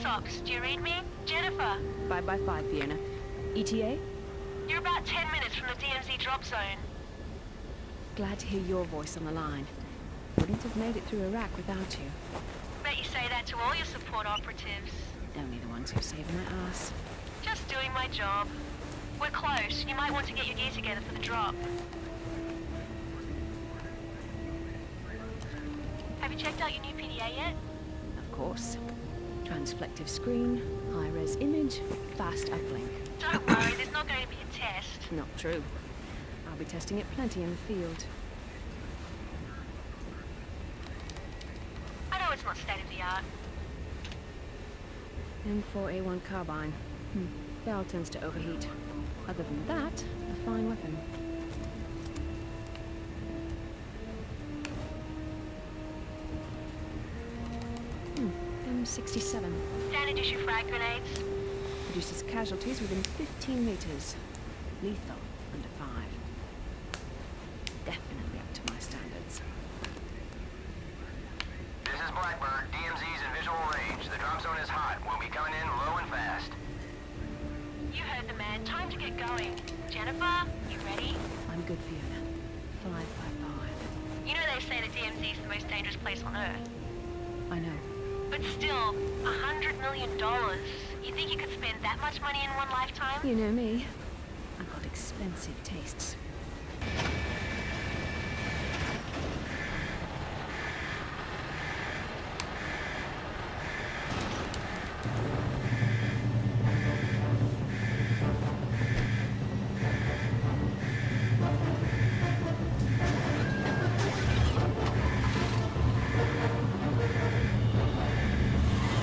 Ops. Do you read me? Jennifer. 5x5, Fiona. ETA? You're about 10 minutes from the DMZ drop zone. Glad to hear your voice on the line. Wouldn't have made it through Iraq without you. Bet you say that to all your support operatives. Only the ones who saved my ass. Just doing my job. We're close. You might want to get your gear together for the drop. Have you checked out your new PDA yet? Of course. Transflective screen, high-res image, fast uplink. Don't worry, there's not going to be a test. Not true. I'll be testing it plenty in the field. I know it's not state-of-the-art. M4A1 carbine. Barrel tends to overheat. Other than that, a fine weapon. M67. Standard issue frag grenades. Produces casualties within 15 meters. Lethal under 5. Definitely up to my standards. This is Blackbird. DMZ's in visual range. The drop zone is hot. We'll be coming in low and fast. You heard the man. Time to get going. Jennifer, you ready? I'm good, Fiona. 5x5. You know they say the DMZ is the most dangerous place on Earth. I know. But still, $100 million. You think you could spend that much money in one lifetime? You know me. I've got expensive tastes.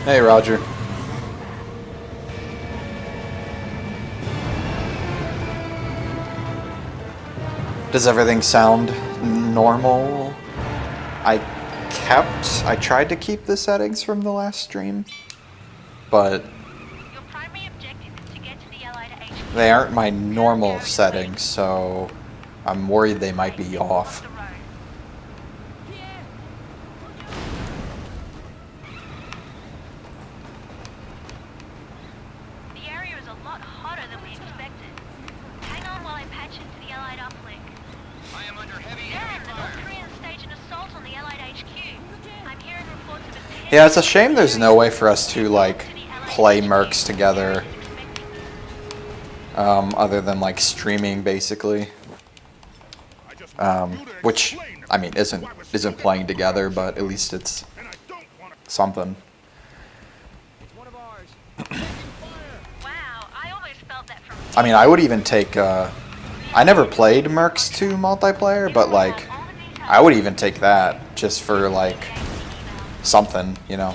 Hey, Roger. Does everything sound normal? I tried to keep the settings from the last stream, but Your primary objective is to get to the Allied HQ. they aren't my normal settings, so I'm worried they might be off. The road. The area is a lot hotter than we expected. Hang on while I patch into the Allied uplink. I am under heavy Darren, the North Koreans staged an assault on the Allied HQ. I'm hearing reports of a Yeah, it's a shame there's no way for us to, like, play Mercs together, other than, like, streaming, basically. Which, I mean, isn't playing together, but at least it's something. Wow, I almost felt that from I mean, I would even take, I never played Mercs 2 multiplayer, but, like, I would even take that just for, like, something, you know.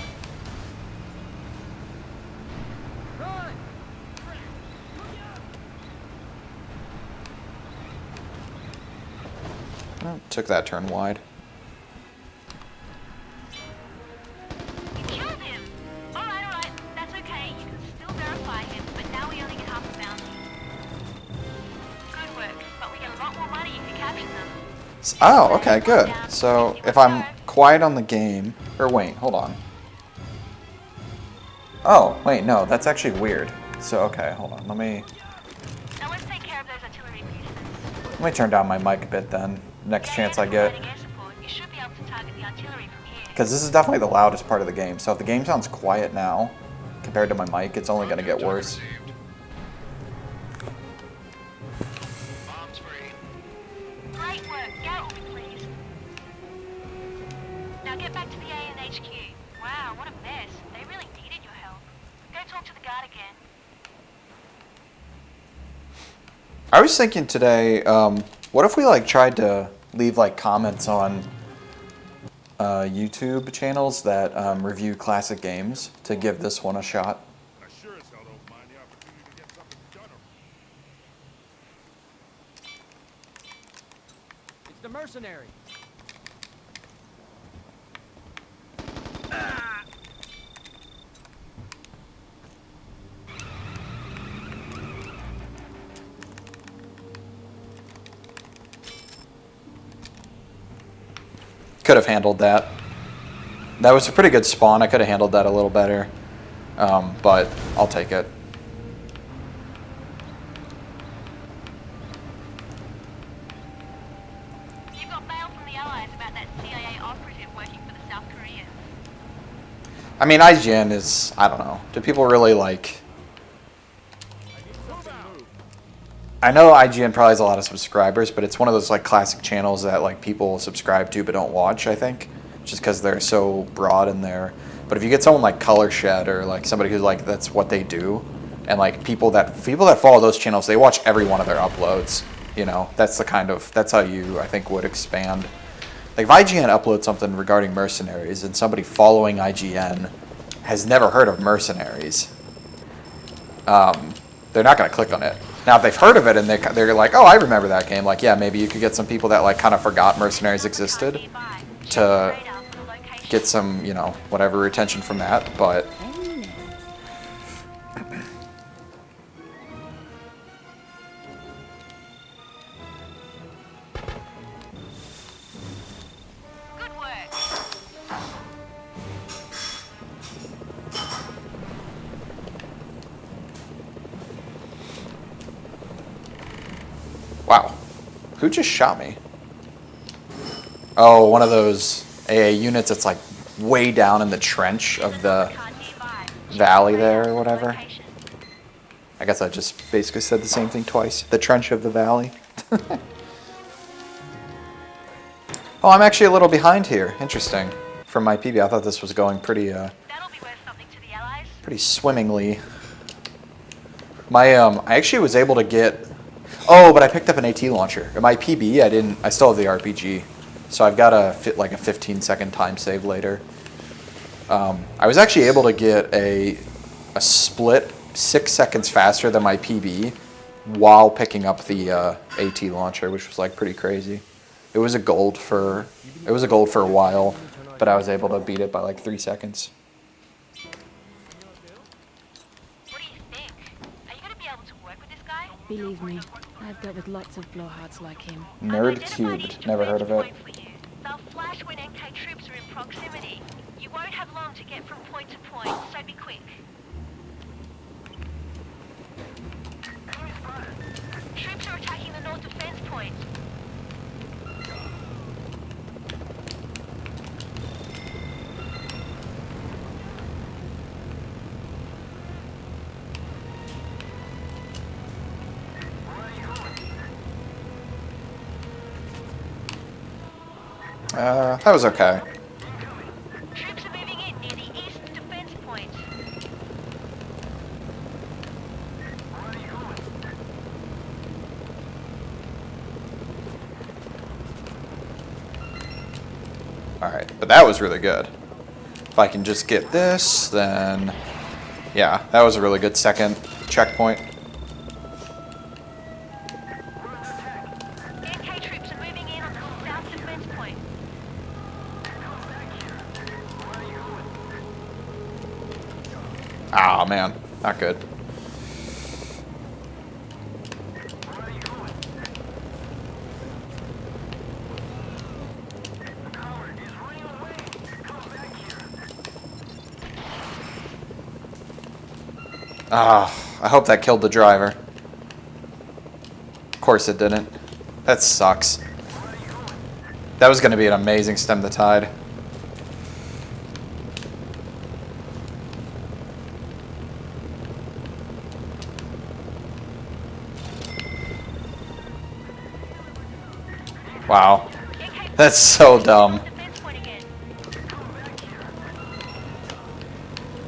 Oh, took that turn wide. You killed him! Alright, that's okay. You can still verify him, but now we only get half the bounty. Good work, but we get a lot more money if you capture them. Oh, okay, good. So, if I'm quiet on the game... Or wait, hold on. Oh, wait, no, that's actually weird. So, okay, hold on. Let me Now let's take care of those artillery pieces. turn down my mic a bit then. Next chance I get. Air support, you should be able to target the artillery from here. Because this is definitely the loudest part of the game. So if the game sounds quiet now, compared to my mic, it's only going to get worse. Bombs free. Great work. Get please. Now get back to the AN HQ. Wow, what a mess. They really needed your help. Go talk to the guard again. I was thinking today, what if we like tried to leave like comments on YouTube channels that review classic games to give this one a shot? I sure as hell don't mind the opportunity to get something done. It's the Mercenaries. Could have handled that. That was a pretty good spawn. I could have handled that a little better. But I'll take it. You've got mail from the Allies about that CIA operative working for the South Koreans. I mean, IGN is, I don't know. Do people really like... I know IGN probably has a lot of subscribers, but it's one of those like classic channels that like people subscribe to but don't watch, I think. Just because they're so broad in there. But if you get someone like Color Shed or like somebody who's like, that's what they do, and like people that follow those channels, they watch every one of their uploads. You know, that's how you, I think, would expand. Like if IGN uploads something regarding Mercenaries and somebody following IGN has never heard of Mercenaries, they're not going to click on it. Now, if they've heard of it and they're like, oh, I remember that game, like, yeah, maybe you could get some people that like kind of forgot Mercenaries existed to get some, you know, whatever attention from that, but... Good work. Wow. Who just shot me? Oh, one of those AA units that's like way down in the trench of the valley there or whatever. I guess I just basically said the same thing twice. The trench of the valley. Oh, I'm actually a little behind here. Interesting. From my PB, I thought this was going pretty That'll be worth something to the Allies. pretty swimmingly. My I actually was able to get... Oh, but I picked up an AT launcher. In my PB, I didn't. I still have the RPG, so I've got a 15-second time save later. I was actually able to get a split 6 seconds faster than my PB while picking up the AT launcher, which was like pretty crazy. It was a gold for a while, but I was able to beat it by like 3 seconds. What do you think? Are you going to be able to work with this guy? Believe me, I've dealt with lots of blowhards like him. Nerd Cubed, never heard of it. They'll flash when NK troops are in proximity. You won't have long to get from point to point, so be quick. Troops are attacking the north defense point. That was okay. Troops are moving in near the east defense point. Alright, but that was really good. If I can just get this, then... Yeah, that was a really good second checkpoint. NK troops are moving in on the south defense point. Ah, man. Not good. Ah, I hope that killed the driver. Of course it didn't. That sucks. That was going to be an amazing stem the tide. Wow. That's so dumb. Defense point again.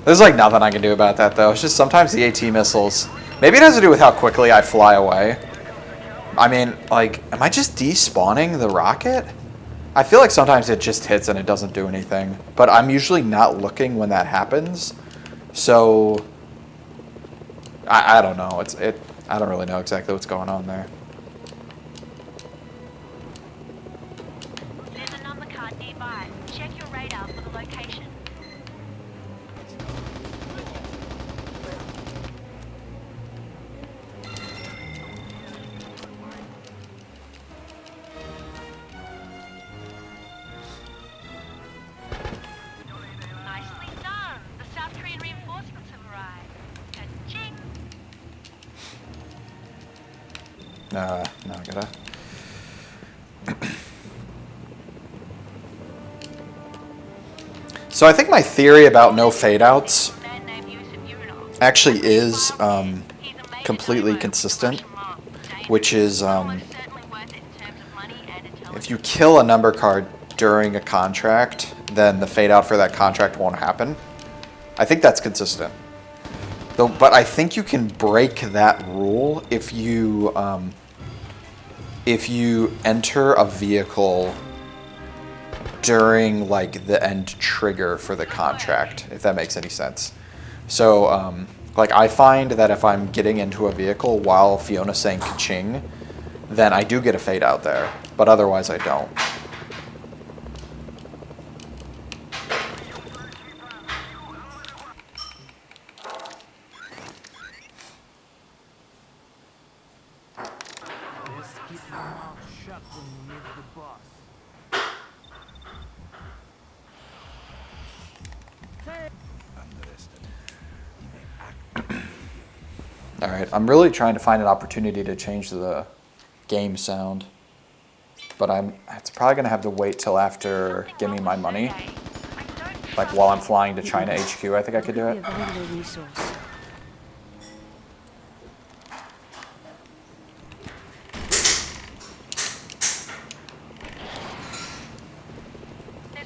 There's like nothing I can do about that though. It's just sometimes the AT missiles. Maybe it has to do with how quickly I fly away. I mean, like, am I just despawning the rocket? I feel like sometimes it just hits and it doesn't do anything. But I'm usually not looking when that happens. So I don't know. I don't really know exactly what's going on there. There's a number card nearby. Check your radar for the location. Nicely done. The South Korean reinforcements have No, I gotta. So I think my theory about no fade outs actually is completely consistent, which is if you kill a number card during a contract, then the fade out for that contract won't happen. I think that's consistent. Though, but I think you can break that rule if you enter a vehicle during like the end trigger for the contract, if that makes any sense. So like I find that if I'm getting into a vehicle while Fiona's saying ka-ching, then I do get a fade out there, but otherwise I don't. Alright, I'm really trying to find an opportunity to change the game sound. But it's probably going to have to wait till after Give Me My Money. Like while I'm flying to China HQ, I think I could do it. There's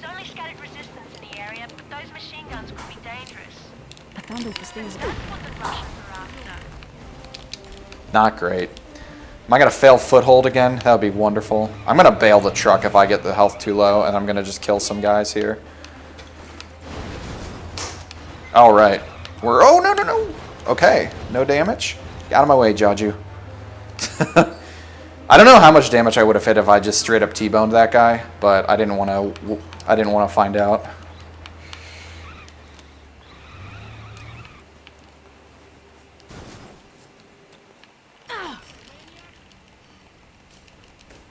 only scattered resistance in the area, but those machine guns could be dangerous. I found all these things. That's what the Russians are after. Not great. Am I going to fail foothold again? That would be wonderful. I'm going to bail the truck if I get the health too low, and I'm going to just kill some guys here. All right. Oh, no. Okay. No damage. Get out of my way, Jaju. I don't know how much damage I would have hit if I just straight up T-boned that guy, but I didn't want to find out.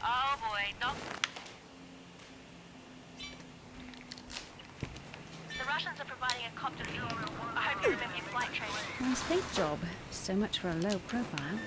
Oh boy, not. The Russians are providing a copter fuel. I hope you remember your flight training. Nice paint job. So much for a low profile.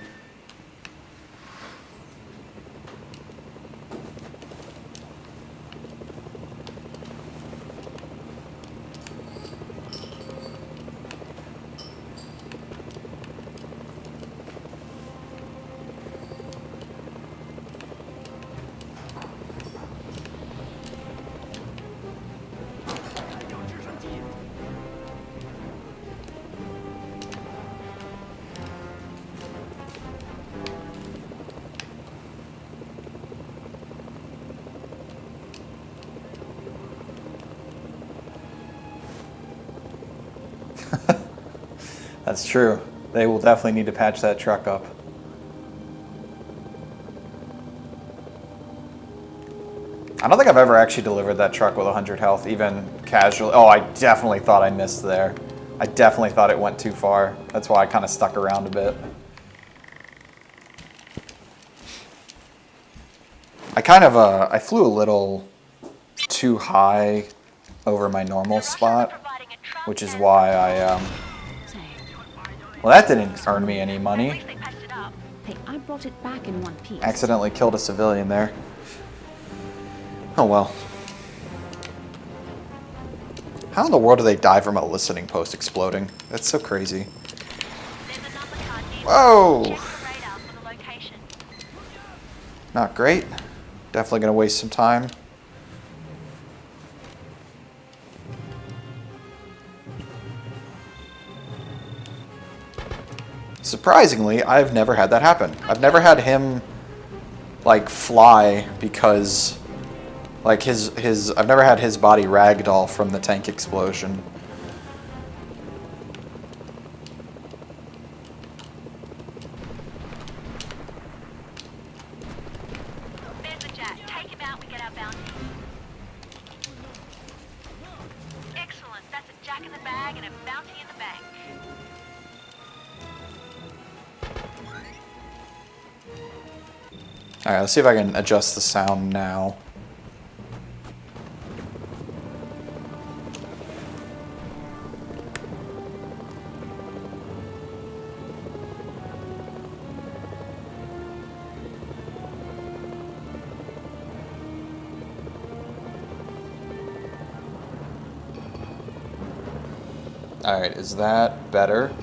That's true. They will definitely need to patch that truck up. I don't think I've ever actually delivered that truck with 100 health, even casually. Oh, I definitely thought I missed there. I definitely thought it went too far. That's why I kind of stuck around a bit. I flew a little too high over my normal spot, which is why well, that didn't earn me any money. Hey, I brought it back in one piece. Accidentally killed a civilian there. Oh well. How in the world do they die from a listening post exploding? That's so crazy. Whoa! Not great. Definitely gonna waste some time. Surprisingly, I've never had that happen. I've never had him like fly because like I've never had his body ragdoll from the tank explosion. There's the Jack. Take him out, we get our bounty. Excellent. That's a Jack in the bag and a bounty in the bank. Alright, let's see if I can adjust the sound now. Alright, is that better?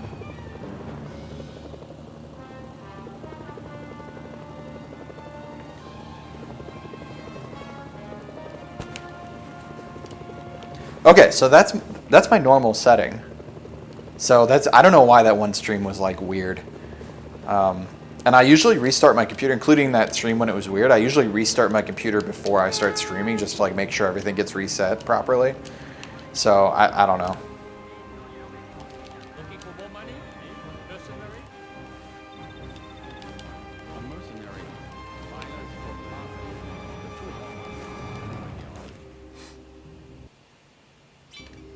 Okay, so that's my normal setting. So I don't know why that one stream was like weird. And I usually restart my computer, including that stream when it was weird. I usually restart my computer before I start streaming just to like make sure everything gets reset properly. So I don't know. Looking for more money? Mercenary? A mercenary. Miners for profit.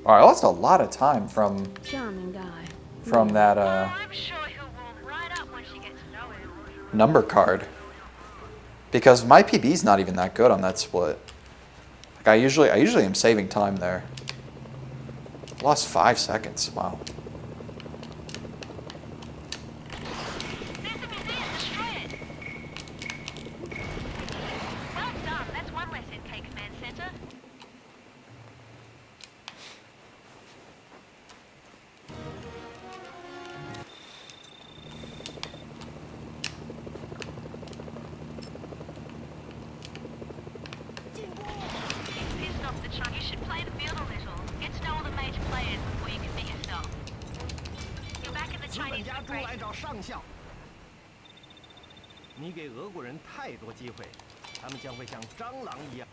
All right, I lost a lot of time from Charming guy. that I'm sure he'll warm right up when she gets to know him. number card, because my PB's not even that good on that split. Like I usually am saving time there. Lost 5 seconds. Wow. There's a museum, destroy it. Well done, that's one less NK command center. Pissed off the chunk. You should play the field a little. Get to know all the major players before you commit yourself. You're back in the 资本 Chinese 家 group 都 race. 按照上校。你给俄国人太多机会，他们将会像蟑螂一样。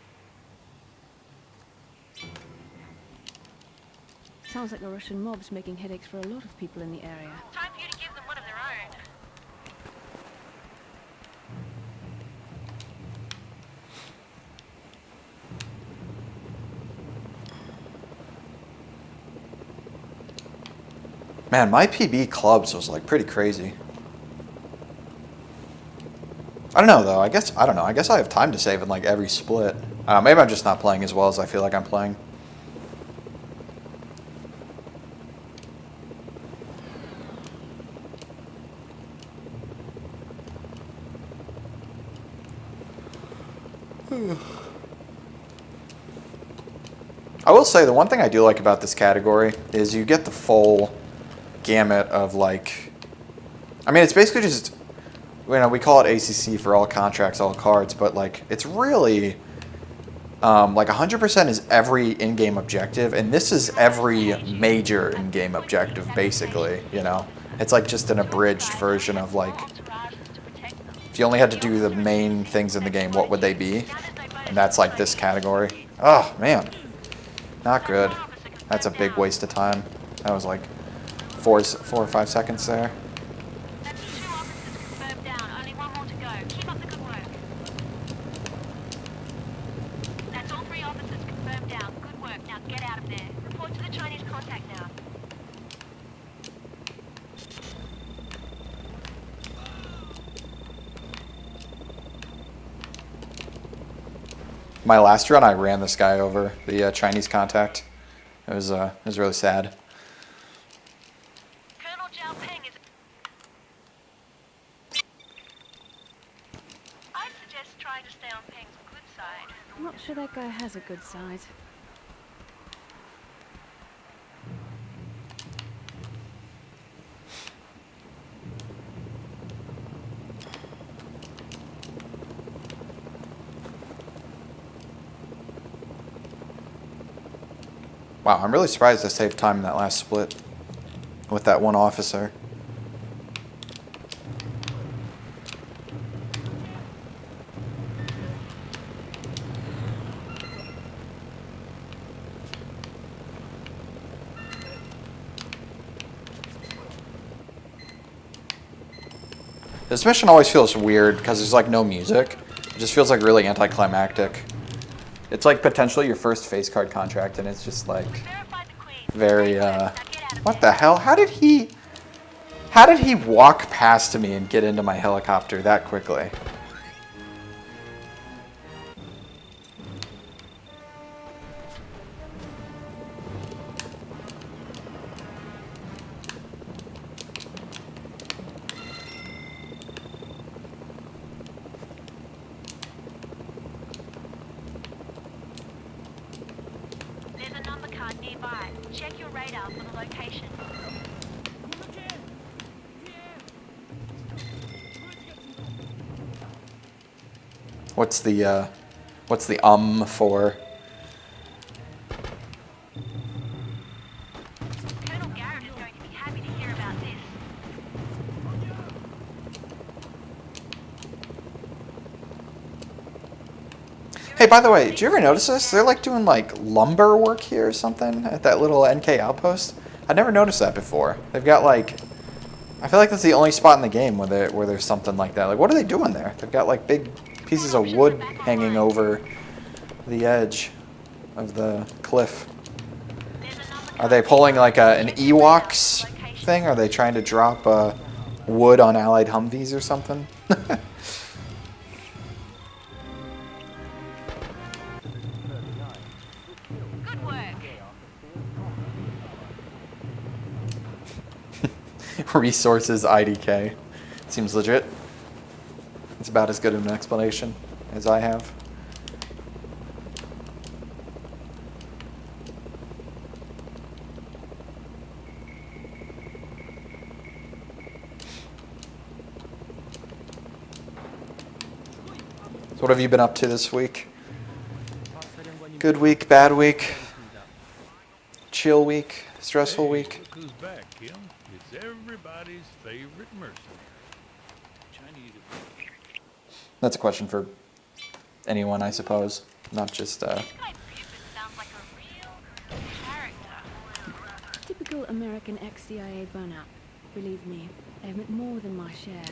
Sounds like the Russian mob's making headaches for a lot of people in the area. Time for you to give them one of their own. Man, my PB clubs was like pretty crazy. I don't know though. I don't know. I guess I have time to save in like every split. Maybe I'm just not playing as well as I feel like I'm playing. I will say the one thing I do like about this category is you get the full gamut of like, I mean, it's basically just, you know, we call it ACC for all contracts, all cards, but like it's really like 100% is every in-game objective, and this is every major in-game objective basically, you know. It's like just an abridged version of like, if you only had to do the main things in the game, what would they be? And that's like this category. Oh man, not good. That's a big waste of time. That was like 4 or 5 seconds there. That's 2 officers confirmed down. Only 1 more to go. Keep up the good work. That's all 3 officers confirmed down. Good work. Now get out of there. Report to the Chinese contact now. My last run, I ran this guy over, the Chinese contact. It was really sad. Colonel Zhao Peng is... I'd suggest trying to stay on Peng's good side. I'm not sure that guy has a good side. Wow, I'm really surprised I saved time in that last split with that one officer. This mission always feels weird because there's like no music. It just feels like really anticlimactic. It's like potentially your first face card contract, and it's just like Verify the Queen. very Now get out of what there. the hell? How did he walk past me and get into my helicopter that quickly? There's a number card nearby. check your radar for the location. What's the for? Colonel Garrett is going to be happy to hear about this. Hey, by the way, did you ever notice this? They're like doing like lumber work here or something at that little NK outpost. I never noticed that before. They've got like, I feel like that's the only spot in the game where there's something like that. Like, what are they doing there? They've got like big pieces of wood hanging over the edge of the cliff. Are they pulling like an Ewoks thing? Are they trying to drop wood on Allied Humvees or something? Good work. Resources IDK. Seems legit. It's about as good of an explanation as I have. So what have you been up to this week? Good week, bad week, chill week, stressful week? Look who's back, Kim. It's everybody's favorite mercenary. Chinese. That's a question for anyone, I suppose, not just. This guy Buford sounds like a real character. Typical American ex-CIA burnout. Believe me, I've met more than my share.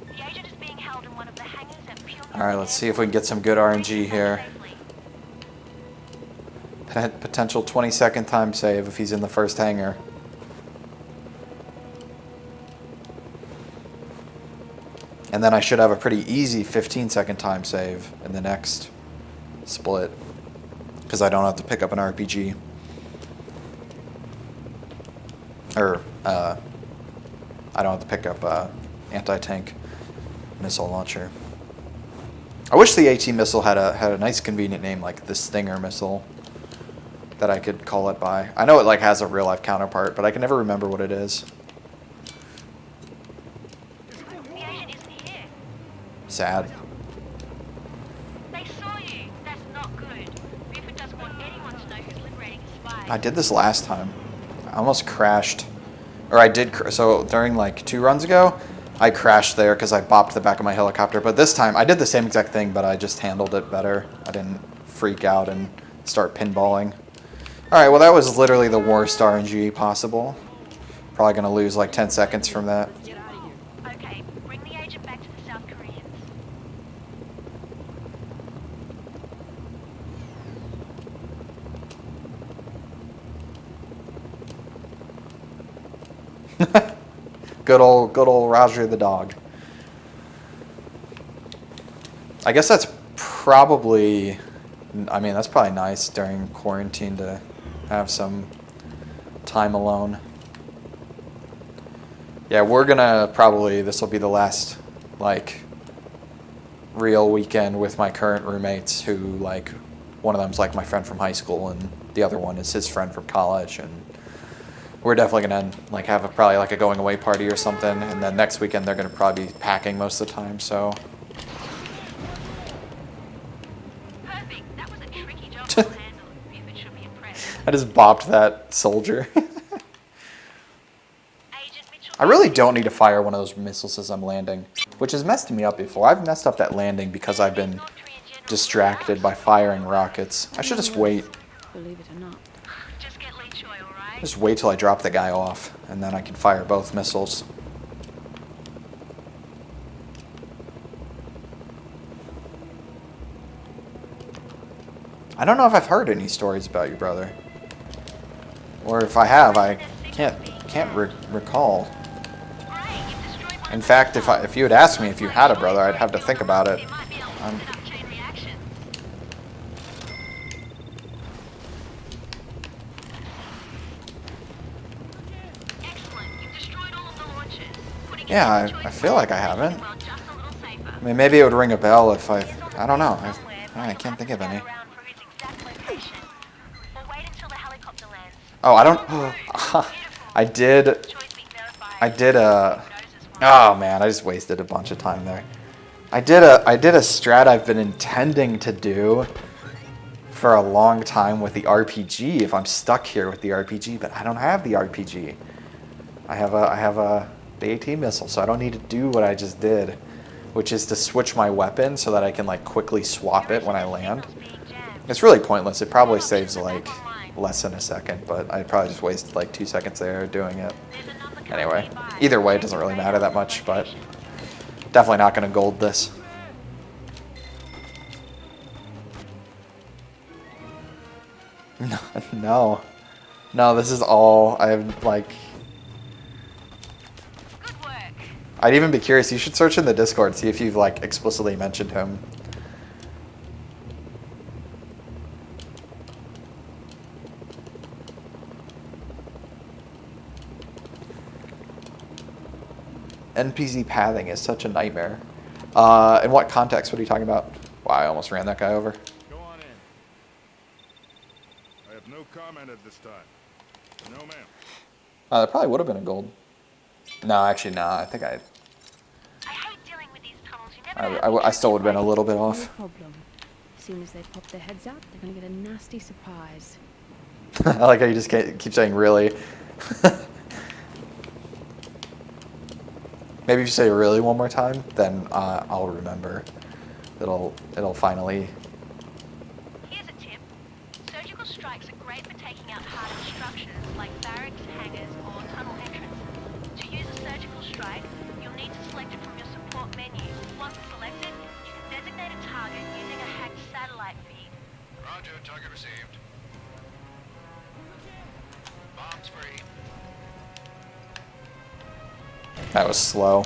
The agent is being held in one of the hangars at Pyongyang. All right, let's see if we can get some good RNG here. Potential 20-second time save if he's in the first hangar. And then I should have a pretty easy 15-second time save in the next split, because I don't have to pick up an RPG. Or, I don't have to pick up anti-tank missile launcher. I wish the AT missile had a nice convenient name like the Stinger missile that I could call it by. I know it like has a real life counterpart, but I can never remember what it is. The agent isn't here. Sad. They saw you. That's not good. Buford doesn't want anyone to know who's liberating a spy. I did this last time. I almost crashed. Or I did, so during like 2 runs ago, I crashed there because I bopped the back of my helicopter. But this time, I did the same exact thing, but I just handled it better. I didn't freak out and start pinballing. Alright, well that was literally the worst RNG possible. Probably going to lose like 10 seconds from that. Okay, bring the agent back to the South Koreans. Good old Roger the dog. I guess that's probably, that's probably nice during quarantine to have some time alone. Yeah, we're gonna probably, this will be the last like real weekend with my current roommates, who like, one of them's like my friend from high school and the other one is his friend from college, and we're definitely gonna like have probably like a going away party or something, and then next weekend they're gonna probably be packing most of the time, so. Perfect. That was a tricky job to handle. Buford should be impressed. I just bopped that soldier. Agent Mitchell. I really don't need to fire one of those missiles as I'm landing, which has messed me up before. I've messed up that landing because I've been distracted by firing rockets. I should just wait. Believe it or not. Just get Lee Choi, alright? Just wait till I drop the guy off, and then I can fire both missiles. I don't know if I've heard any stories about your brother. Or if I have, I can't recall. Great, you've destroyed one In of fact, if you had asked me if you had a brother, I'd have to think about it. It might be able to set up a chain reaction. Excellent. You've destroyed all of the launches. Putting Yeah, it in I feel like I haven't. well, just a little safer. I mean, maybe it would ring a bell if I don't know. I can't think of any. Around for his exact location. Or wait until Oh, I don't. I did. Oh man, I just wasted a bunch of time there. I did a strat I've been intending to do for a long time with the RPG. If I'm stuck here with the RPG, but I don't have the RPG. I have the AT missile, so I don't need to do what I just did, which is to switch my weapon so that I can like quickly swap it when I land. It's really pointless. It probably saves like less than a second, but I probably just wasted like 2 seconds there doing it. Anyway, either way, it doesn't really matter that much, but definitely not going to gold this. No, this is all I have, like... I'd even be curious. You should search in the Discord, see if you've like explicitly mentioned him. NPC pathing is such a nightmare. In what context? What are you talking about? Wow, I almost ran that guy over. Go on in. I have no comment at this time. No, ma'am. That probably would have been a gold. No, actually, no. I think I hate dealing with these tunnels. You never I still would have been a little bit No off. problem. As soon as they pop their heads out, they're gonna get a nasty surprise. I like how you just keep saying really. Maybe if you say really one more time, then I'll remember. It'll finally. Here's a tip. Surgical strikes are great for taking out hardened structures like barracks, hangars, or tunnel entrances. To use a surgical strike, you'll need to select it from your support menu. Once selected, you can designate a target using a hacked satellite feed. Roger, target received. Bombs free. That was slow.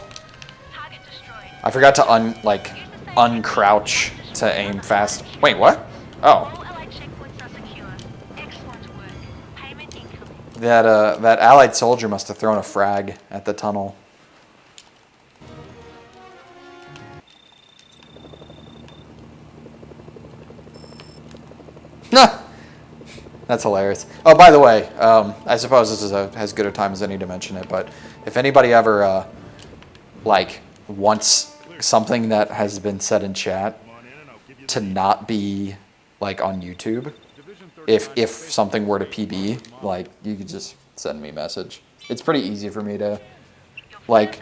Target destroyed. I forgot to uncrouch to aim fast. Wait, what? Oh, All allied checkpoints are secure. Excellent work. Payment incoming. that allied soldier must have thrown a frag at the tunnel. That's hilarious. Oh, by the way, I suppose this is as good a time as any to mention it, but if anybody ever wants something that has been said in chat to not be like on YouTube, if something were to PB, like you could just send me a message. It's pretty easy for me to like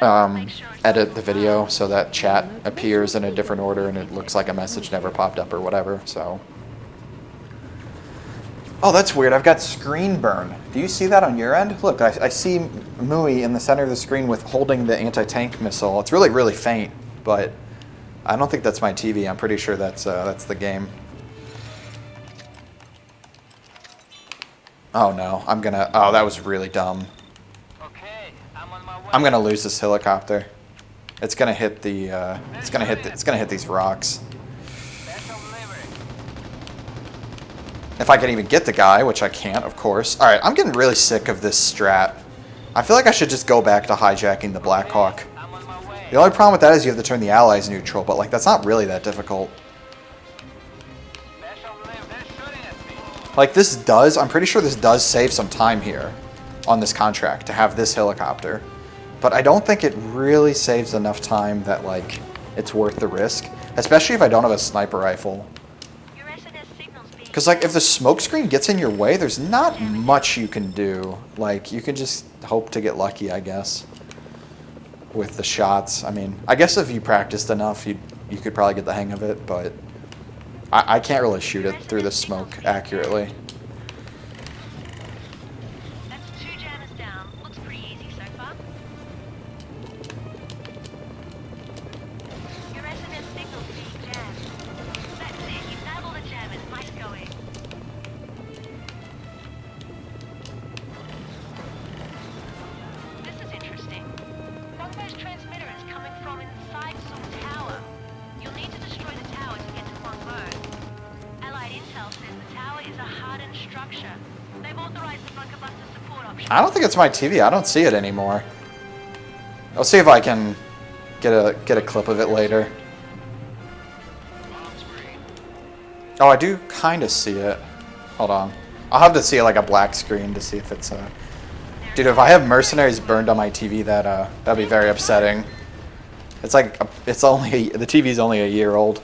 edit the video so that chat appears in a different order and it looks like a message never popped up or whatever. So. Oh, that's weird. I've got screen burn. Do you see that on your end? Look, I see Mui in the center of the screen with holding the anti-tank missile. It's really, really faint, but I don't think that's my TV. I'm pretty sure that's the game. Oh no, oh, that was really dumb. Okay, I'm on my way. I'm gonna lose this helicopter. It's gonna hit the. It's gonna hit these rocks. Special delivery. If I can even get the guy, which I can't, of course. All right, I'm getting really sick of this strat. I feel like I should just go back to hijacking the Black Hawk. I'm on my way. The only problem with that is you have to turn the allies neutral, but like that's not really that difficult. Special delivery. They're shooting at me. Like I'm pretty sure this does save some time here on this contract to have this helicopter. But I don't think it really saves enough time that like it's worth the risk, especially if I don't have a sniper rifle. Your SNS signal's being Because like if the smoke screen gets in your way, there's not much you can do. Like you can just hope to get lucky, I guess, with the shots. I mean, I guess if you practiced enough, you could probably get the hang of it, but I can't really shoot it through the smoke accurately. That's 2 jammers down. Looks pretty easy so far. Your SNS signal's being jammed. That's it. You've nailed the jammers. Nice going. This is interesting. Longbow's transmitter is coming from inside some tower. You'll need to destroy the tower to get to Longbow. Allied intel says the tower is a hardened structure. They've authorized the bunker buster support option. I don't think it's my TV. I don't see it anymore. I'll see if I can get a clip of it later. Oh, I do kind of see it. Hold on. I'll have to see like a black screen to see if it's Dude, if I have Mercenaries burned on my TV, that'd be very upsetting. It's like the TV's only a year old.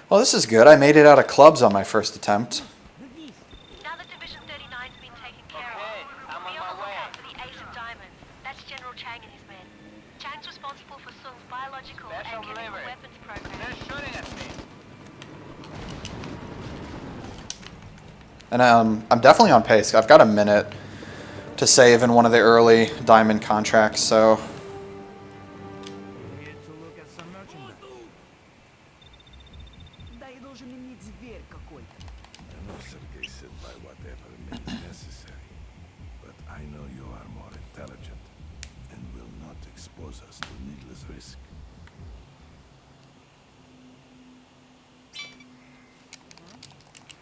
Well, this is good. I made it out of clubs on my first attempt. Now that Division 39's been taken care of, I'm be on on the my way. lookout for the Ace of Diamonds. That's General Chang and his men. Chang's responsible for Sung's biological and Special chemical delivery. weapons program. They're shooting at me. And I'm definitely on pace. I've got a minute to save in one of the early diamond contracts, so... Here to look at some merchandise. Да и должен иметь зверь какой-то. I know Sergei said by whatever means necessary, but I know you are more intelligent and will not expose us to needless risk.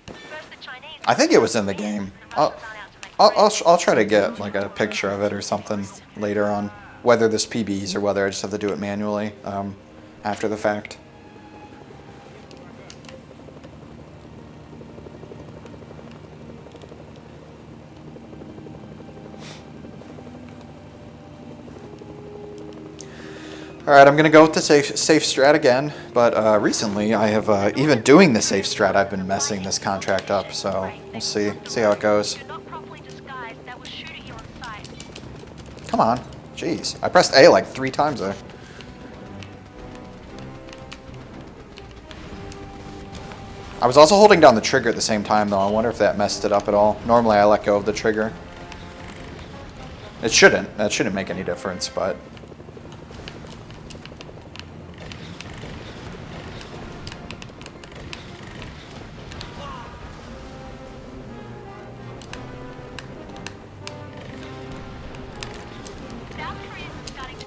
First the Chinese. I think it was in the game. I'll try to get like a picture of it or something later on, whether there's PBs or whether I just have to do it manually after the fact. Alright, I'm going to go with the safe strat again, but recently I have, even doing the safe strat, I've been messing this contract up, so we'll see how it goes. You're not properly disguised. That will shoot at you on sight. Come on, jeez, I pressed A like 3 times there. I was also holding down the trigger at the same time though, I wonder if that messed it up at all. Normally I let go of the trigger. It shouldn't, that shouldn't make any difference, but... South Koreans are starting to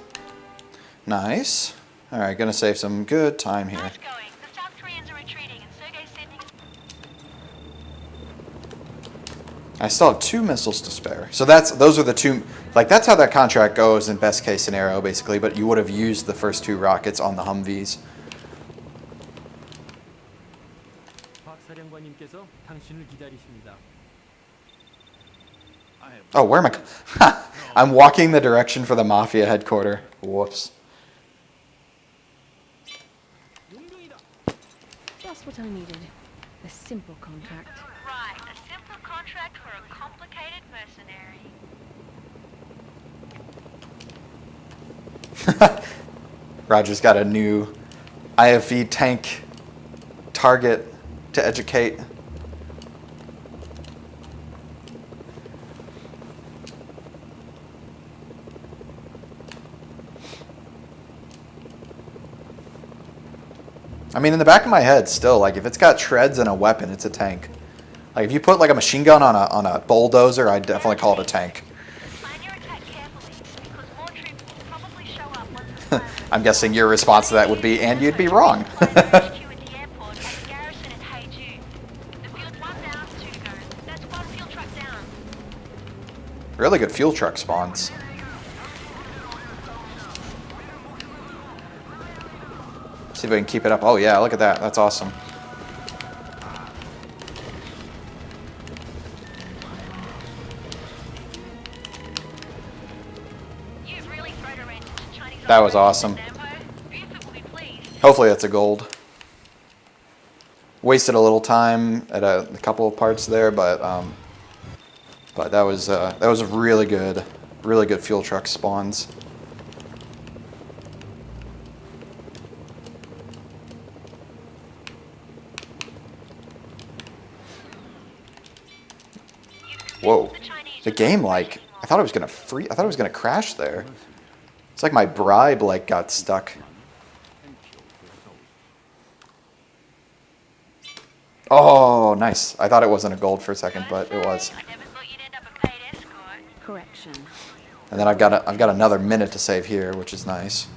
Nice. Alright, gonna save some good time here. Nice going. The South Koreans are retreating, and Sergei's sending. I still have 2 missiles to spare. So those are the 2, like that's how that contract goes in best case scenario basically, but you would have used the first 2 rockets on the Humvees. 박사령관님께서 당신을 기다리십니다. I have Oh, where am I? I'm walking the direction for the Mafia headquarters. Whoops. Just what I needed. A simple contract. Right, a simple contract for a complicated mercenary. Roger's got a new IFV tank target to educate. I mean, in the back of my head, still, like, if it's got treads and a weapon, it's a tank. Like, if you put, like, a machine gun on a bulldozer, I'd definitely call it a tank. Plan your attack carefully, because more troops will probably show up once the plan is I'm guessing your response to that would be, and you'd be wrong. HQ at the airport and the garrison at Haeju. The field's 1 down, 2 to go. That's 1 fuel truck down. Really good fuel truck spawns. See if we can keep it up. Oh yeah, look at that. That's awesome. You've really thrown a wrench into Chinese That was operations, awesome. Sampo. Buford will be pleased. Hopefully that's a gold. Wasted a little time at a couple of parts there, but that was really good fuel truck spawns. Whoa, the game, like, I thought it was gonna I thought it was gonna crash there. It's like my bribe like got stuck. Oh, nice. I thought it wasn't a gold for a second, but it was. I never thought you'd end up a paid escort. Correction. And then I've got another minute to save here, which is nice.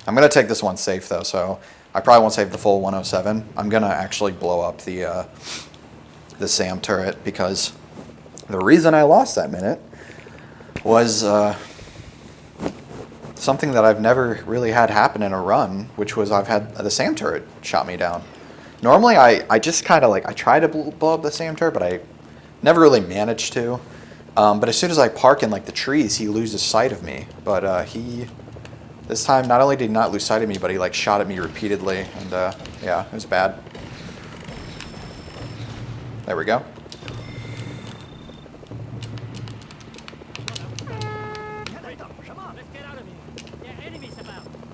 I'm gonna take this one safe though, so I probably won't save the full 107. I'm gonna actually blow up the SAM turret because The reason I lost that minute was something that I've never really had happen in a run, which was I've had the SAM turret shot me down. Normally I just kind of like, I try to blow up the SAM turret, but I never really managed to. But as soon as I park in like the trees, he loses sight of me. But this time not only did he not lose sight of me, but he like shot at me repeatedly, and yeah, it was bad. There we go.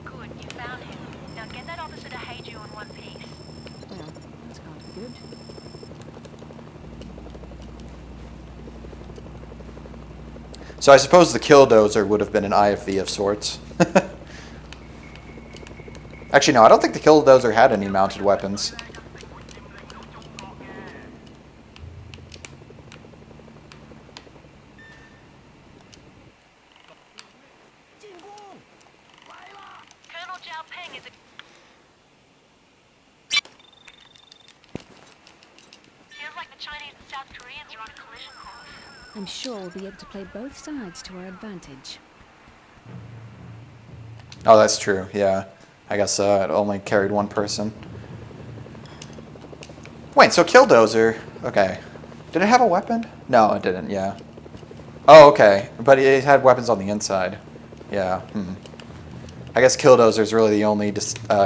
Good, you found him. Now get that officer to Heiju in one piece. Well, that's kind of good. So I suppose the Killdozer would have been an IFV of sorts. Actually, no, I don't think the Killdozer had any mounted weapons. Colonel Zhao Peng is a... Feels like the Chinese and South Koreans are on a collision course. I'm sure we'll be able to play both sides to our advantage. Oh, that's true, yeah. I guess it only carried one person. Wait, so Killdozer, okay. Did it have a weapon? No, it didn't, yeah. Oh, okay, but it had weapons on the inside. Yeah, I guess Killdozer is really the only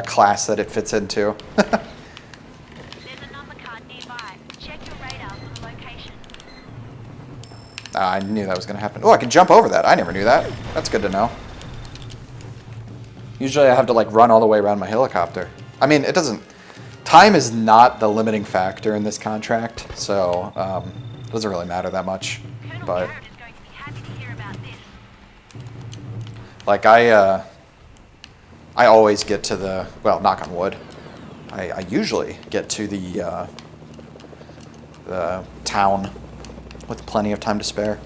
class that it fits into. There's a number card nearby. Check your radar for the location. I knew that was going to happen. Oh, I can jump over that. I never knew that. That's good to know. Usually I have to like run all the way around my helicopter. I mean, it doesn't... Time is not the limiting factor in this contract, so it doesn't really matter that much. Colonel But Garrett is going to be happy to hear about this. like I always get to the, well, knock on wood. I usually get to the town with plenty of time to spare.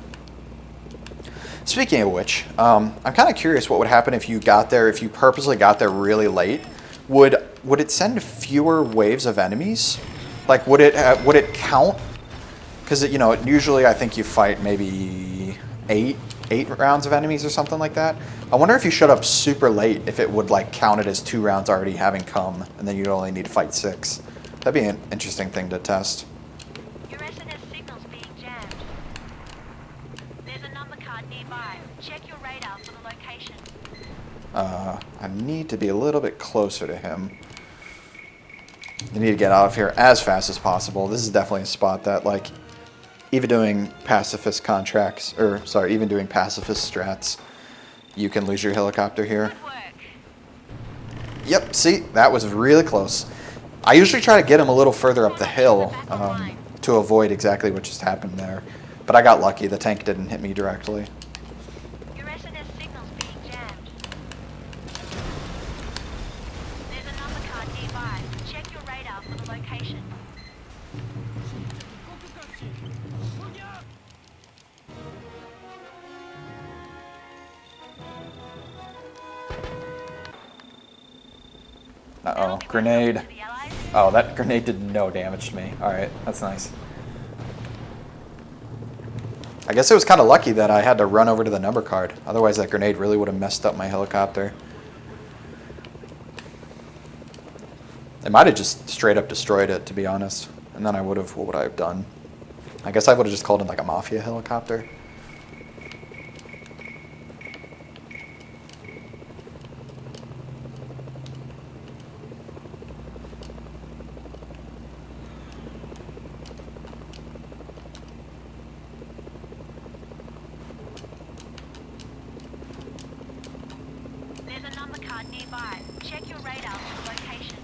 Speaking of which, I'm kind of curious what would happen if you got there, if you purposely got there really late. Would it send fewer waves of enemies? Like, would it count? Because usually I think you fight maybe eight rounds of enemies or something like that. I wonder if you showed up super late, if it would like count it as 2 rounds already having come, and then you'd only need to fight 6. That'd be an interesting thing to test. Your SNS signal's being jammed. There's a number card nearby. Check your radar for the location. I need to be a little bit closer to him. I need to get out of here as fast as possible. This is definitely a spot that, like, even doing pacifist contracts, or sorry, even doing pacifist strats, you can lose your helicopter here. Good work. Yep, see, that was really close. I usually try to get him a little further up the hill to avoid exactly what just happened there. But I got lucky, the tank didn't hit me directly. Your SNS signal's being jammed. There's a number card nearby. Check your radar for the location. Uh-oh, grenade. To the Allies? Oh, that grenade did no damage to me. Alright, that's nice. I guess it was kind of lucky that I had to run over to the number card. Otherwise, that grenade really would have messed up my helicopter. It might have just straight up destroyed it, to be honest. And then I would have, what would I have done? I guess I would have just called in like a mafia helicopter. There's a number card nearby. Check your radar for the location.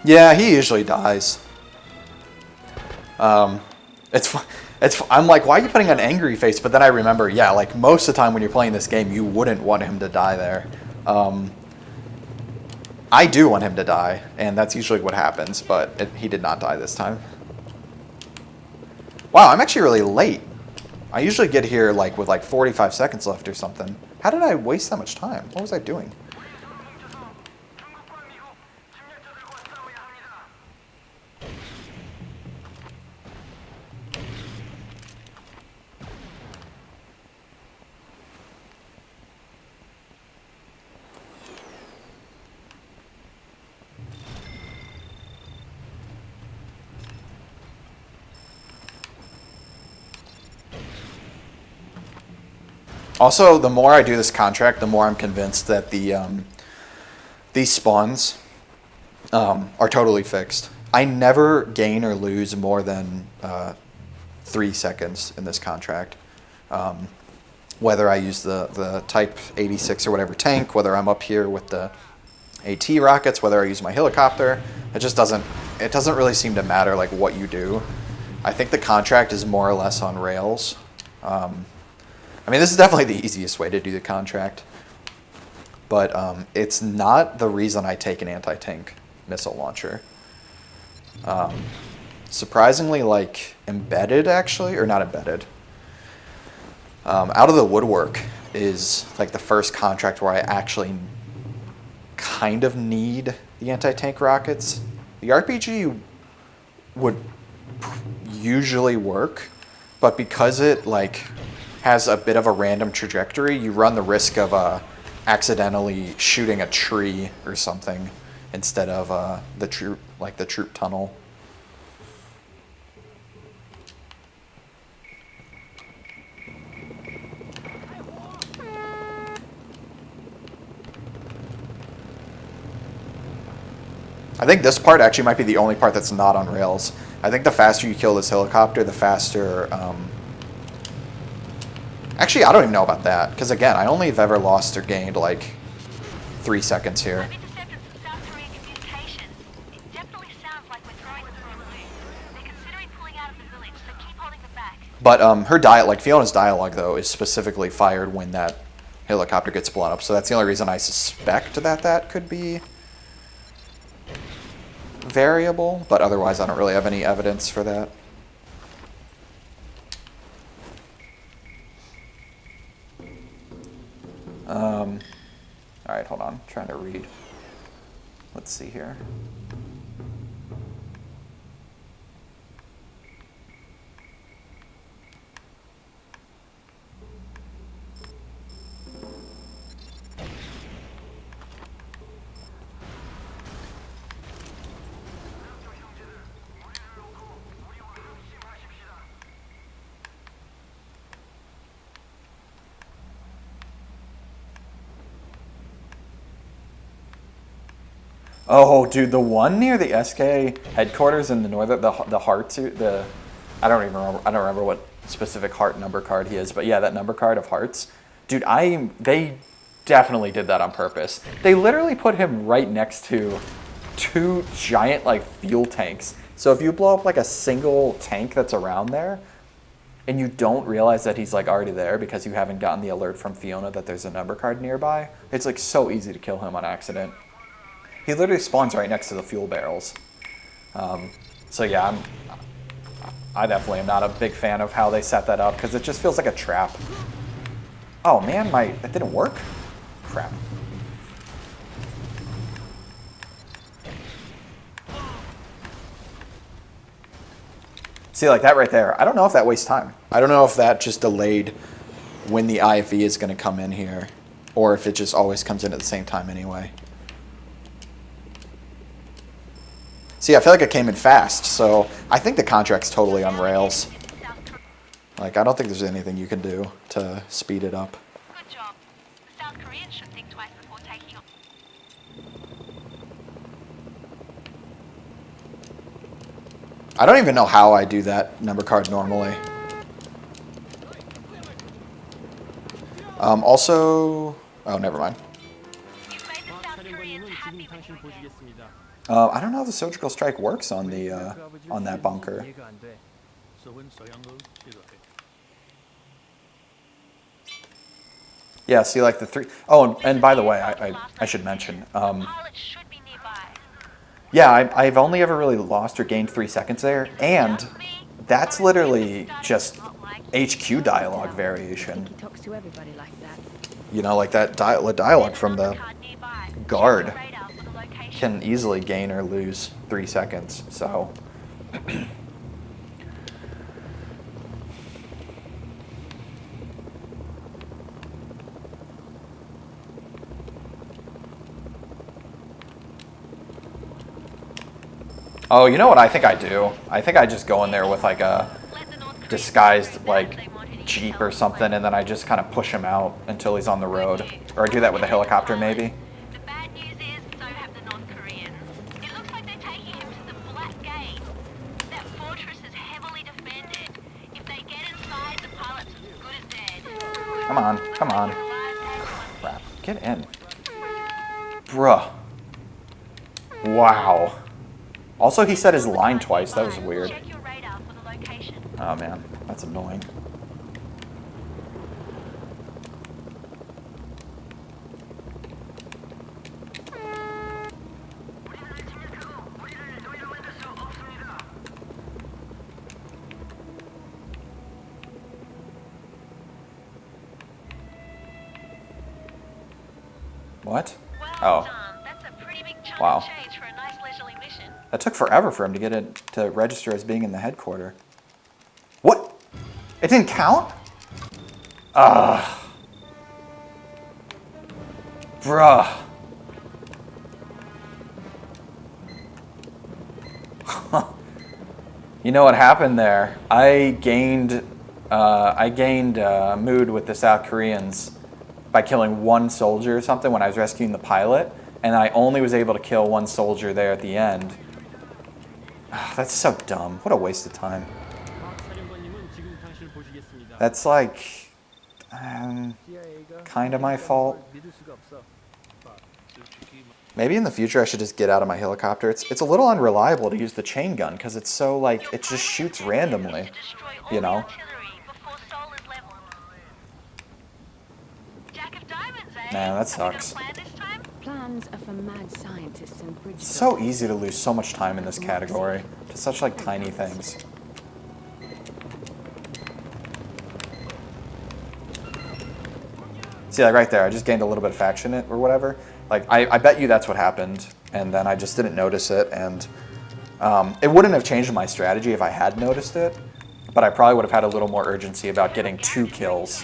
Yeah, he usually dies. I'm like, why are you putting an angry face? But then I remember, yeah, like most of the time when you're playing this game, you wouldn't want him to die there. I do want him to die, and that's usually what happens, but he did not die this time. Wow, I'm actually really late. I usually get here like with like 45 seconds left or something. How did I waste that much time? What was I doing? Also, the more I do this contract, the more I'm convinced that these spawns are totally fixed. I never gain or lose more than 3 seconds in this contract. Whether I use the Type 86 or whatever tank, whether I'm up here with the AT rockets, whether I use my helicopter, it doesn't really seem to matter like what you do. I think the contract is more or less on rails. I mean, this is definitely the easiest way to do the contract, but it's not the reason I take an anti-tank missile launcher. Surprisingly, like, embedded, actually, or not embedded. Out of the woodwork is like the first contract where I actually kind of need the anti-tank rockets. The RPG would usually work, but because it like has a bit of a random trajectory, you run the risk of accidentally shooting a tree or something instead of the troop tunnel. I think this part actually might be the only part that's not on rails. I think the faster you kill this helicopter, the faster... Actually, I don't even know about that, because again, I only have ever lost or gained like 3 seconds here. I've intercepted some South Korean communications. It definitely sounds like we're throwing them for a loop. They're considering pulling out of the village, so keep holding them back. But her Fiona's dialogue though is specifically fired when that helicopter gets blown up, so that's the only reason I suspect that could be variable. But otherwise, I don't really have any evidence for that. All right, hold on. I'm trying to read. Let's see here. Oh, dude, the one near the SK headquarters in the northern, the hearts, I don't remember what specific heart number card he is, but yeah, that number card of hearts, dude, they definitely did that on purpose. They literally put him right next to 2 giant like fuel tanks. So if you blow up like a single tank that's around there, and you don't realize that he's like already there because you haven't gotten the alert from Fiona that there's a number card nearby, it's like so easy to kill him on accident. He literally spawns right next to the fuel barrels. So yeah, I definitely am not a big fan of how they set that up because it just feels like a trap. Oh man, that didn't work? Crap. See, like that right there, I don't know if that wastes time. I don't know if that just delayed when the IFV is going to come in here, or if it just always comes in at the same time anyway. See, I feel like it came in fast, so I think the contract's totally on rails. Like, I don't think there's anything you can do to speed it up. Good job. The South Koreans should think twice before taking on. I don't even know how I do that number card normally. Also... Oh, never mind. You've made the South Koreans happy with you again. I don't know if the surgical strike works on that bunker. Yeah, see, like the 3... Oh, and by the way, I should mention... Pilots should be nearby. Yeah, I've only ever really lost or gained 3 seconds there, and that's literally just HQ dialogue variation. He talks to everybody like that. You know, like that dialogue from the guard can easily gain or lose 3 seconds. So. Oh, you know what I think I do? I think I just go in there with like a disguised like Jeep or something, and then I just kind of push him out until he's on the road. Or I do that with a helicopter maybe. The bad news is, so have the North Koreans. It looks like they're taking him to the Black Gate. That fortress is heavily defended. If they get inside, the pilot's as good as dead. Come on, come on. Crap, get in. Bruh. Wow. Also, he said his line twice. That was weird. Check your radar for the location. Oh man, that's annoying. What? Well Oh. done. That's a pretty big chunk Wow. of change for a nice leisurely mission. That took forever for him to get it to register as being in the headquarter. What? It didn't count? Ugh. Bruh. You know what happened there? I gained mood with the South Koreans by killing one soldier or something when I was rescuing the pilot, and I only was able to kill one soldier there at the end. That's so dumb. What a waste of time. That's like kind of my fault. Maybe in the future I should just get out of my helicopter. It's a little unreliable to use the chain gun because it's so like it just shoots randomly, you know. Man, that sucks. Plans are for mad scientists and bridge. It's so easy to lose so much time in this category to such like tiny things. See, like right there, I just gained a little bit of faction or whatever. Like, I bet you that's what happened, and then I just didn't notice it, and it wouldn't have changed my strategy if I had noticed it, but I probably would have had a little more urgency about getting 2 kills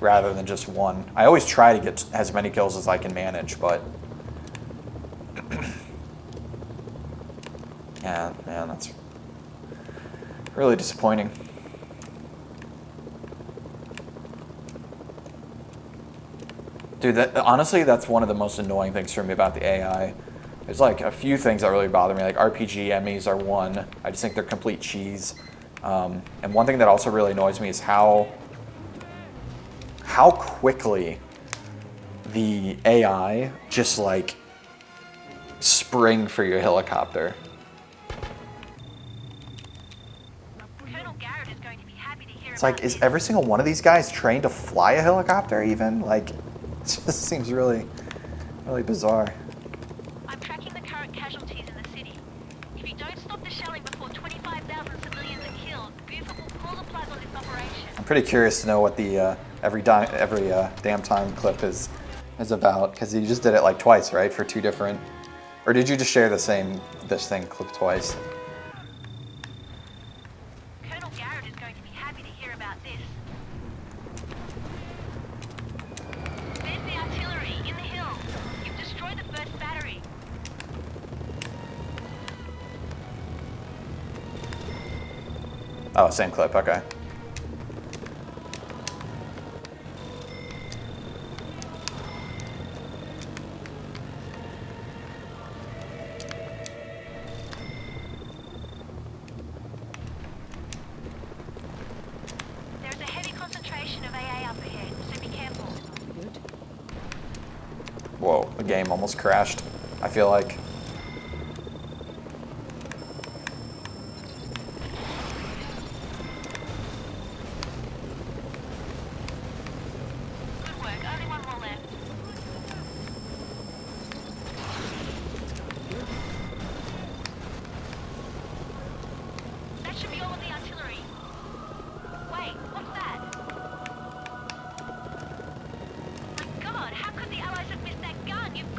rather than just 1. I always try to get as many kills as I can manage, but yeah, man, that's really disappointing. Dude, honestly, that's one of the most annoying things for me about the AI. There's like a few things that really bother me, like RPG Emmys are one. I just think they're complete cheese. And one thing that also really annoys me is how quickly the AI just like spring for your helicopter. It's like, is every single one of these guys trained to fly a helicopter even? Like, it just seems really, really bizarre. I'm tracking the current casualties in the city. If you don't stop the shelling before 25,000 civilians are killed, Buford will pull the plug on this operation. I'm pretty curious to know what the every damn time clip is about, because you just did it like twice, right? For 2 different, or did you just share this thing clip twice? Colonel Garrett is going to be happy to hear about this. There's the artillery in the hills. You've destroyed the first battery. Oh, same clip, okay. There's a heavy concentration of AA up ahead, so be careful. Whoa, the game almost crashed, I feel like. Good work. Only one more left. That should be all of the artillery. Wait, what's that? My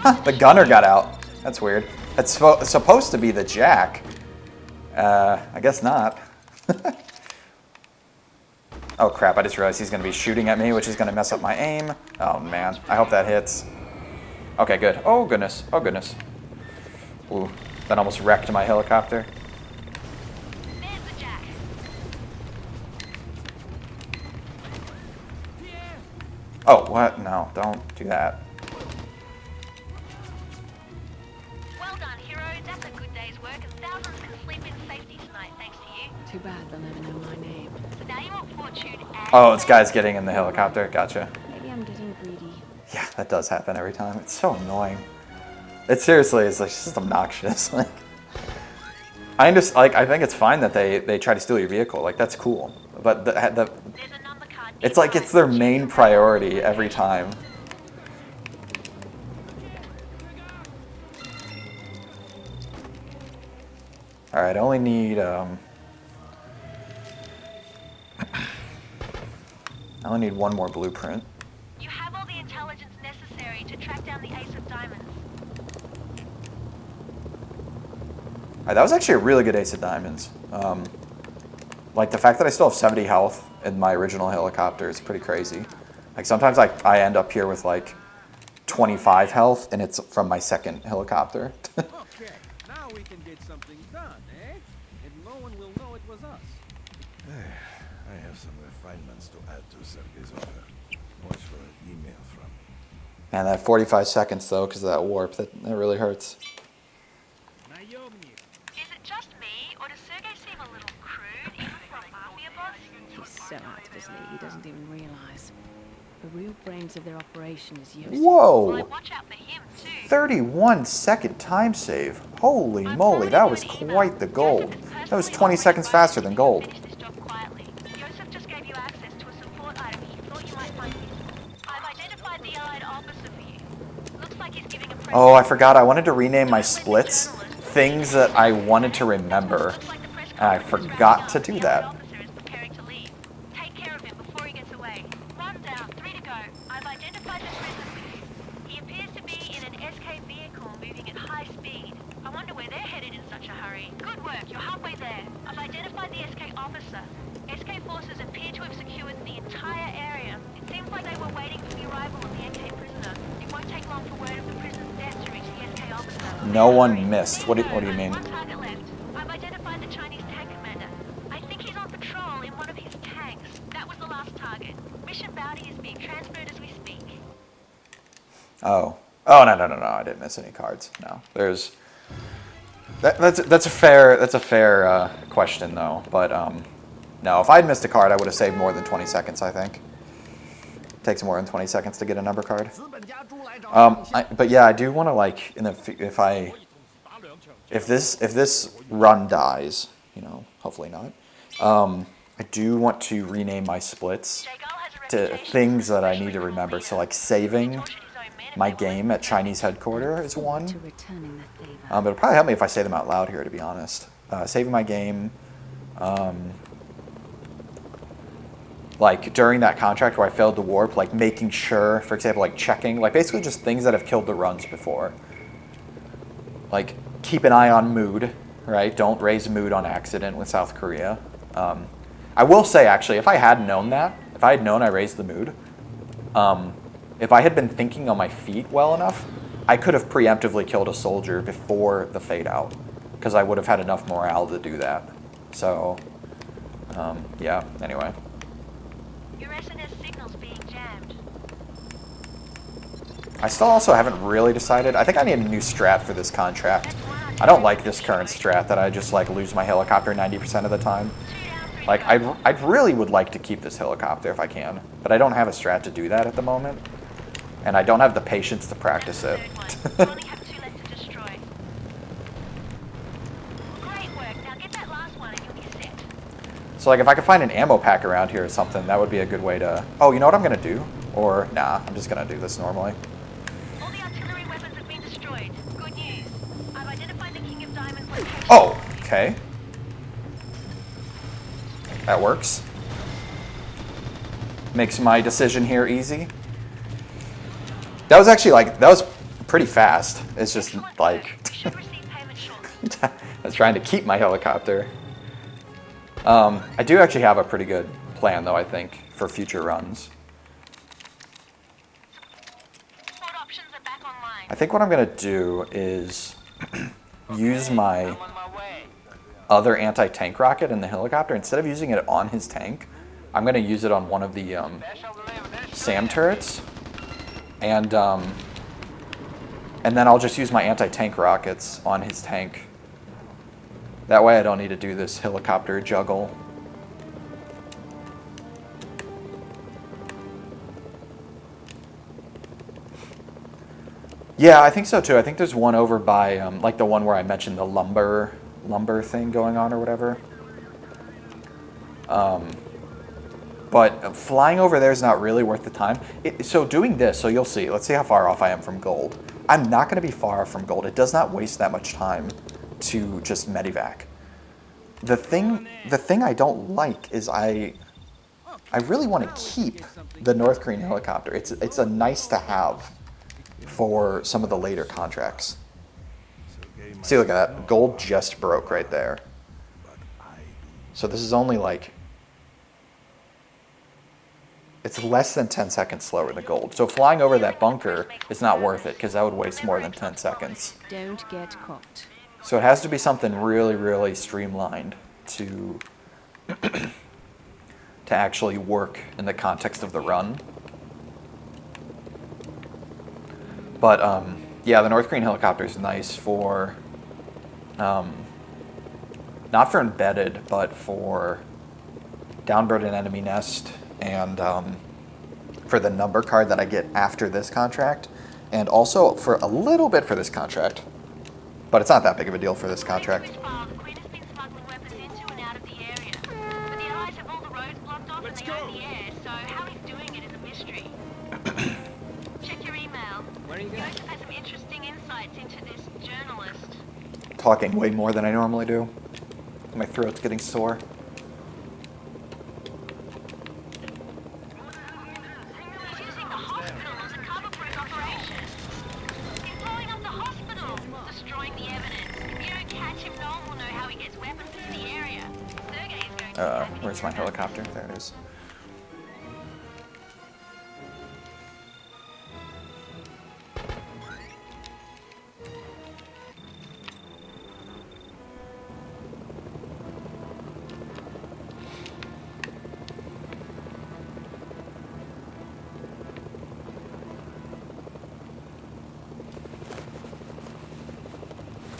Huh, the gunner got out. That's weird. That's supposed to be the jack. I guess not. Oh crap, I just realized he's going to be shooting at me, which is going to mess up my aim. Oh man, I hope that hits. Okay, good. Oh goodness, oh goodness. Ooh, that almost wrecked my helicopter. There's the jack. Oh, what? No, don't do that. Well done, hero. That's a good day's work, and thousands can sleep in safety tonight, thanks to you. Too bad they'll never know my name. So now you want fortune and... Oh, this guy's getting in the helicopter. Gotcha. Maybe I'm getting greedy. Yeah, that does happen every time. It's so annoying. It seriously is like just obnoxious. Like, I think it's fine that they try to steal your vehicle. Like that's cool. But There's a number card. it's like it's their main priority every time. All right, I only need one more blueprint. You have all the intelligence necessary to track down the Ace of Diamonds. All right, that was actually a really good ace of diamonds. Like the fact that I still have 70 health in my original helicopter is pretty crazy. Like sometimes I end up here with like 25 health and it's from my second helicopter. Okay, now we can get something done, eh? And no one will know it was us. I have some refinements to add to Sergey's order. Watch for an email from me. Man, that 45 seconds though, because of that warp, that really hurts. Is it just me, or does Sergey seem a little crude, even for a mafia boss? He's so out of his league, he doesn't even realize. The real brains of their operation is Yosef. Whoa! Well, watch out for him, too. 31-second time save. Holy moly, that was quite the gold. That was 20 seconds faster than gold. Finish this job quietly. Yosef just gave you access to a support item he thought you might find useful. I've identified the allied officer for you. Looks like he's giving a Oh, I forgot. I wanted to rename my splits things that I wanted to remember, and I forgot to do that. Take care of him before he gets away. One down, 3 to go. I've identified the prisoner. He appears to be in an SK vehicle moving at high speed. I wonder where they're headed in such a hurry. Good work, you're halfway there. I've identified the SK officer. SK forces appear to have secured the entire area. It seems like they were waiting for the arrival of the NK prisoner. It won't take long for word of the prisoner's death to reach the SK officer. No one missed. What do you mean? One target left. I've identified the Chinese tank commander. I think he's on patrol in one of his tanks. That was the last target. Mission bounty is being transferred as we speak. Oh. Oh, no. I didn't miss any cards. No. There's... That's a fair question, though. But, no, if I'd missed a card, I would have saved more than 20 seconds, I think. It takes more than 20 seconds to get a number card. But yeah, I do want to, like, if this run dies, you know, hopefully not, I do want to rename my splits to things that I need to remember. So, like, saving my game at Chinese headquarters is one. To returning the favor. But it'll probably help me if I say them out loud here, to be honest. Saving my game, like during that contract where I failed to warp, like making sure, for example, like checking, like basically just things that have killed the runs before. Like keep an eye on mood, right? Don't raise mood on accident with South Korea. I will say, actually, if I had known that, if I had known I raised the mood, if I had been thinking on my feet well enough, I could have preemptively killed a soldier before the fade out, because I would have had enough morale to do that. So, yeah, anyway. Your SNS signal's being jammed. I still also haven't really decided. I think I need a new strat for this contract. I don't like this current strat that I just like lose my helicopter 90% of the time. Like, I really would like to keep this helicopter if I can, but I don't have a strat to do that at the moment. And I don't have the patience to practice it. You only have 2 left to destroy. Great work. Now get that last one and you'll be set. So like if I could find an ammo pack around here or something, that would be a good way to... Oh, you know what I'm going to do? Or, nah, I'm just going to do this normally. All the artillery weapons have been destroyed. Good news. I've identified the King of Diamonds location. Oh, okay. That works. Makes my decision here easy. That was actually like, that was pretty fast. It's just Excellent like work. Should receive payment shortly. I was trying to keep my helicopter. I do actually have a pretty good plan, though, I think, for future runs. Support options are back online. I think what I'm going to do is use my other anti-tank rocket in the helicopter. Instead of using it on his tank, I'm going to use it on one of the SAM turrets. And then I'll just use my anti-tank rockets on his tank. That way I don't need to do this helicopter juggle. Yeah, I think so too. I think there's one over by, like the one where I mentioned the lumber thing going on or whatever. But flying over there is not really worth the time. So doing this, so you'll see. Let's see how far off I am from gold. I'm not going to be far off from gold. It does not waste that much time to just medivac. The thing I don't like is I really want to keep the North Korean helicopter. It's a nice to have for some of the later contracts. See, look at that. Gold just broke right there. So this is only like, it's less than 10 seconds slower than gold. So flying over that bunker is not worth it because that would waste more than 10 seconds. Don't get caught. So it has to be something really, really streamlined to to actually work in the context of the run. But yeah, the North Korean helicopter is nice for, not for embedded, but for downboard an enemy nest and for the number card that I get after this contract, and also for a little bit for this contract. But it's not that big of a deal for this contract. The Queen has been smuggling weapons into and out of the area. But the Allies have all the roads blocked off and they own the air, so how he's doing it is a mystery. Check your email. Where are you going? Joseph has some interesting insights into this journalist. Talking way more than I normally do. My throat's getting sore. He's using the hospital as a cover for his operation. He's blowing up the hospital, destroying the evidence. If you don't catch him, no one will know how he gets weapons into the area. Sergei is going to be Where's my helicopter? There it is.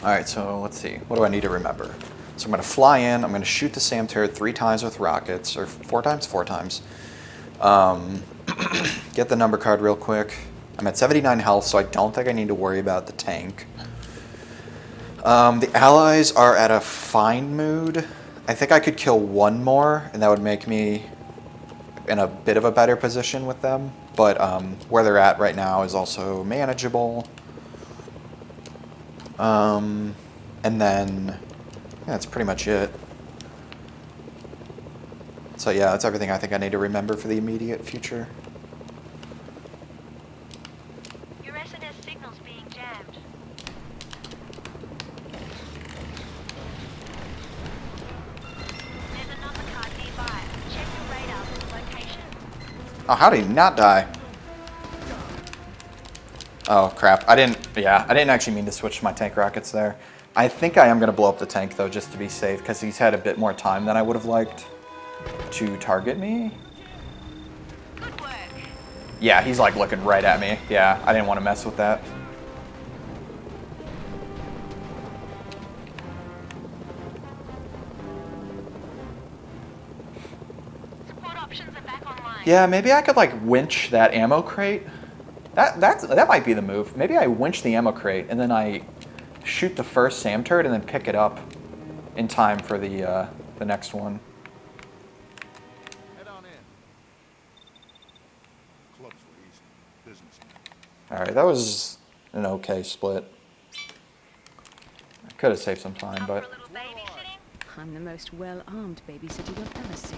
All right, so let's see. What do I need to remember? So I'm going to fly in. I'm going to shoot the SAM turret 3 times with rockets, or 4 times? 4 times. Get the number card real quick. I'm at 79 health, so I don't think I need to worry about the tank. The allies are at a fine mood. I think I could kill one more, and that would make me in a bit of a better position with them. But where they're at right now is also manageable. And then, yeah, that's pretty much it. So yeah, that's everything I think I need to remember for the immediate future. Your SNS signal's being jammed. There's a number card nearby. Check your radar for the location. Oh, how did he not die? Oh crap, I didn't actually mean to switch my tank rockets there. I think I am going to blow up the tank though, just to be safe, because he's had a bit more time than I would have liked to target me. Good work. Yeah, he's like looking right at me. Yeah, I didn't want to mess with that. Support options are back online. Yeah, maybe I could like winch that ammo crate. That might be the move. Maybe I winch the ammo crate and then I shoot the first SAM turret and then pick it up in time for the next one. Head on in. Clubs were easy. Businessmen. All right, that was an okay split. I could have saved some time, Up for a but little babysitting? I'm the most well-armed babysitter you'll ever see.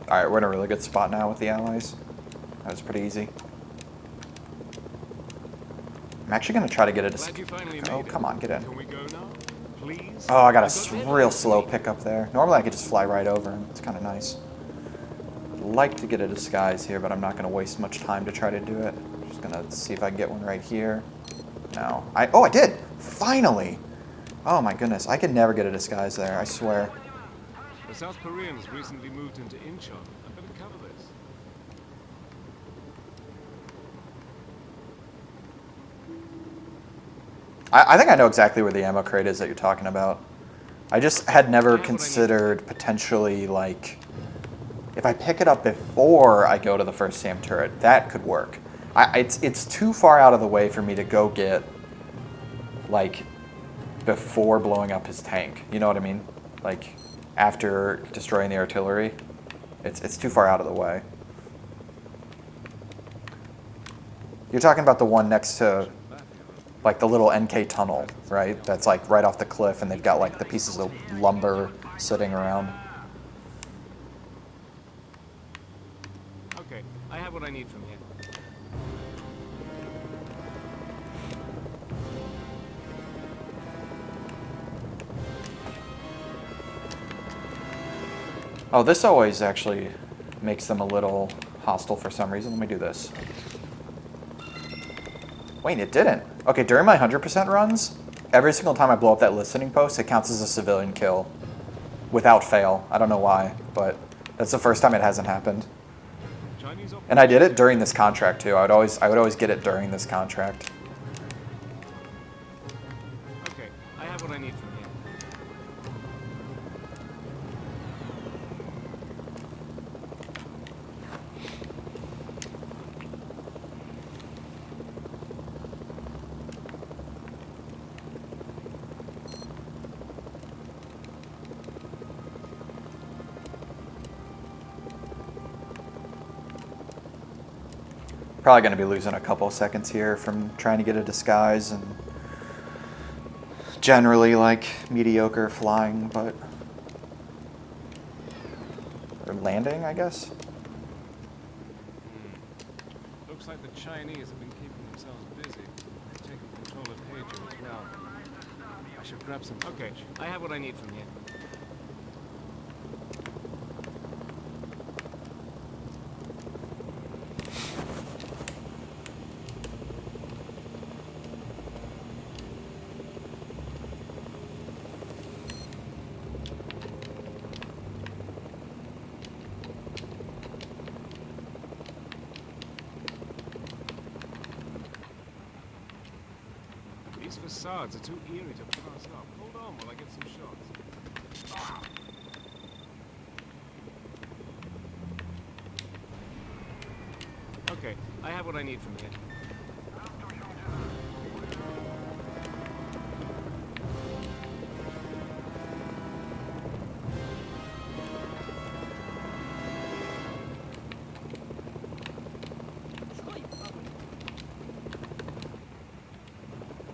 Alright, we're in a really good spot now with the allies. That was pretty easy. I'm actually going to try to get it. Oh, come on, get in. Can we go now? Please? Oh, I got a real slow pickup there. Normally I could just fly right over him. It's kind of nice. I'd like to get a disguise here, but I'm not going to waste much time to try to do it. Just going to see if I can get one right here. No. Oh, I did! Finally! Oh my goodness, I could never get a disguise there, I swear. The South Koreans recently moved into Incheon. I better cover this. I think I know exactly where the ammo crate is that you're talking about. I just had never considered potentially, like, if I pick it up before I go to the first SAM turret, that could work. It's too far out of the way for me to go get, like, before blowing up his tank. You know what I mean? Like, after destroying the artillery. It's too far out of the way. You're talking about the one next to, like, the little NK tunnel, right? That's, like, right off the cliff, and they've got, like, the pieces of lumber sitting around. Okay, I have what I need from here. Oh, this always actually makes them a little hostile for some reason. Let me do this. Wait, it didn't. Okay, during my 100% runs, every single time I blow up that listening post, it counts as a civilian kill. Without fail. I don't know why, but that's the first time it hasn't happened. And I did it during this contract too. I would always get it during this contract. Okay, I have what I need from here. Probably going to be losing a couple seconds here from trying to get a disguise and generally like mediocre flying, but or landing, I guess. Looks like the Chinese have been keeping themselves busy. They've taken control of Haeju as well. I should grab some. Okay, I have what I need from here. These facades are too eerie to pass up. Hold on while I get some shots. Okay, I have what I need from here.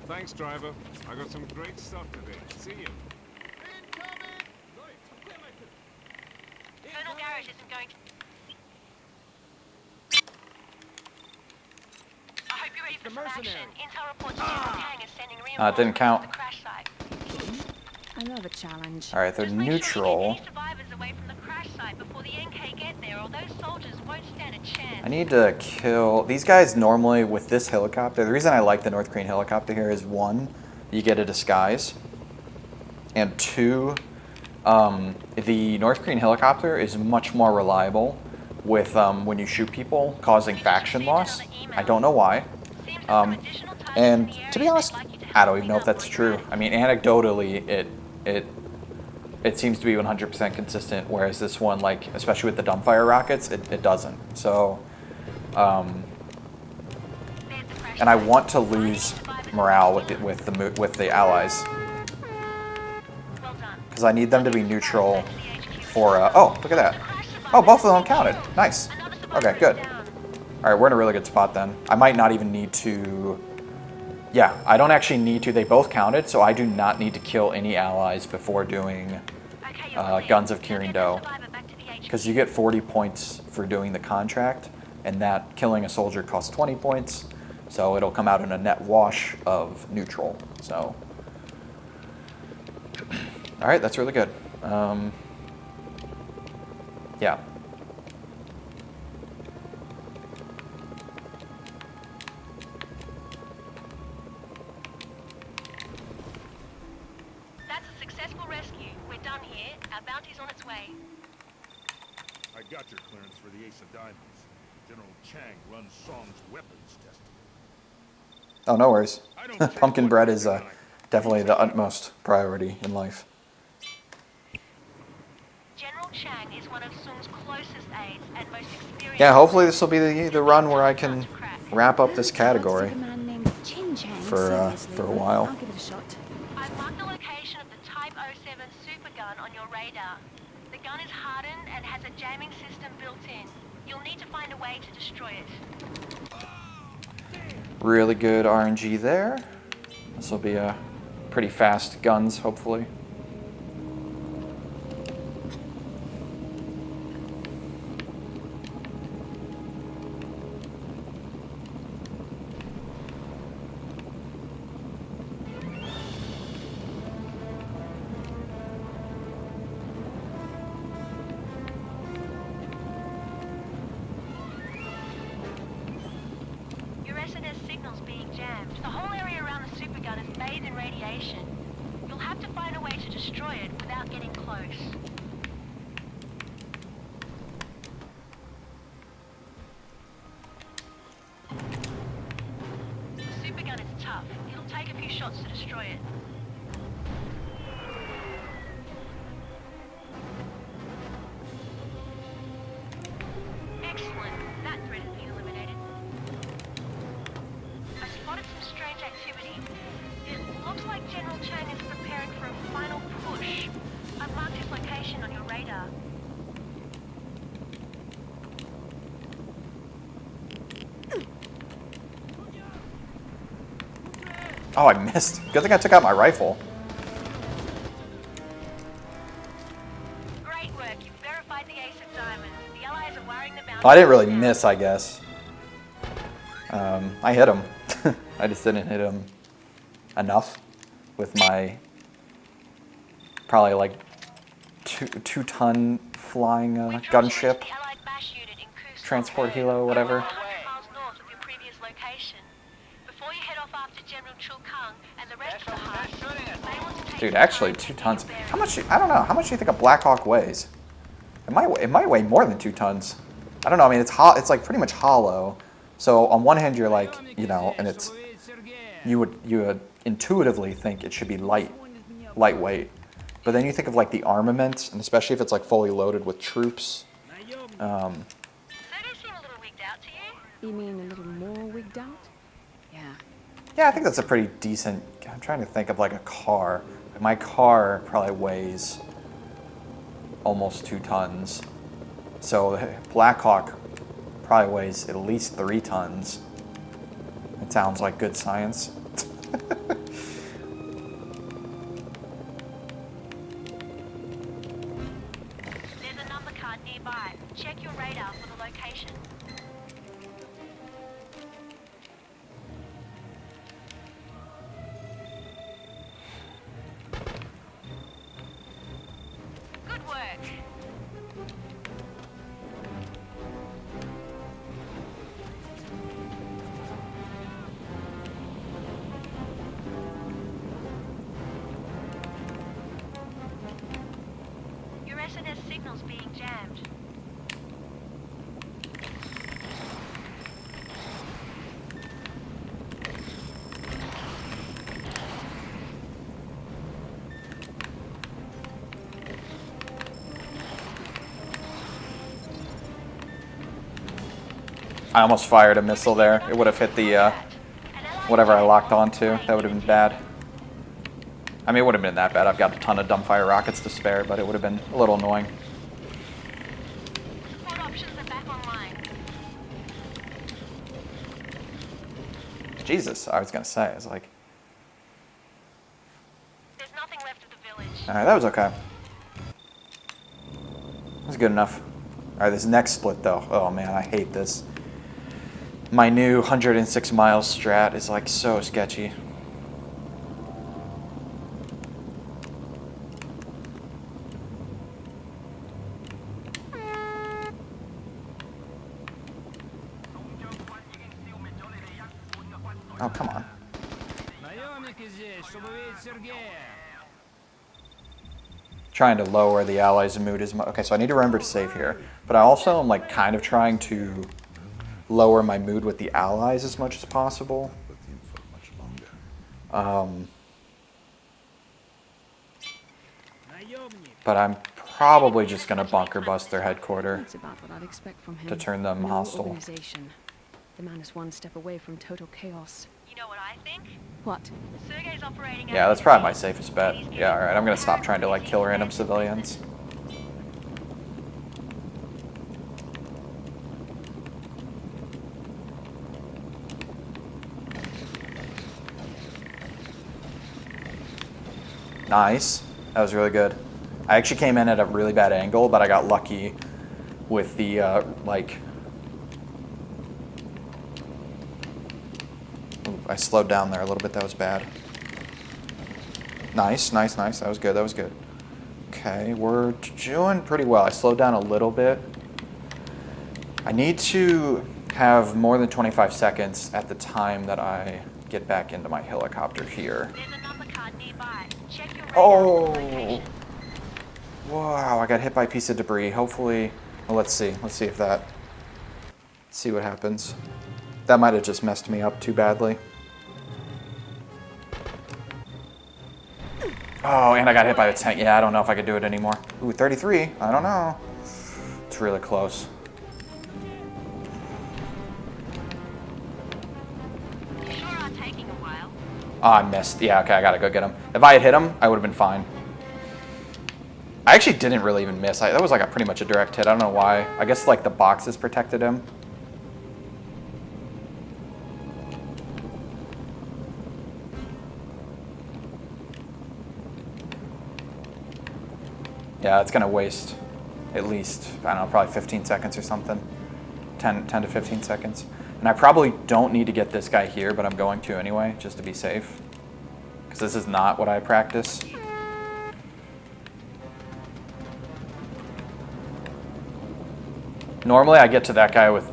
Thanks, driver. I got some great stuff today. See you. Colonel Garrett isn't going to... I hope you're ready for some action. Intel reports General Tang is sending It didn't reinforcements count. to the crash site. I love a challenge. All right, they're Just make sure we neutral. get any survivors away from the crash site before the NK get there, or those soldiers won't stand a chance. I need to kill these guys normally with this helicopter. The reason I like the North Korean helicopter here is one, you get a disguise, and two, the North Korean helicopter is much more reliable with when you shoot people, causing faction loss. I don't know why. And to be honest, I don't even know if that's true. I mean, anecdotally, it seems to be 100% consistent, whereas this one, like, especially with the dumbfire rockets, it doesn't. So, and I want to lose morale with the allies, because I need them to be neutral for. Oh, look at that! Oh, both of them counted. Nice. Okay, good. All right, we're in a really good spot then. I might not even need to. Yeah, I don't actually need to. They both counted, so I do not need to kill any allies before doing Guns of Kirin-Do. because you get 40 points for doing the contract, and that killing a soldier costs 20 points, so it'll come out in a net wash of neutral. So, all right, that's really good. Yeah. That's a successful rescue. We're done here. Our bounty's on its way. I got your clearance for the Ace of Diamonds. General Chang runs Song's weapons testing. Oh, no worries. I don't care Pumpkin what bread you're is doing. definitely the utmost priority in life. General Chang is one of Sung's closest aides and most experienced. Yeah, hopefully this will be the run where I can wrap up this category A man named Chin Chang, for seriously, a but while. I'll give it a shot. I've marked the location of the Type 07 supergun on your radar. The gun is hardened and has a jamming system built in. You'll need to find a way to destroy it. Really good RNG there. This will be a pretty fast guns, hopefully. Your SNS signal's being jammed. The whole area around the supergun is bathed in radiation. You'll have to find a way to destroy it without getting close. The supergun is tough. It'll take a few shots to destroy it. Excellent. That threat has been eliminated. I spotted some strange activity. It looks like General Chang is preparing for a final push. I've marked his location on your radar. Oh, I missed. Good thing I took out my rifle. Great work. You've verified the Ace of Diamonds. The Allies are wiring the bounty. I didn't really miss, I guess. I hit him. I just didn't hit him enough with my probably like two-ton flying gunship, The Allied bash unit in Kusong. transport helo, whatever. 100 miles north of your previous location. Before you head off after General Chu Kang and the rest of the Heart, you may want to take Dude, some actually, time to 2 get tons. your bearings. How much? I don't know. How much do you think a Black Hawk weighs? It might weigh more than 2 tons. I don't know. I mean, it's like pretty much hollow. So on one hand, you're like, you know, and it's you would intuitively think it should be lightweight, but then you think of like the armament, and especially if it's like fully loaded with troops. So they seem a little wigged out to you? You mean a little more wigged out? Yeah. Yeah, I think that's a pretty decent. I'm trying to think of like a car. My car probably weighs almost 2 tons. So the Black Hawk probably weighs at least 3 tons. It sounds like good science. There's a number card nearby. Check your radar for the location. Good work. Your SNS signal's being jammed. I almost fired a missile there. It would have hit the whatever I locked onto. That would have been bad. I mean, it would have been that bad. I've got a ton of dumbfire rockets to spare, but it would have been a little annoying. Support options are back online. Jesus, I was gonna say, I was like, There's nothing left of the village. all right, that was okay. That was good enough. All right, this next split though. Oh man, I hate this. My new 106 miles strat is like so sketchy. Oh, come on. Trying to lower the allies' mood as much. Okay, so I need to remember to save here. But I also am like kind of trying to lower my mood with the allies as much as possible. But I'm probably just going to bunker bust their headquarters That's about what I'd expect from him. to turn them No hostile. organization. The man is one step away from total chaos. You know what I think? What? Sergei's operating Yeah, that's probably my safest bet. Yeah, alright, I'm going to stop trying to like kill random civilians. Nice. That was really good. I actually came in at a really bad angle, but I got lucky with the, like... Ooh, I slowed down there a little bit. That was bad. Nice, nice, nice. That was good. That was good. Okay, we're doing pretty well. I slowed down a little bit. I need to have more than 25 seconds at the time that I get back into my helicopter here. There's a number card nearby. Check your radar Oh! for the location. Wow, I got hit by a piece of debris. Hopefully, well, let's see. Let's see if that, let's see what happens. That might have just messed me up too badly. Oh, and I got hit by the tank. Yeah, I don't know if I could do it anymore. Ooh, 33. I don't know. It's really close. You sure are taking a while. Oh, I missed. Yeah, okay, I gotta go get him. If I had hit him, I would have been fine. I actually didn't really even miss. That was like a pretty much a direct hit. I don't know why. I guess like the boxes protected him. Yeah, it's gonna waste at least, I don't know, probably 15 seconds or something. 10 to 15 seconds. And I probably don't need to get this guy here, but I'm going to anyway, just to be safe. Because this is not what I practice. Normally I get to that guy with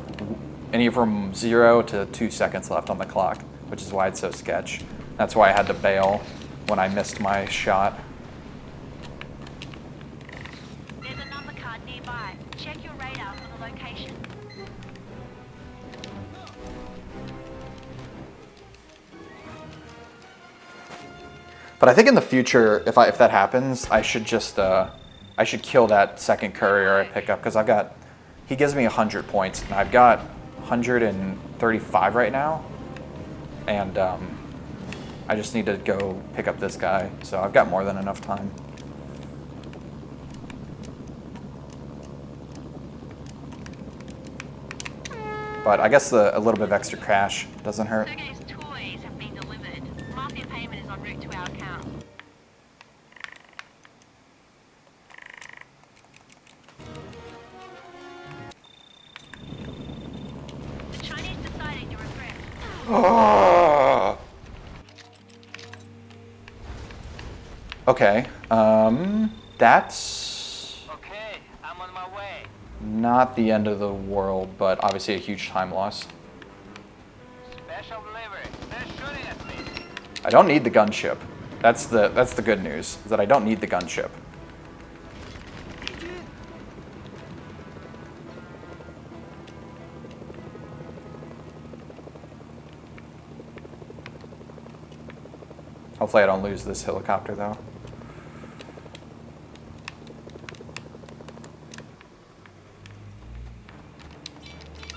any from 0 to 2 seconds left on the clock, which is why it's so sketch. That's why I had to bail when I missed my shot. There's a number card nearby. Check your radar for the location. But I think in the future, if that happens, I should just I should kill that second courier I pick up, because I've got, he gives me 100 points and I've got 135 right now, and I just need to go pick up this guy, so I've got more than enough time. But I guess a little bit of extra cash doesn't hurt. Sergei's toys have been delivered. Mafia payment is en route to our account. The Chinese decided to regret. Okay, that's Okay, I'm on my way. not the end of the world, but obviously a huge time loss. Special delivery. They're shooting at me. I don't need the gunship. That's the good news, is that I don't need the gunship. Hopefully I don't lose this helicopter though.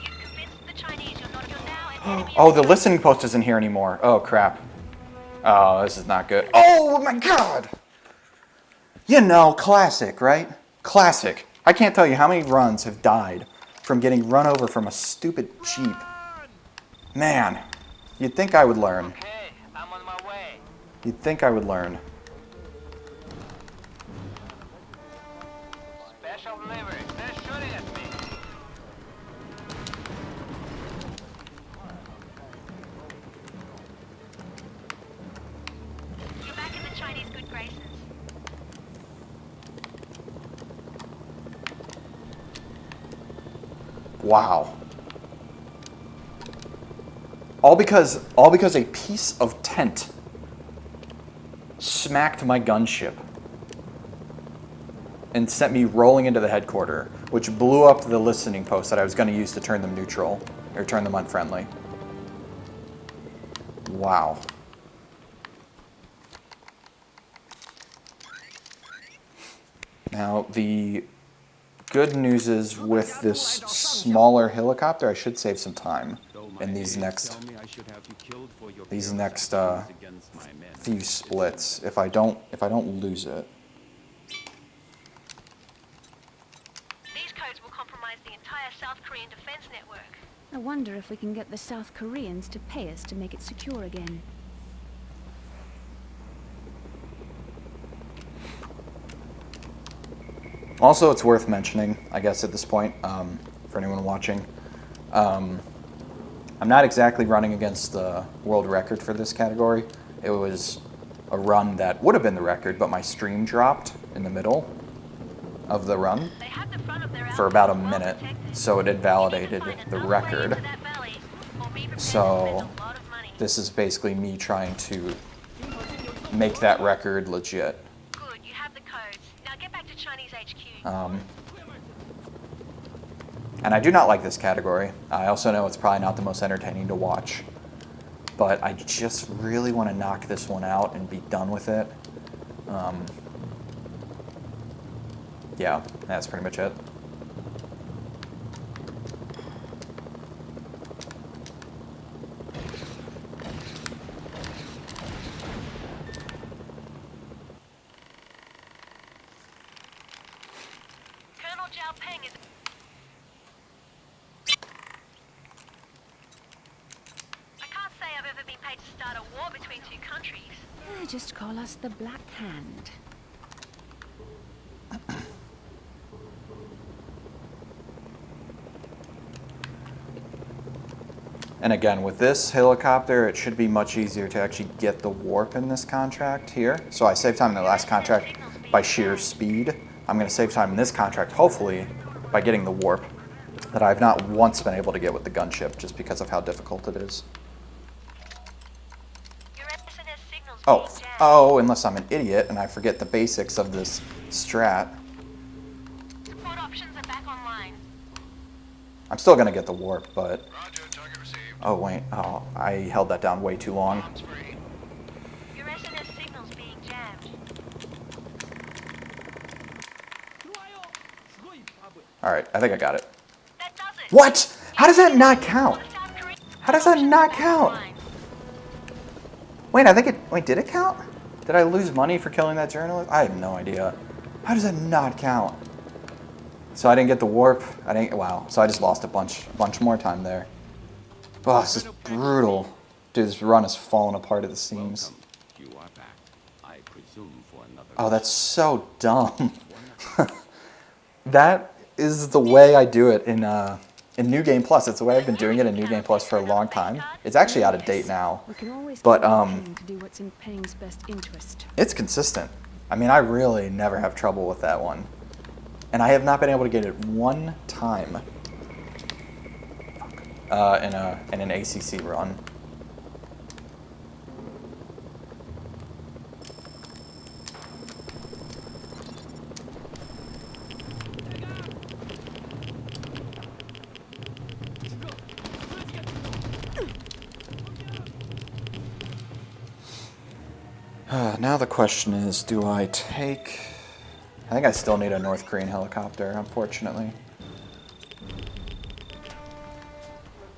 You've convinced the Chinese you're not now an enemy. Oh, the listening post isn't here anymore. Oh, crap. Oh, this is not good. Oh, my God! You know, classic, right? Classic. I can't tell you how many runs have died from getting run over from a stupid Jeep. Man, you'd think I would learn. Okay, I'm on my way. You'd think I would learn. Special delivery. They're shooting at me. Wow. All because a piece of tent smacked my gunship and sent me rolling into the headquarters, which blew up the listening post that I was going to use to turn them neutral, or turn them unfriendly. Wow. Now, the good news is with this smaller helicopter, I should save some time in these next few splits if I don't lose it. These codes will compromise the entire South Korean defense network. I wonder if we can get the South Koreans to pay us to make it secure again. Also, it's worth mentioning, I guess, at this point, for anyone watching, I'm not exactly running against the world record for this category. It was a run that would have been the record, but my stream dropped in the middle of the run for about a minute, so it invalidated the record. So this is basically me trying to make that record legit. Good, you have the codes. Now get back to Chinese HQ. And I do not like this category. I also know it's probably not the most entertaining to watch, but I just really want to knock this one out and be done with it. Yeah, that's pretty much it. Colonel Zhao Peng is... I can't say I've ever been paid to start a war between two countries. Just call us the Black Hand. And again, with this helicopter, it should be much easier to actually get the warp in this contract here. So I saved time in the last contract by sheer speed. I'm going to save time in this contract, hopefully, by getting the warp that I've not once been able to get with the gunship, just because of how difficult it is. Your SNS signal's Oh, being jammed. oh, unless I'm an idiot and I forget the basics of this strat. Support options are back online. I'm still going to get the warp, but... Oh, wait. Oh, I held that down way too long. Your SNS signal's being jammed. All right, I think I got it. That does it. What? How does that not count? South Korean How does that not back count? online. Wait, I think it... Wait, did it count? Did I lose money for killing that journalist? I have no idea. How does that not count? So I didn't get the warp. I didn't... Wow. So I just lost a bunch more time there. Oh, this is brutal. Dude, this run is falling apart at the seams. You are back. I presume for another. Oh, that's so dumb. That is the way I do it in New Game Plus. It's the way I've been doing it in New Game Plus for a long time. It's actually out of date now, We can always but count on Peng to do what's in Peng's best interest. it's consistent. I mean, I really never have trouble with that one, and I have not been able to get it one time in an ACC run. Now the question is, do I take... I think I still need a North Korean helicopter, unfortunately.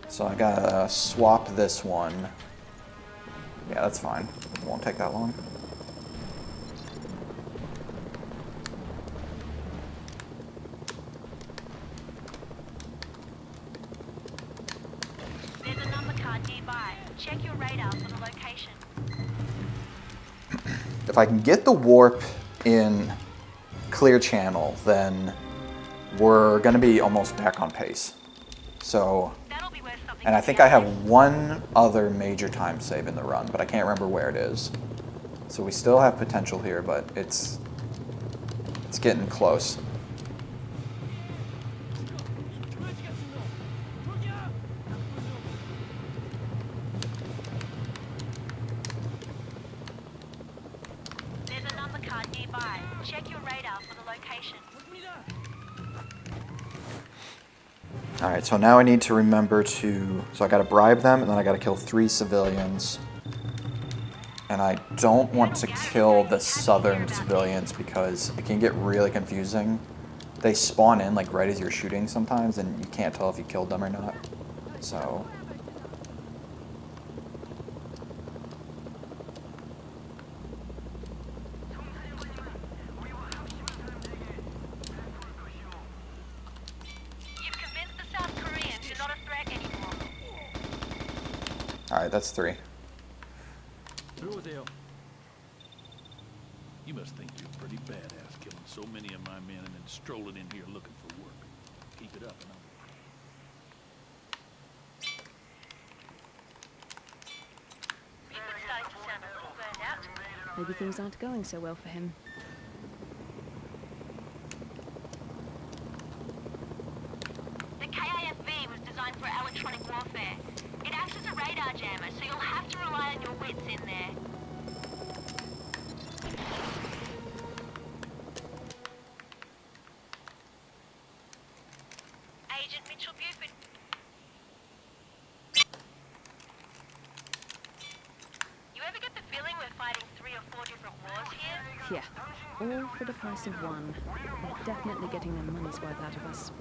So I gotta swap this one. Yeah, that's fine. It won't take that long. There's a number card nearby. Check your radar for the location. If I can get the warp in clear channel, then we're gonna be almost back on pace. So, That'll be worth something. and I think I have one other major time save in the run, but I can't remember where it is. So we still have potential here, but it's getting close. Alright, so now I need to remember to... So I gotta bribe them, and then I gotta kill 3 civilians. And I don't want to kill the southern civilians because it can get really confusing. They spawn in like right as you're shooting sometimes, and you can't tell if you killed them or not. So... Alright, that's 3. You must think you're pretty badass killing so many of my men and then strolling in here looking for work. Keep it up, and Maybe things aren't going so well for him. The KIFV was designed for electronic warfare. It acts as a radar jammer, so you'll have to rely on your wits in there. Agent Mitchell Buford. You ever get the feeling we're fighting 3 or 4 different wars here? Yeah, all for the price of one. They're definitely getting their money's worth out of us.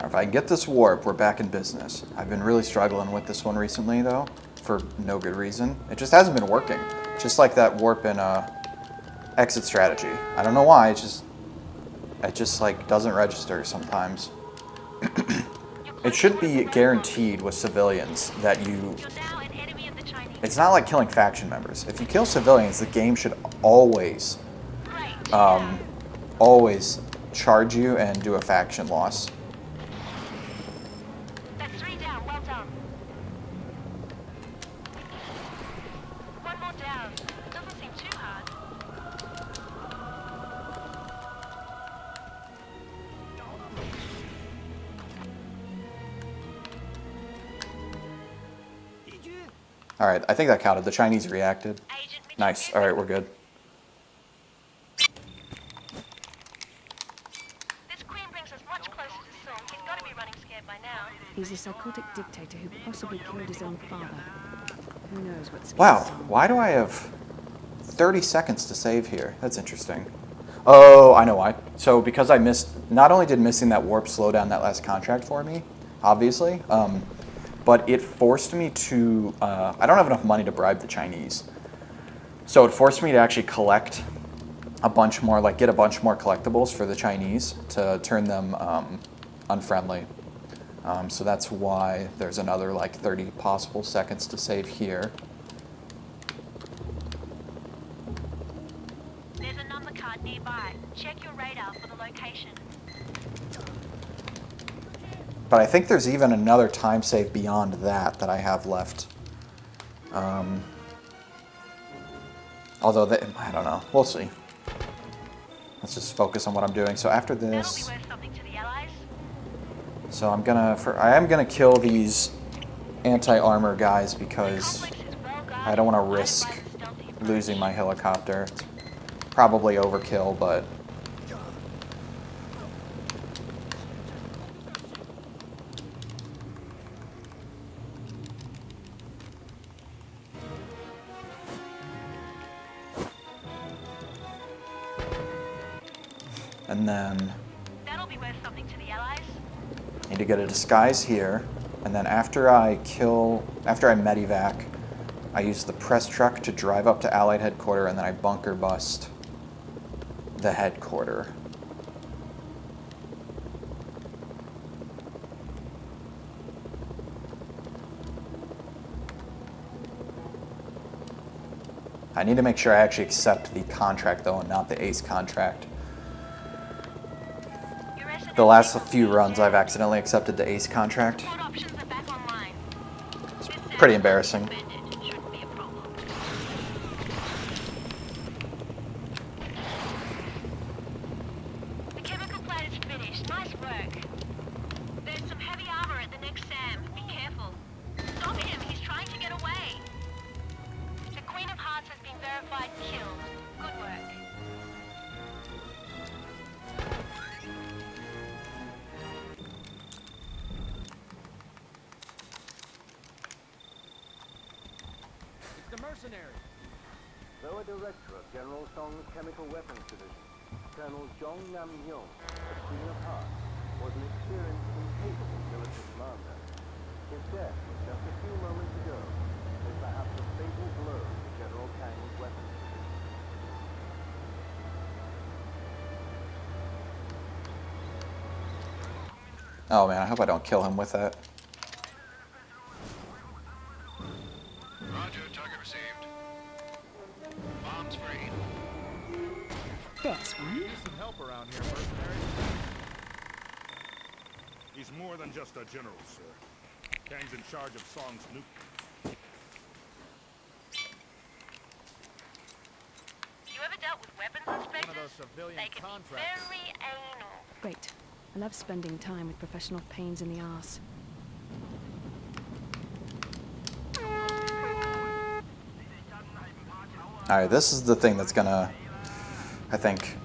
If I can get this warp, we're back in business. I've been really struggling with this one recently, though, for no good reason. It just hasn't been working. Just like that warp in exit strategy. I don't know why. It just like doesn't register sometimes. It should be guaranteed with civilians that you... It's not like killing faction members. If you kill civilians, the game should always, always charge you and do a faction loss. That's 3 down, well done. One more down. Doesn't seem too hard. Alright, I think that counted. The Chinese reacted. Nice. Alright, we're good. This queen brings us much closer to Song. He's got to be running scared by now. He's a psychotic dictator who possibly killed his own father. Who knows what's... Wow, why do I have 30 seconds to save here? That's interesting. Oh, I know why. So because I missed... Not only did missing that warp slow down that last contract for me, obviously, but it forced me to... I don't have enough money to bribe the Chinese. So it forced me to actually collect a bunch more, like get a bunch more collectibles for the Chinese to turn them unfriendly. So that's why there's another like 30 possible seconds to save here. There's a number card nearby. Check your radar for the location. But I think there's even another time save beyond that I have left. Although, I don't know. We'll see. Let's just focus on what I'm doing. So after this... That'll be worth something to the allies. So I am gonna kill these anti-armor guys because I don't want to risk losing my helicopter. It's probably overkill, but... And then That'll be worth something to the allies. need to get a disguise here, and then after I medevac, I use the press truck to drive up to Allied headquarters, and then I bunker bust the headquarters. I need to make sure I actually accept the contract though, and not the ACE contract. The last few runs I've accidentally accepted the ACE contract. It's pretty embarrassing. The chemical plant is finished. Nice work. There's some heavy armor at the next SAM. Be careful. Stop him. He's trying to get away. The Queen of Hearts has been verified. verified kills. Good work. It's the Mercenaries. Lower Director of General Song's Chemical Weapons Division, Colonel Zhong Nam-yong, the Queen of Hearts, was an experienced and capable military commander. His death just a few moments ago is perhaps a fatal blow to General Kang's weapons division. Oh man, I hope I don't kill him with that. Roger, target received. Bombs free. This one. Need some help around here, mercenaries. He's more than just a general, sir. Kang's in charge of Song's nuke. You ever dealt with weapons inspectors? those civilian They can be contractors. very anal. Great. I love spending time with professional pains in the arse. Alright, this is the thing that's gonna, I think,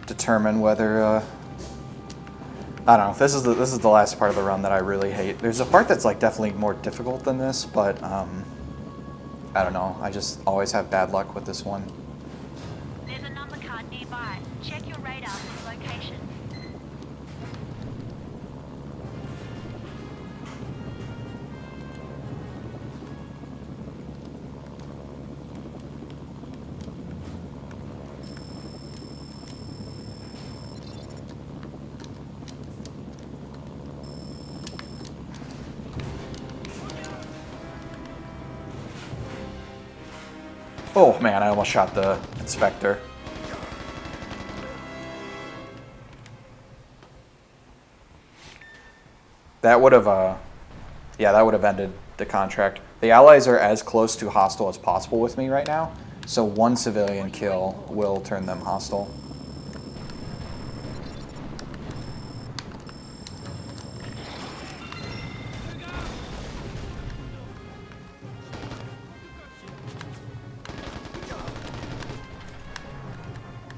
determine whether, I don't know, this is the last part of the run that I really hate. There's a part that's like definitely more difficult than this, but, I don't know, I just always have bad luck with this one. There's a number card nearby. Check your radar for the location. Oh man, I almost shot the inspector. That would have, yeah, that would have ended the contract. The Allies are as close to hostile as possible with me right now, so one civilian kill will turn them hostile.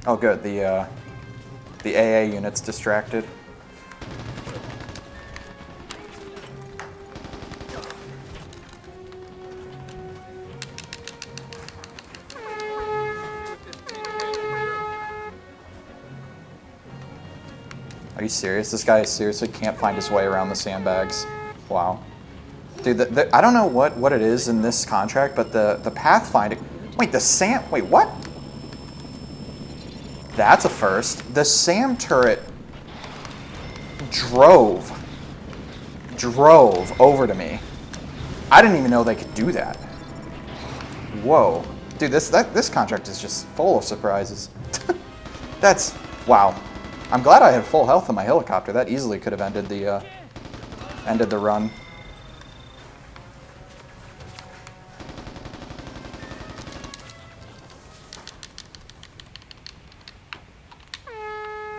Oh good, the AA unit's distracted. Are you serious? This guy seriously can't find his way around the sandbags. Wow. Dude, I don't know what it is in this contract, but the pathfinding... Wait, wait, what? That's a first. The SAM turret drove over to me. I didn't even know they could do that. Whoa. Dude, this contract is just full of surprises. That's... Wow. I'm glad I had full health in my helicopter. That easily could have ended the run.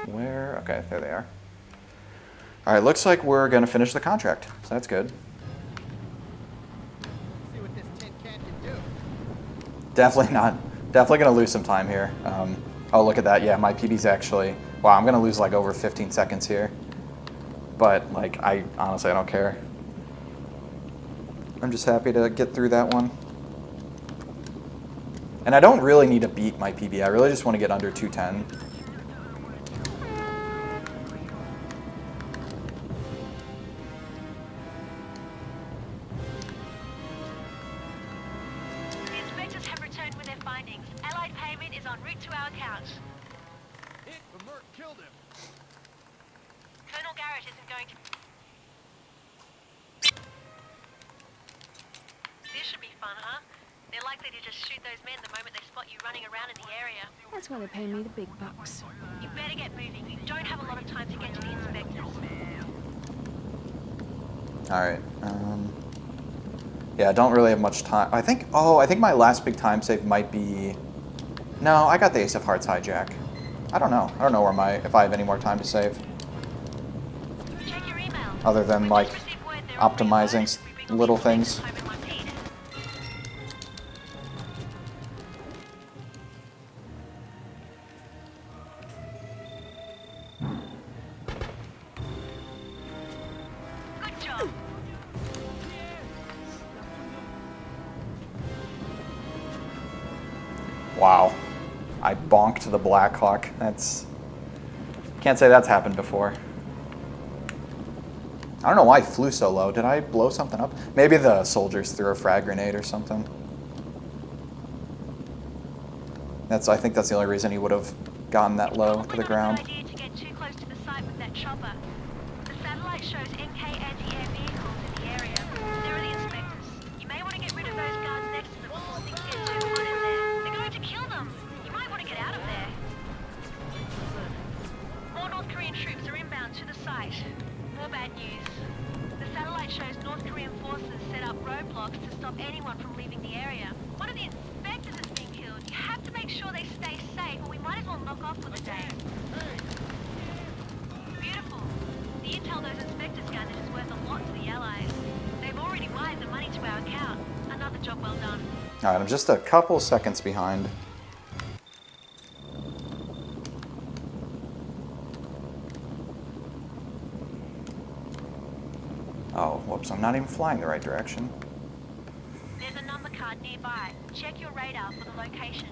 Where? Okay, there they are. All right, looks like we're gonna finish the contract, so that's good. See what this tin can do. Definitely gonna lose some time here. Oh, look at that. Yeah, my PB's actually, wow, I'm gonna lose like over 15 seconds here. But like, honestly, I don't care. I'm just happy to get through that one. And I don't really need to beat my PB. I really just want to get under 210. The inspectors have returned with their findings. Allied payment is en route to our accounts. Hit, but Merc killed him. Colonel Garrett isn't going to... This should be fun, huh? They're likely to just shoot those men the moment they spot you running around in the area. That's why they pay me the big bucks. You better get moving. You don't have a lot of time to get to the inspectors. All right. Yeah, I don't really have much time. I think my last big time save might be... No, I got the Ace of Hearts hijack. I don't know. I don't know if I have any more time to save. Check your email. Other than, like, Receive word they're optimizing reloaded. We bring all little the inspectors things. home in one piece. Wow. I bonked the Blackhawk. That's... Can't say that's happened before. I don't know why it flew so low. Did I blow something up? Maybe the soldiers threw a frag grenade or something. I think that's the only reason he would have gotten that low to the ground. It's probably not a good idea to get too close to the site with that chopper. The satellite shows NK anti-air vehicles in the area. There are the inspectors. You may want to get rid of those guards next to them before things get too hot in there. They're going to kill them. You might want to get out of there. More North Korean troops are inbound to the site. More bad news. The satellite shows North Korean forces set up roadblocks to stop anyone from leaving the area. One of the inspectors has been killed. You have to make sure they stay safe, or we might as well knock off for the day. Beautiful. The intel those inspectors gathered is worth a lot to the Allies. They've already wired the money to our account. Another job well done. Alright, I'm just a couple seconds behind. Oh, whoops, I'm not even flying the right direction. There's a number card nearby. Check your radar for the location.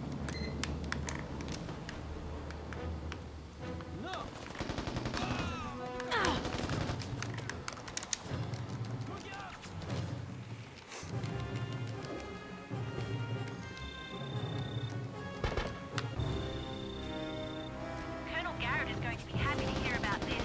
Colonel Garrett is going to be happy to hear about this.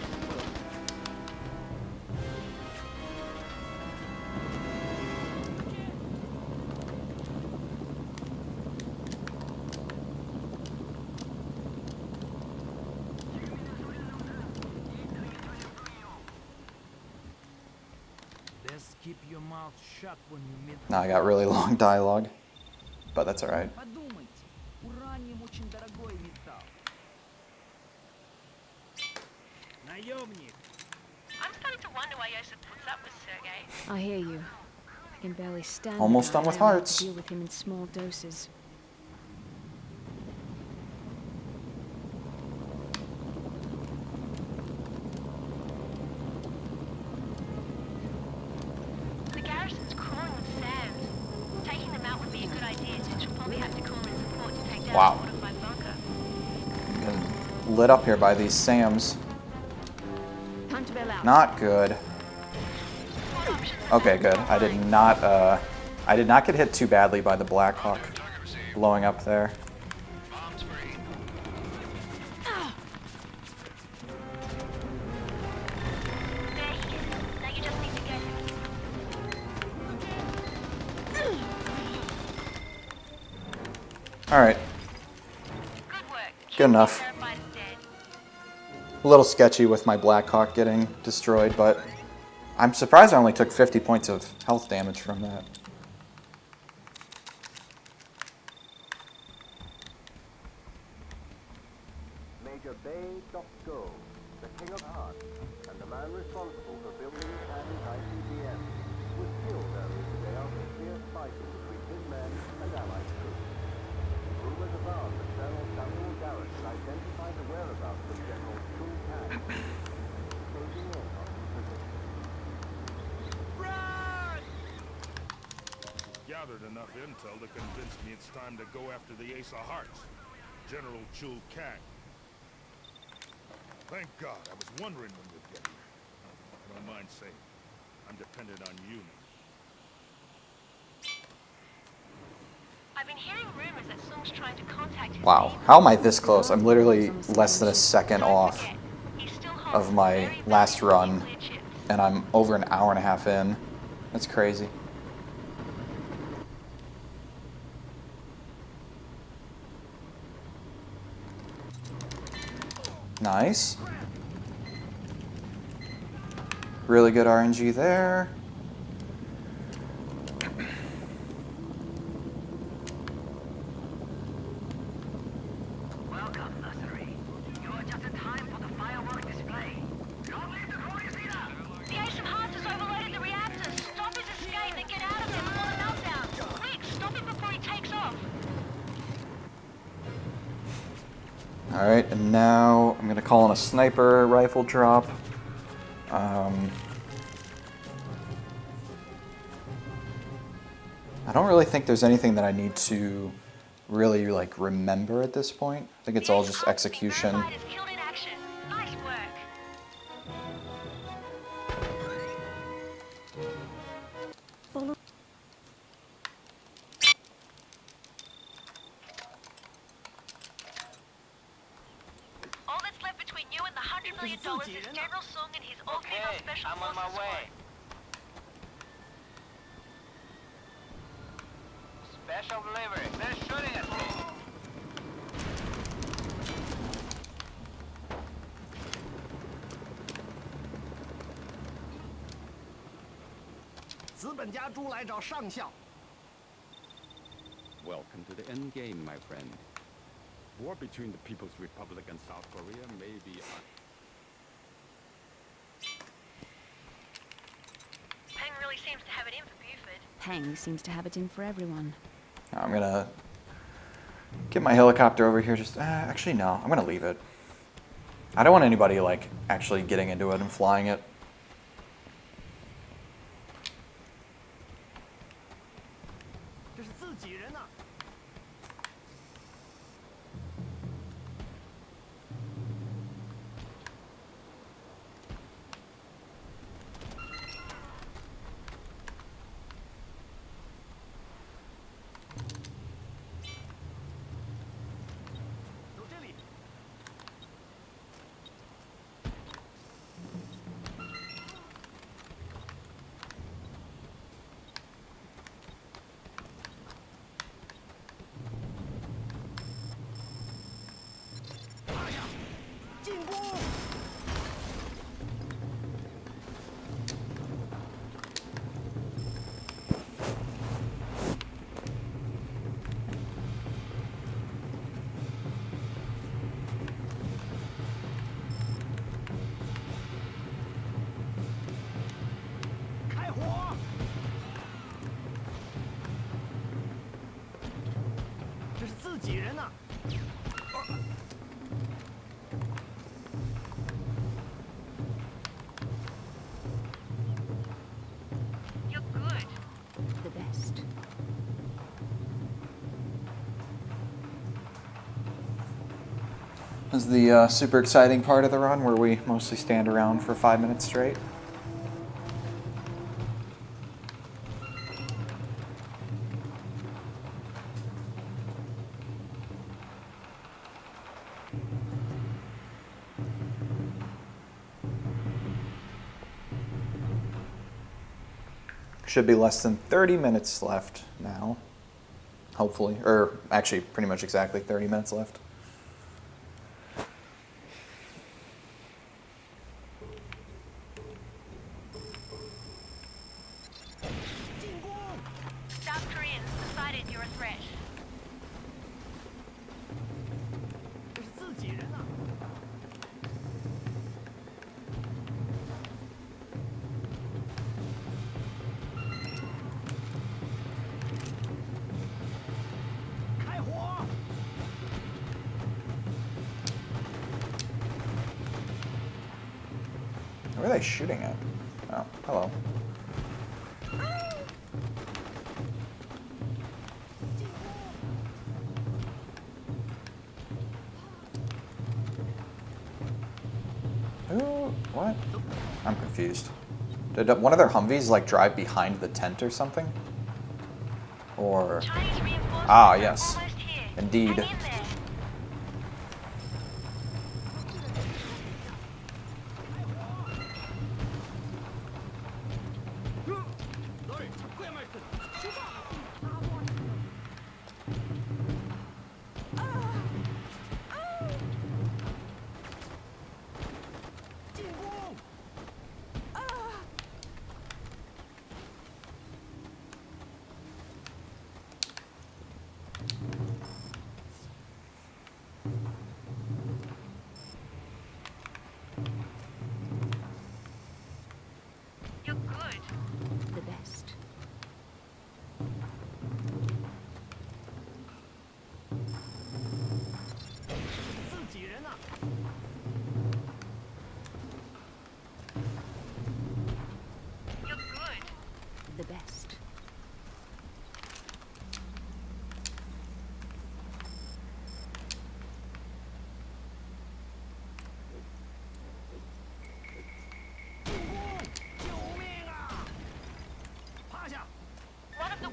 Best keep your mouth shut when you meet. Now I got really long dialogue, but that's alright. Подумайте, уранием очень дорогой металл. Наемник. I'm starting to wonder why Yosef puts up with Sergei. I hear you. I can barely stand the Almost guy. done with I have to hearts. deal with him in small doses. The garrison's crawling with SAMs. Taking them out would be a good idea, since you'll probably have to call in support to take down Wow. the fortified bunker. Getting lit up here by these SAMs. Time to bail out. Not good. Okay, good. I did not get hit too badly by the Blackhawk blowing up there. There he is. Now you just need to get him. Alright, Good work. good enough. Terrified is dead. A little sketchy with my Blackhawk getting destroyed, but I'm surprised I only took 50 points of health damage from that. Major Bay Go, the King of Hearts, and the man responsible for building Can's ICBM, was killed earlier today after fierce fighting between his men and Allied troops. Rumors abound that Colonel Samuel Garrett has identified the whereabouts of General Chu Kan, closing in on his position. Gathered enough intel to convince me it's time to go after the Ace of Hearts, General Chu Kang. Thank God, I was wondering when we'd get here. I don't mind saying, I'm dependent on you now. I've been hearing rumors that Sung's trying to contact his Wow, how am I this close? I'm literally less than a second off of my last run, and I'm over an hour and a half in. That's crazy. Nice. Really good RNG there. Welcome, Mercenary. You are just in time for the firework display. Don't leave the corners either! The Ace of Hearts has overloaded the reactors. Stop his escape and get out of there before the meltdown. Quick, stop him before he takes off. Alright, and now I'm going to call in a sniper rifle drop. I don't really think there's anything that I need to really like remember at this point. I think it's all just execution. Verified is killed in action. Nice work. All that's left between you and the $100 million is General Sung and his all-female special I'm on my forces way. squad. Special delivery. They're shooting at me. 资本家猪来找上校。 Welcome to the end game, my friend. War between the People's Republic and South Korea may be... Peng really seems to have it in for Buford. Peng seems to have it in for everyone. I'm gonna get my helicopter over here. Just actually no, I'm gonna leave it. I don't want anybody like actually getting into it and flying it. You're good. The best. This is the super exciting part of the run where we mostly stand around for 5 minutes straight. Should be less than 30 minutes left now, hopefully. Or actually, pretty much exactly 30 minutes left. South Koreans decided you're a threat. Where are they shooting at? Oh, hello. Who? What? I'm confused. Did one of their Humvees like drive behind the tent or something? Or... Chinese reinforcements Ah, are yes. almost here. Indeed. Hang in there.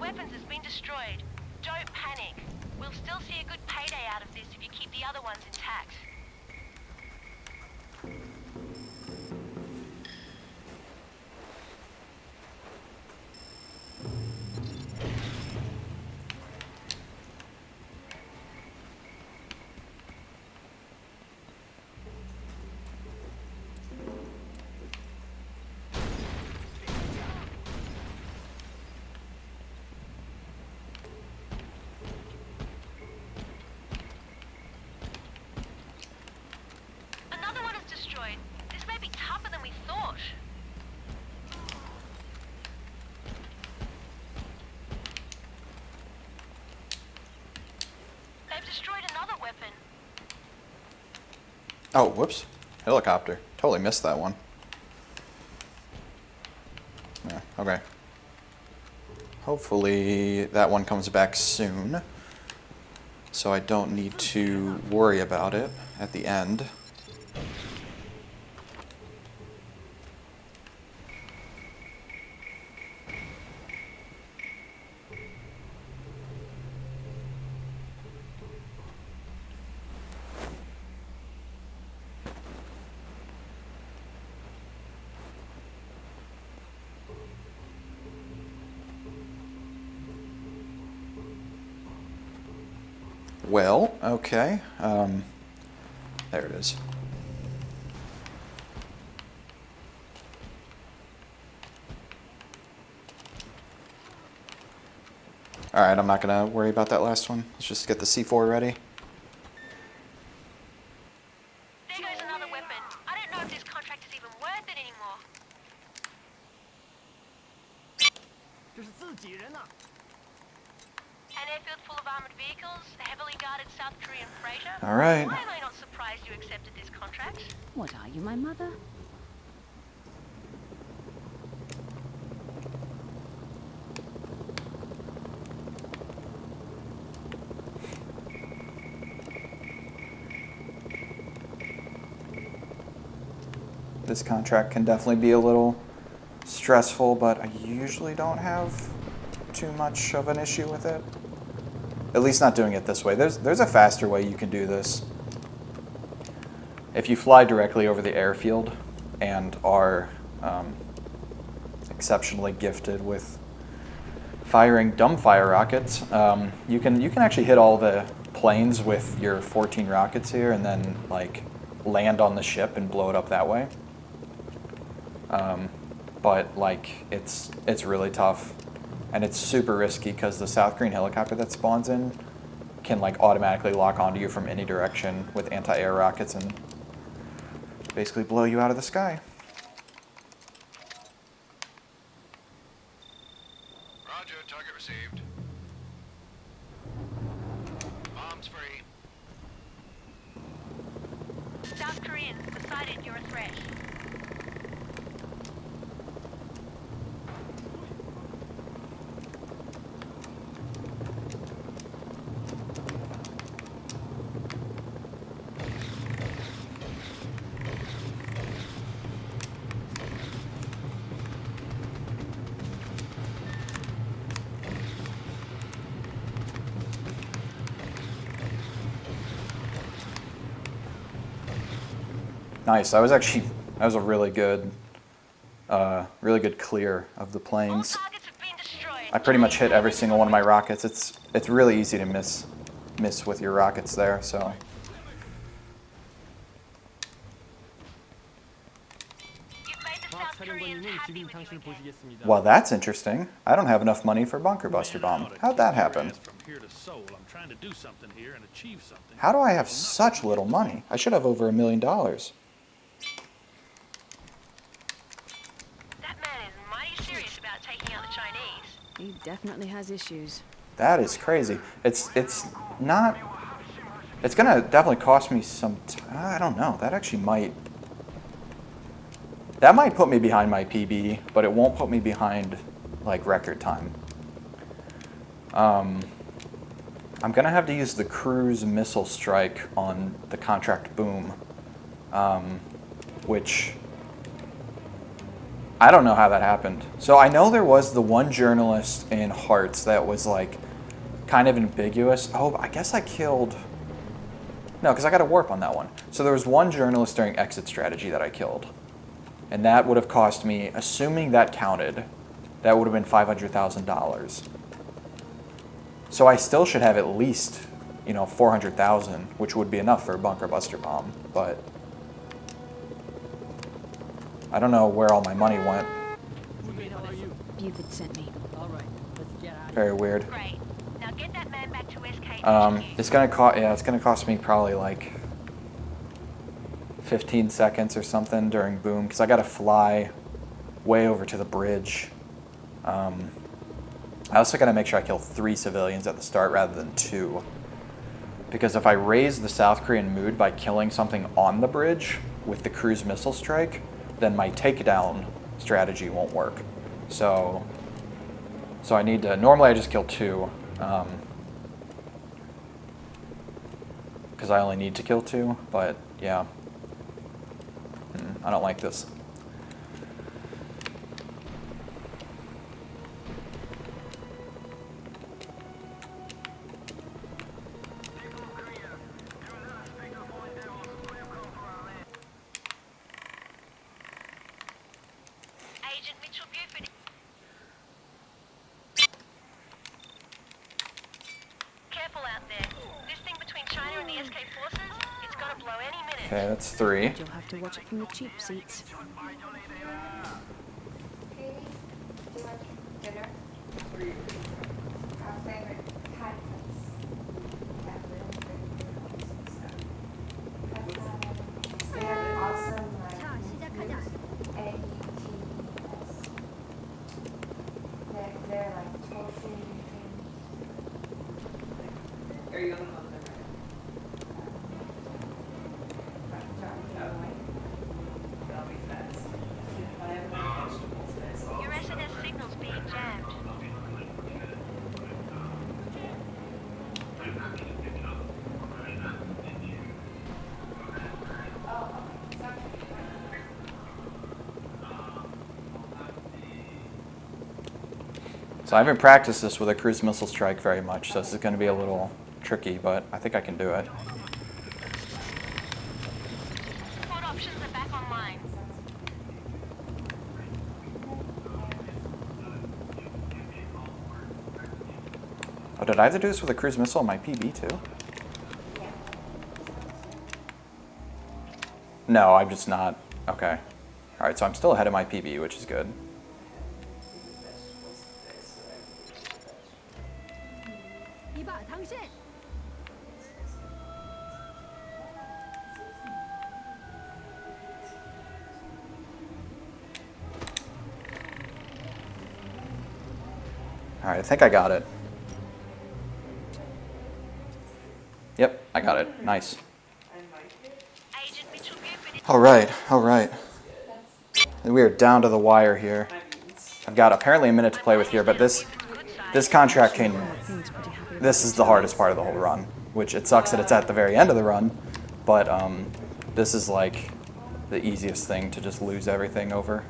weapons has been destroyed. Don't panic. We'll still see a good payday out of this if you keep the other ones intact. Another one is destroyed. This may be tougher than we thought. They've destroyed another weapon. Oh, whoops. Helicopter. Totally missed that one. Yeah, okay. Hopefully that one comes back soon, so I don't need to worry about it at the end. Well, okay. There it is. Alright, I'm not going to worry about that last one. Let's just get the C4 ready. There goes another weapon. I don't know if this contract is even worth it anymore. An airfield full of armored vehicles, a heavily guarded South Korean freighter. All right. Why am I not surprised you accepted this contract? What are you, my mother? This contract can definitely be a little stressful, but I usually don't have too much of an issue with it. At least not doing it this way. There's a faster way you can do this. If you fly directly over the airfield and are exceptionally gifted with firing dumbfire rockets, you can actually hit all the planes with your 14 rockets here, and then like land on the ship and blow it up that way. But like it's really tough, and it's super risky because the South Korean helicopter that spawns in can like automatically lock onto you from any direction with anti-air rockets and basically blow you out of the sky. Roger, target received. Bombs free. South Koreans decided you're a threat. Nice. That was a really good clear of the planes. All targets have been destroyed. I pretty much hit every single one of my rockets. It's really easy to miss with your rockets there. So You've made the South Koreans happy with you again. well, that's interesting. I don't have enough money for bunker buster bomb. How'd that happen? From here to Seoul, I'm trying to do something here and achieve something. How do I have such little money? I should have over $1 million. That man is mighty serious about taking out the Chinese. He definitely has issues. That is crazy. It's not. It's gonna definitely cost me some. I don't know. That actually might. That might put me behind my PB, but it won't put me behind like record time. I'm gonna have to use the cruise missile strike on the contract boom, which I don't know how that happened. So I know there was the one journalist in Hearts that was like kind of ambiguous. Oh, I guess I killed... No, because I got a warp on that one. So there was one journalist during Exit Strategy that I killed. And that would have cost me, assuming that counted, that would have been $500,000. So I still should have at least, you know, 400,000, which would be enough for a bunker buster bomb. But I don't know where all my money went. Buford sent me. Very weird. Great. Now get that man back to SK. It's gonna cost. Yeah, it's gonna cost me probably like 15 seconds or something during boom, because I gotta fly way over to the bridge. I also gotta make sure I kill 3 civilians at the start rather than 2, because if I raise the South Korean mood by killing something on the bridge with the cruise missile strike, then my takedown strategy won't work. So I need to. Normally I just kill 2. Because I only need to kill 2, but yeah. I don't like this. Agent Mitchell Buford. Careful out there. This thing between China and the SK forces, it's gonna blow any minute. Okay, that's 3. You'll have to watch it from the cheap seats. Katie, do you like dinner? Our favorite Thai place. That really great food and stuff. They have an awesome AETs. They're like tofu things. Are you on the phone with them That'll be fast. I have no vegetables today, so Your SNS signal's being jammed. So I haven't practiced this with a cruise missile strike very much, so this is going to be a little tricky, but I think I can do it. Support options are back online. Oh, did I have to do this with a cruise missile on my PB too? No, I'm just not. Okay. All right, so I'm still ahead of my PB, which is good. All right, I think I got it. Yep, I got it. Nice. Agent Mitchell Buford. All right, all right. We are down to the wire here. I've got apparently a minute to play with here, but this contract came. This is the hardest part of the whole run, which it sucks that it's at the very end of the run, but this is like the easiest thing to just lose everything over.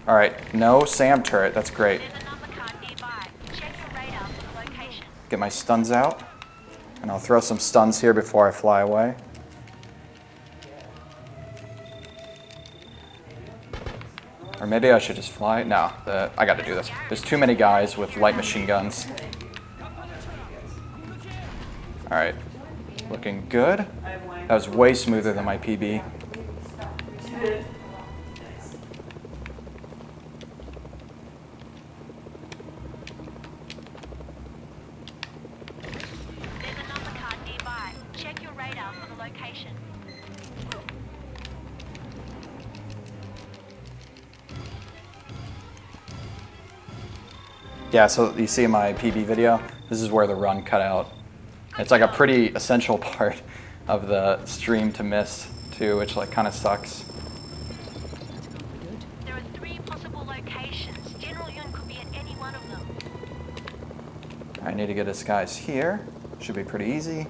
All right, no SAM turret. That's great. There's a number card nearby. Check your radar for the location. Get my stuns out, and I'll throw some stuns here before I fly away. Or maybe I should just fly. No, I got to do this. There's too many guys with light machine guns. All right, looking good. That was way smoother than my PB. There's a number card nearby. Check your radar for the location. Yeah, so you see in my PB video, this is where the run cut out. It's like a pretty essential part of the stream to miss too, which like kind of sucks. There are 3 possible locations. General Yun could be at any one of them. I need to get his guys here. Should be pretty easy.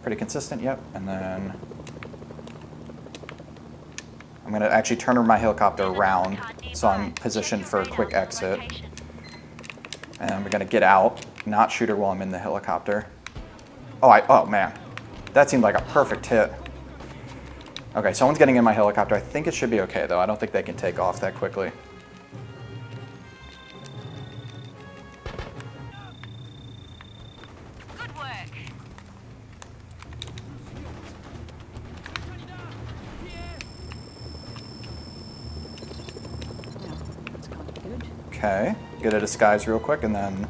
Pretty consistent, yep. And then I'm gonna actually turn my helicopter around so I'm positioned for a quick exit. And we're gonna get out, not shoot her while I'm in the helicopter. Oh man, that seemed like a perfect hit. Okay, someone's getting in my helicopter. I think it should be okay though. I don't think they can take off that quickly. Good work. Well, that's kind of good. Okay, get a disguise real quick, and then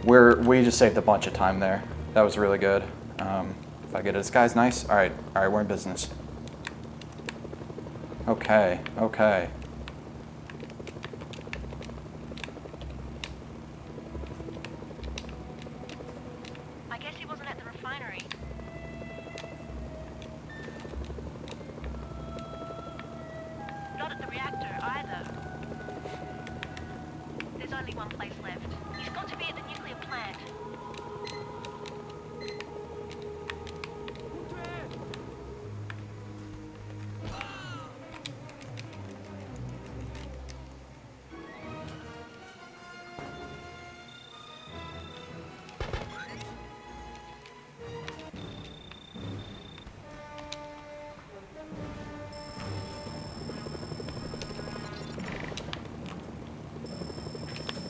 we just saved a bunch of time there. That was really good. If I get a disguise, nice. All right, we're in business. Okay. I guess he wasn't at the refinery. Not at the reactor either. There's only one place left. He's got to be at the nuclear plant.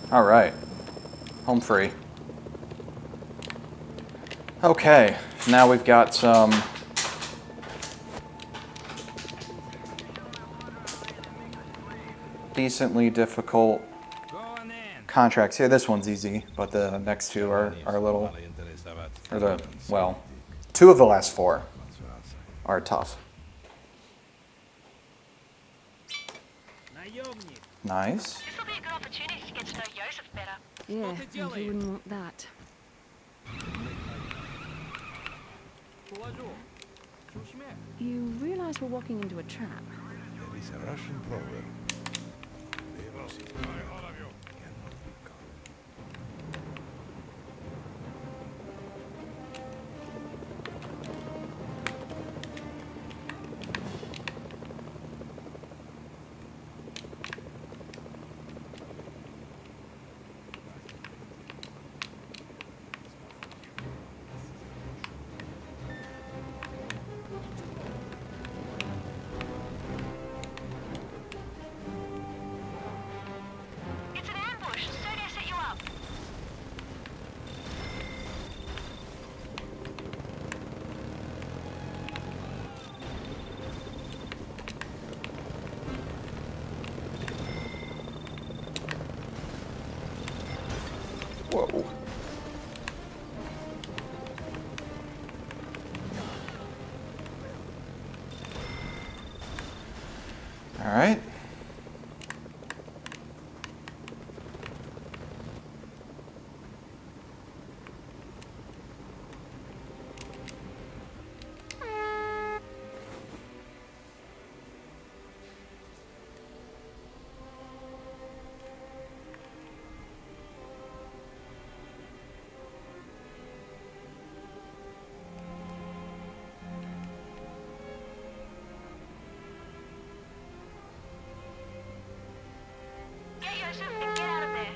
All right, home free. Okay, now we've got some decently difficult contracts here. This one's easy, but the next two are a little, well, 2 of the last 4 are tough. Nice. This will be a good opportunity to get to know Joseph better. Yeah, and you wouldn't want that. You realize we're walking into a trap. There is a Russian proverb. It's an ambush. Sergey set you up. Whoa. All right. Get Joseph and get out of there.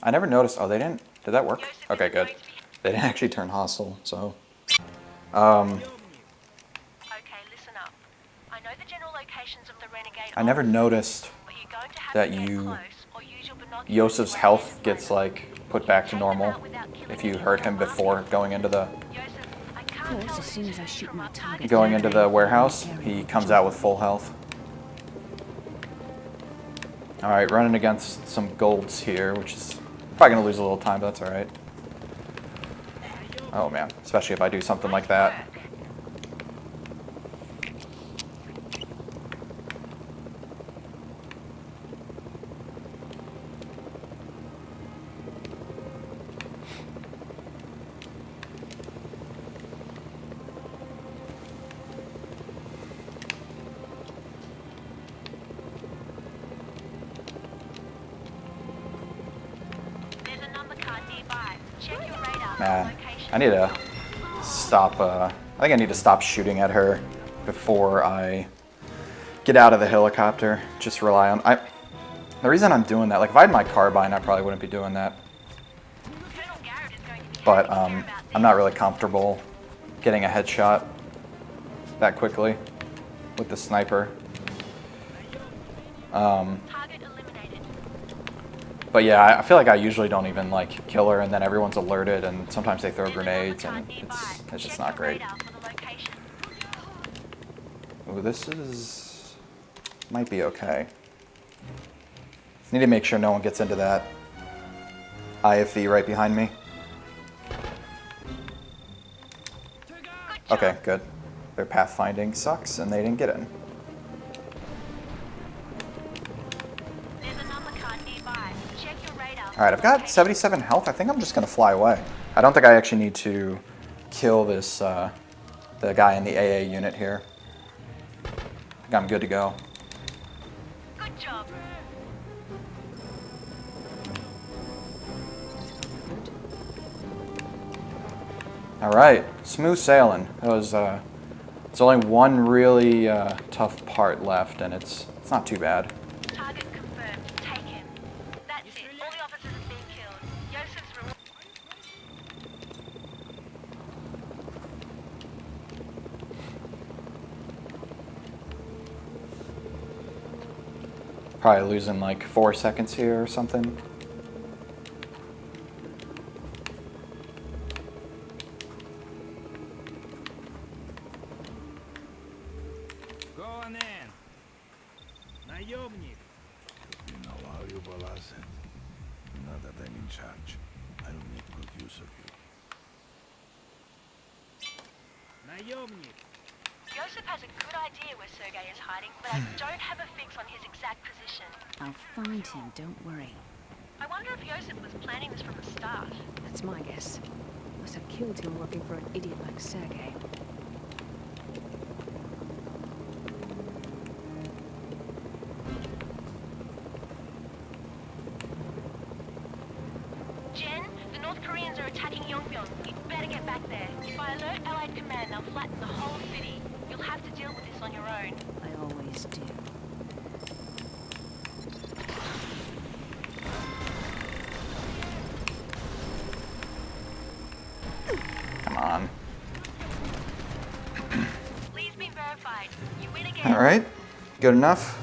I never noticed. Oh, they didn't. Did that work? Okay, good. They didn't actually turn hostile, so. Okay, listen up. I know the general locations of the renegade. I never noticed but you're going to have that to get you, close or use your binoculars Joseph's to health identify gets them. like put back to normal if you hurt him before going into the Joseph, I can't Of course, tell as soon as I shoot my target. going into the warehouse. He comes out with full health. All right, running against some golds here, which is probably gonna lose a little time, but that's all right. Oh man, especially if I do something like that. Check your radar for Man, location. I need to stop, I think I need to stop shooting at her before I get out of the helicopter. Just rely on, the reason I'm doing that, like if I had my carbine, I probably wouldn't be doing that. Colonel Garrett is going to be But happy to hear about I'm not really comfortable getting a headshot that quickly with the sniper. Target eliminated. But yeah, I feel like I usually don't even like kill her, and then everyone's alerted, and sometimes they throw grenades, and it's just not great. Radar for the location. Ooh, this might be okay. Need to make sure no one gets into that IFV right behind me. Okay, good. Their pathfinding sucks, and they didn't get in. There's another car nearby. Check your radar. All right, I've got 77 health. I think I'm just gonna fly away. I don't think I actually need to kill this the guy in the AA unit here. I think I'm good to go. Good job. All right, smooth sailing. That was. It's only one really tough part left, and it's not too bad. Target confirmed. Take him. That's it. All the officers have been killed. Yosef's reward. Probably losing like 4 seconds here or something. Go on in. Наемник. You know, valuable asset. Now that I'm in charge, I'll make good use of you. Наемник. Yosef has a good idea where Sergei is hiding, but I don't have a fix on his exact position. I'll find him, don't worry. I wonder if Yosef was planning this from the start. That's my guess. Must have killed him working for an idiot like Sergei. Jen, the North Koreans are attacking Yongbyon. You'd better get back there. If I alert Allied Command, they'll flatten the whole city. You'll have to deal with this on your own. I always do. Come on. Lee's been verified. You win again. All right, good enough.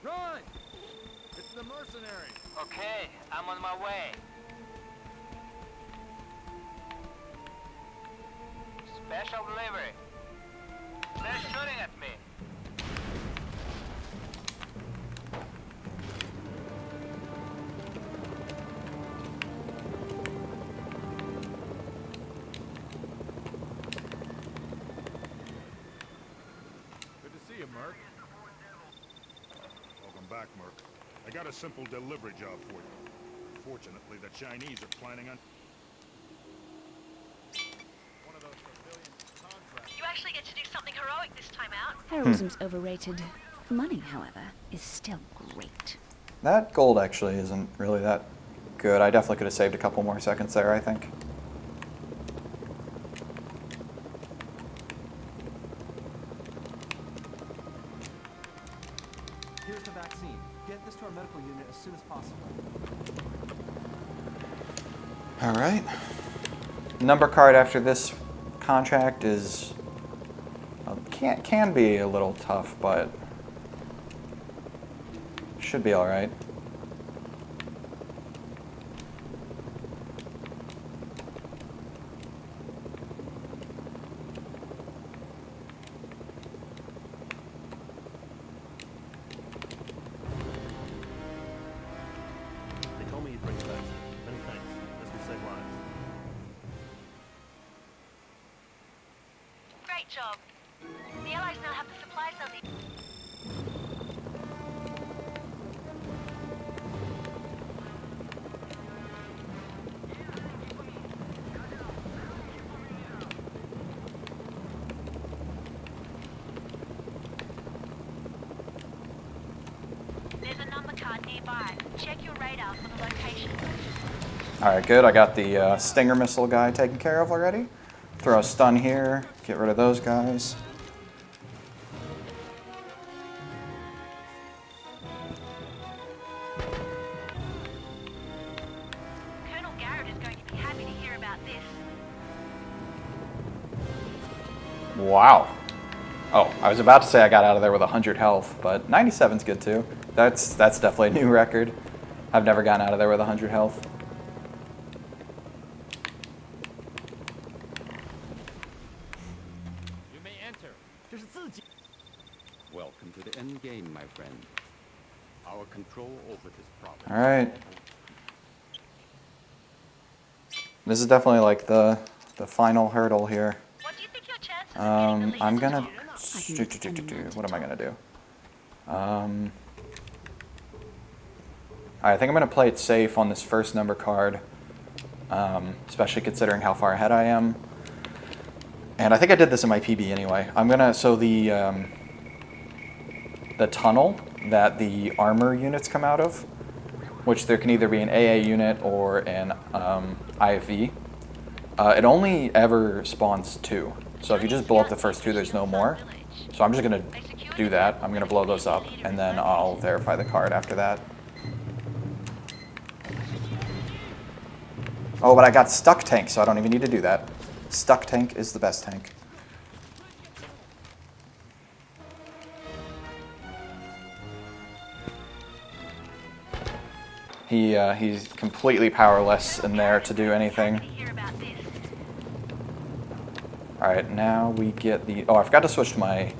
Run! It's the Mercenaries. Okay, I'm on my way. Special delivery. They're shooting at me. Good to see you, Merc. Welcome back, Merc. I got a simple delivery job for you. Fortunately, the Chinese are planning on one of those civilian contracts. You actually get to do something heroic this time out. Heroism's overrated. Money, however, is still great. That gold actually isn't really that good. I definitely could have saved a couple more seconds there, I think. Here's the vaccine. Get this to our medical unit as soon as possible. All right. Number card after this contract is can be a little tough, but should be all right. They told me you'd bring it back. Many thanks. This will save lives. Great job. The Allies now have the supplies they'll need. Check your radar for the location. Alright, good. I got the Stinger missile guy taken care of already. Throw a stun here. Get rid of those guys. Colonel Garrett is going to be happy to hear about this. Wow. Oh, I was about to say I got out of there with 100 health, but 97's good too. That's definitely a new record. I've never gotten out of there with 100 health. You may enter. Welcome to the end game, my friend. Our control over this province. All right. This is definitely like the final hurdle here. What do you think your chances of getting the I'm least gonna. are? What am I gonna do? Alright, I think I'm gonna play it safe on this first number card, especially considering how far ahead I am. And I think I did this in my PB anyway. I'm gonna the tunnel that the armor units come out of, which there can either be an AA unit or an IFV. It only ever spawns 2. So if you just blow up the first 2, there's no more. So I'm just going to do that. I'm going to blow those up, and then I'll verify the card after that. Oh, but I got stuck tank, so I don't even need to do that. Stuck tank is the best tank. He's completely powerless in there to do anything. Alright, now we get the... Oh, I forgot to switch to my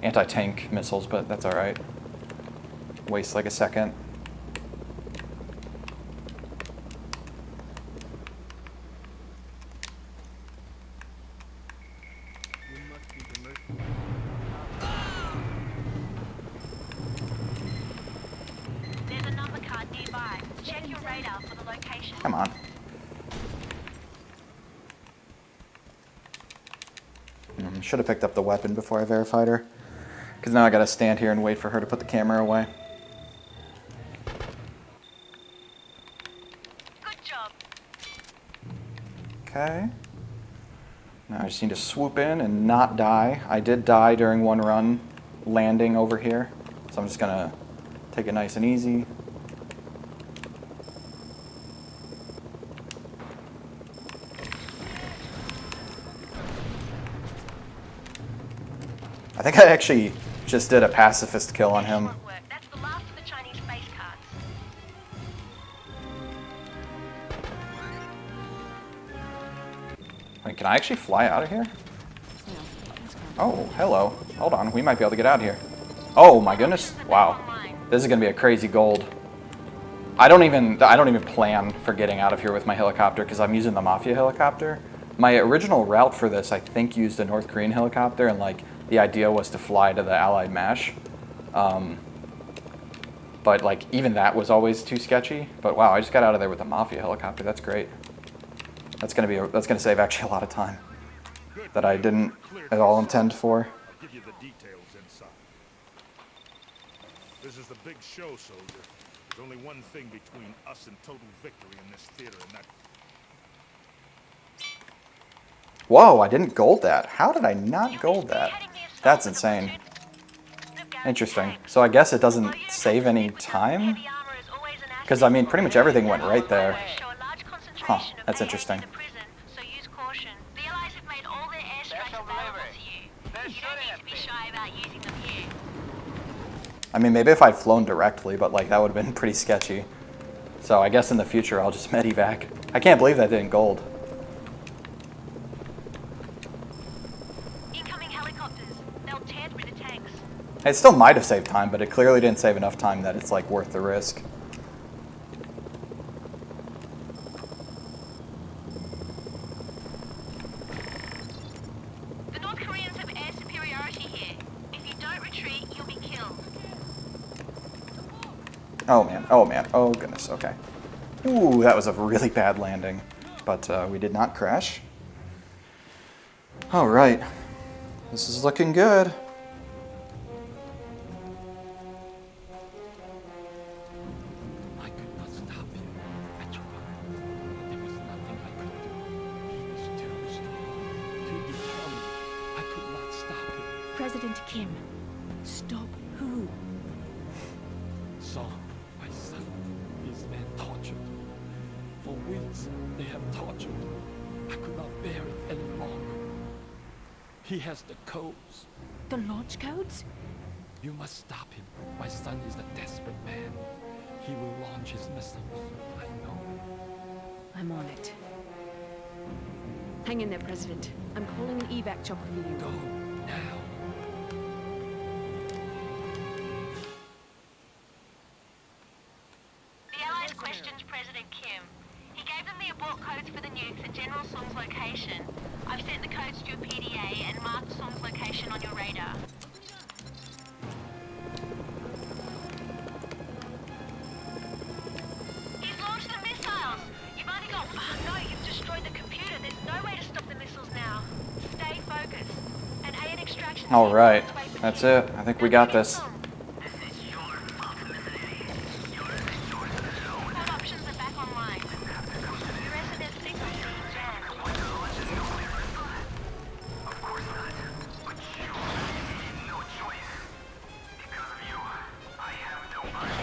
anti-tank missiles, but that's alright. Waste like a second. There's a number card nearby. Check your radar for the location. Come on. Should have picked up the weapon before I verified her. Because now I gotta stand here and wait for her to put the camera away. Good job. Okay. Now I just need to swoop in and not die. I did die during one run landing over here. So I'm just gonna take it nice and easy. I think I actually just did a pacifist kill on him. That's the last of the Chinese base cards. Wait, can I actually fly out of here? Oh, hello. Hold on, we might be able to get out of here. Oh my goodness! Wow, this is gonna be a crazy gold. I don't even plan for getting out of here with my helicopter because I'm using the Mafia helicopter. My original route for this, I think, used a North Korean helicopter, and like the idea was to fly to the Allied MASH. But like even that was always too sketchy. But wow, I just got out of there with a Mafia helicopter. That's great. That's gonna save actually a lot of time that I didn't at all intend for. I'll give you the details inside. This is the big show, soldier. There's only one thing between us and total victory in this theater, and that... Whoa, I didn't gold that. How did I not gold that? That's insane. Interesting. So I guess it doesn't save any time? Because, I mean, pretty much everything went right there. Huh, that's interesting. So use caution. The Allies have made all their airstrikes available to you. You don't need to be shy about using them here. I mean, maybe if I'd flown directly, but like that would have been pretty sketchy. So I guess in the future I'll just medivac. I can't believe that didn't gold. Incoming helicopters. They'll tear through the tanks. It still might have saved time, but it clearly didn't save enough time that it's like worth the risk. The North Koreans have air superiority here. If you don't retreat, you'll be killed. Oh man, oh man, oh goodness, okay. Ooh, that was a really bad landing, but we did not crash. All right, this is looking good. My President Kim. Stop who? Song, my son, is being tortured. For weeks, they have tortured. I could not bear it any longer. He has the codes. The launch codes? You must stop him. My son is a desperate man. He will launch his missiles. I know. I'm on it. Hang in there, President. I'm calling an evac chopper for you. Go now. The Allies questioned President Kim. He gave them the abort codes for the nukes and General Song's location. I've sent the codes to your PDA and marked Song's location on your radar. He's launched the missiles! You've only got... Oh, no, you've destroyed the computer. There's no way to stop the missiles now. Stay focused. An AN extraction... All right, that's it. I think we got this. All options are back online. Your SMS signal is being jammed. Of course not. But you no choice. Because of you, I have nobody.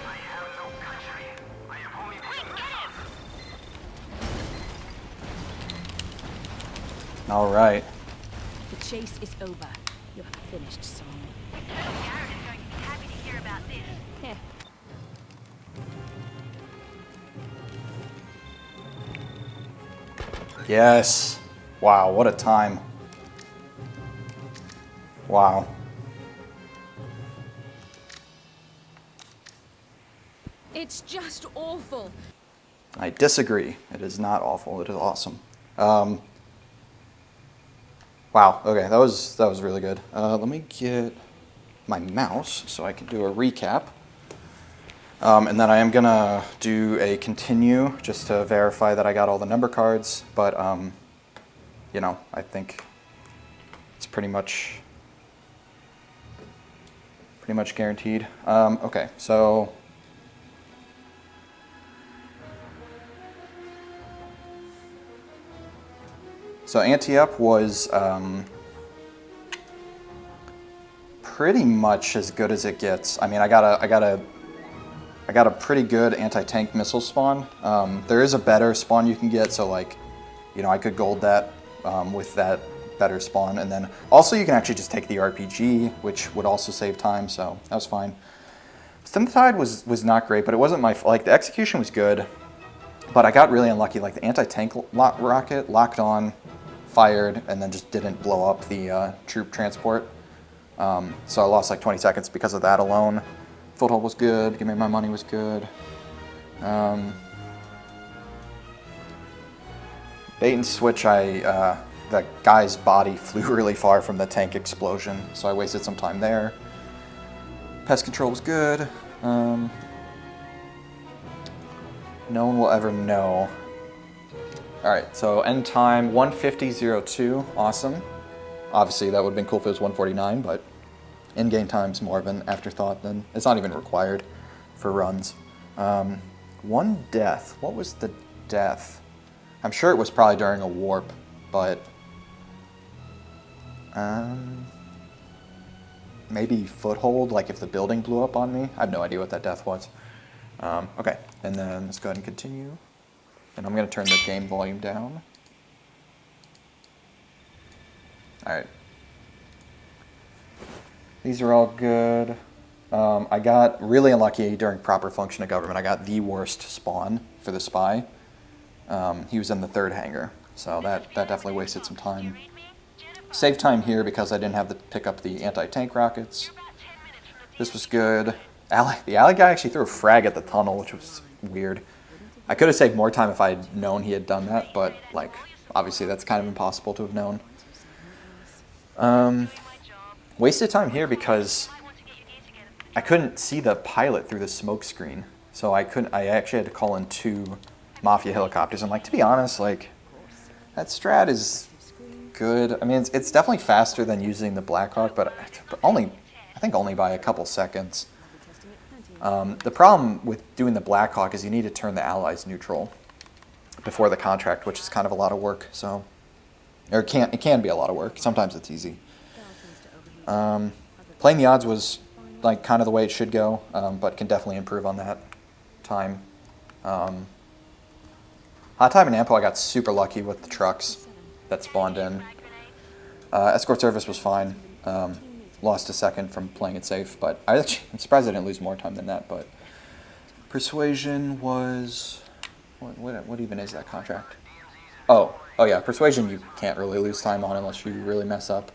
I have no country. I have only Quick, get him! All right. The chase is over. You're finished, Song. Colonel Garrett is going to be happy to hear about this. Heh. Yes. Wow, what a time. Wow. It's just awful. I disagree. It is not awful. It is awesome. Wow. Okay, that was really good. Let me get my mouse so I can do a recap. And then I am gonna do a continue just to verify that I got all the number cards. But you know, I think it's pretty much guaranteed. Okay, so. So ante-up was pretty much as good as it gets. I mean, I got a pretty good anti-tank missile spawn. There is a better spawn you can get, so like, you know, I could gold that with that better spawn, and then also you can actually just take the RPG, which would also save time, so that was fine. Synthetide was not great, but it wasn't my like the execution was good, but I got really unlucky. Like the anti-tank rocket locked on, fired, and then just didn't blow up the troop transport. So I lost like 20 seconds because of that alone. Foothold was good. Give me my money was good. Bait and switch, the guy's body flew really far from the tank explosion, so I wasted some time there. Pest control was good. No one will ever know. Alright, so end time 1:50:02, awesome. Obviously that would have been cool if it was 1:49, but in-game time's more of an afterthought than, it's not even required for runs. One death, what was the death? I'm sure it was probably during a warp, but maybe foothold, like if the building blew up on me. I have no idea what that death was. Okay, and then let's go ahead and continue. And I'm going to turn the game volume down. Alright. These are all good. I got really unlucky during proper function of government. I got the worst spawn for the spy. He was in the third hangar, so that definitely wasted some time. Saved time here because I didn't have to pick up the anti-tank rockets. This was good. The ally guy actually threw a frag at the tunnel, which was weird. I could have saved more time if I had known he had done that, but like obviously that's kind of impossible to have known. Wasted time here because I couldn't see the pilot through the smoke screen, so I actually had to call in 2 Mafia helicopters, and like, to be honest, like, that strat is good. I mean, it's definitely faster than using the Blackhawk, but I think only by a couple seconds. The problem with doing the Blackhawk is you need to turn the Allies neutral before the contract, which is kind of a lot of work. So, or it can be a lot of work. Sometimes it's easy. Playing the odds was like kind of the way it should go, but can definitely improve on that time. Hot time and Ampo, I got super lucky with the trucks that spawned in. Escort service was fine. Lost a second from playing it safe, but I'm surprised I didn't lose more time than that. But persuasion was what even is that contract? Oh yeah, persuasion you can't really lose time on unless you really mess up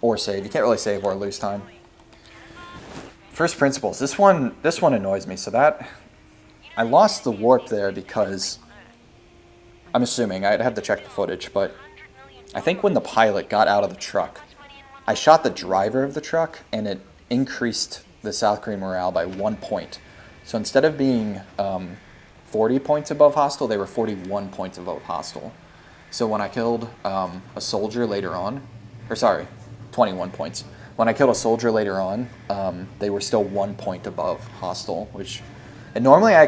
or save. You can't really save or lose time. First principles. This one annoys me. So that I lost the warp there because I'm assuming I'd have to check the footage, but I think when the pilot got out of the truck, I shot the driver of the truck, and it increased the South Korean morale by 1 point. So instead of being 40 points above hostile, they were 41 points above hostile. So when I killed a soldier later on, or sorry, 21 points. When I killed a soldier later on, they were still 1 point above hostile, which, and normally I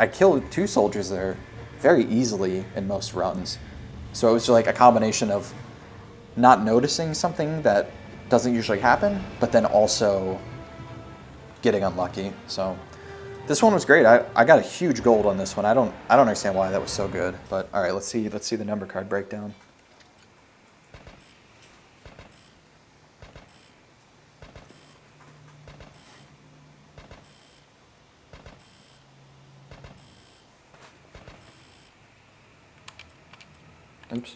killed 2 soldiers there very easily in most runs. So it was like a combination of not noticing something that doesn't usually happen, but then also getting unlucky. So this one was great. I got a huge gold on this one. I don't understand why that was so good. But all right, let's see the number card breakdown. Oops.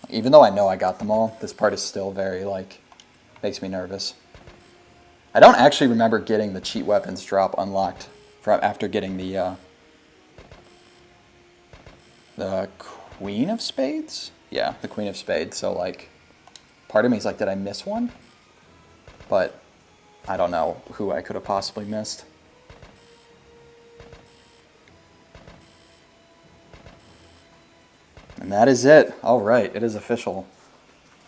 Even though I know I got them all, this part is still very, like, makes me nervous. I don't actually remember getting the cheat weapons drop unlocked after getting the Queen of Spades? Yeah, the Queen of Spades. So, like, part of me is like, did I miss one? But I don't know who I could have possibly missed. And that is it. All right, it is official.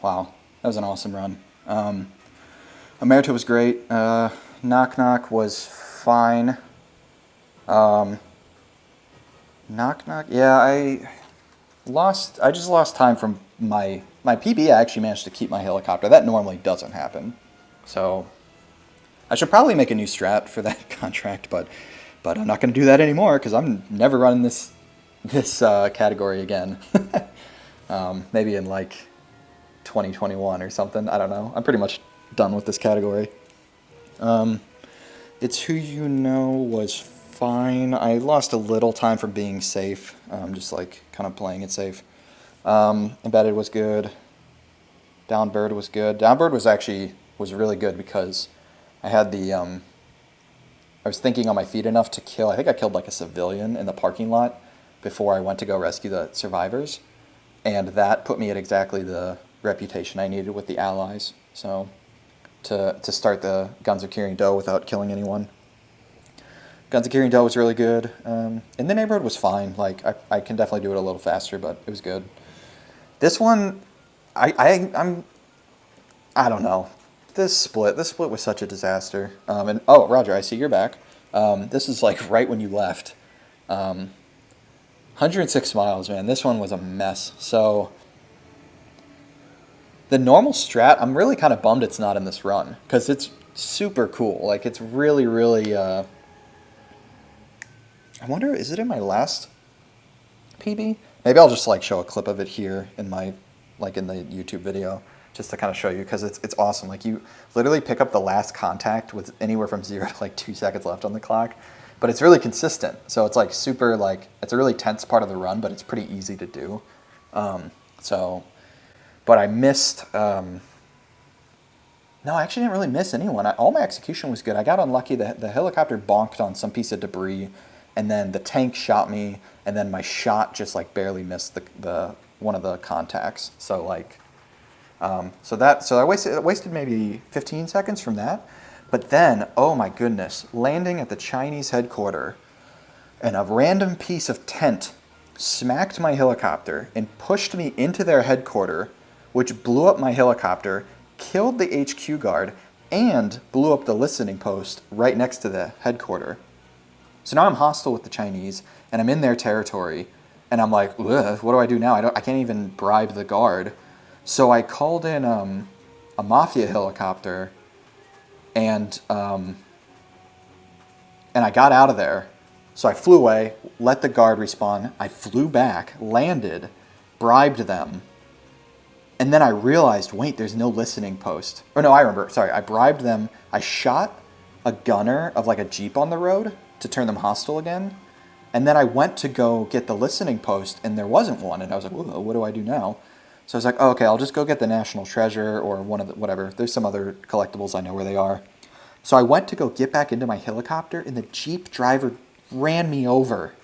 Wow, that was an awesome run. Emerita was great. Knock Knock was fine. Knock Knock, yeah, I just lost time from my PB. I actually managed to keep my helicopter. That normally doesn't happen. So I should probably make a new strat for that contract, but I'm not going to do that anymore because I'm never running this category again. Maybe in like 2021 or something. I don't know. I'm pretty much done with this category. It's Who You Know was fine. I lost a little time for being safe. Just like kind of playing it safe. Embedded was good. Downbird was good. Downbird was really good because I had the I was thinking on my feet enough to kill. I think I killed like a civilian in the parking lot before I went to go rescue the survivors, and that put me at exactly the reputation I needed with the allies. So to start the Guns of Kirin Do without killing anyone. Guns of Kirin Do was really good. In the Neighborhood was fine. Like I can definitely do it a little faster, but it was good. This one, I don't know. This split was such a disaster. And oh, Roger, I see you're back. This is like right when you left. 106 miles, man. This one was a mess. So the normal strat, I'm really kind of bummed it's not in this run because it's super cool. Like it's really, really. I wonder, is it in my last PB? Maybe I'll just like show a clip of it here in my in the YouTube video. Just to kind of show you, because it's awesome. Like you literally pick up the last contact with anywhere from 0 to like 2 seconds left on the clock, but it's really consistent. So it's like super it's a really tense part of the run, but it's pretty easy to do. But I missed. No, I actually didn't really miss anyone. All my execution was good. I got unlucky. The helicopter bonked on some piece of debris, and then the tank shot me, and then my shot just like barely missed the one of the contacts. So like. So I wasted maybe 15 seconds from that, but then, oh my goodness, landing at the Chinese headquarters, and a random piece of tent smacked my helicopter and pushed me into their headquarters, which blew up my helicopter, killed the HQ guard, and blew up the listening post right next to the headquarters. So now I'm hostile with the Chinese, and I'm in their territory, and I'm like, ugh, what do I do now? I can't even bribe the guard. So I called in a mafia helicopter, and I got out of there. So I flew away, let the guard respawn. I flew back, landed, bribed them, and then I realized, wait, there's no listening post. Or no, I remember. Sorry, I bribed them. I shot a gunner of like a Jeep on the road to turn them hostile again. And then I went to go get the listening post, and there wasn't one. And I was like, what do I do now? So I was like, oh, okay, I'll just go get the National Treasure or one of the, whatever. There's some other collectibles. I know where they are. So I went to go get back into my helicopter, and the Jeep driver ran me over.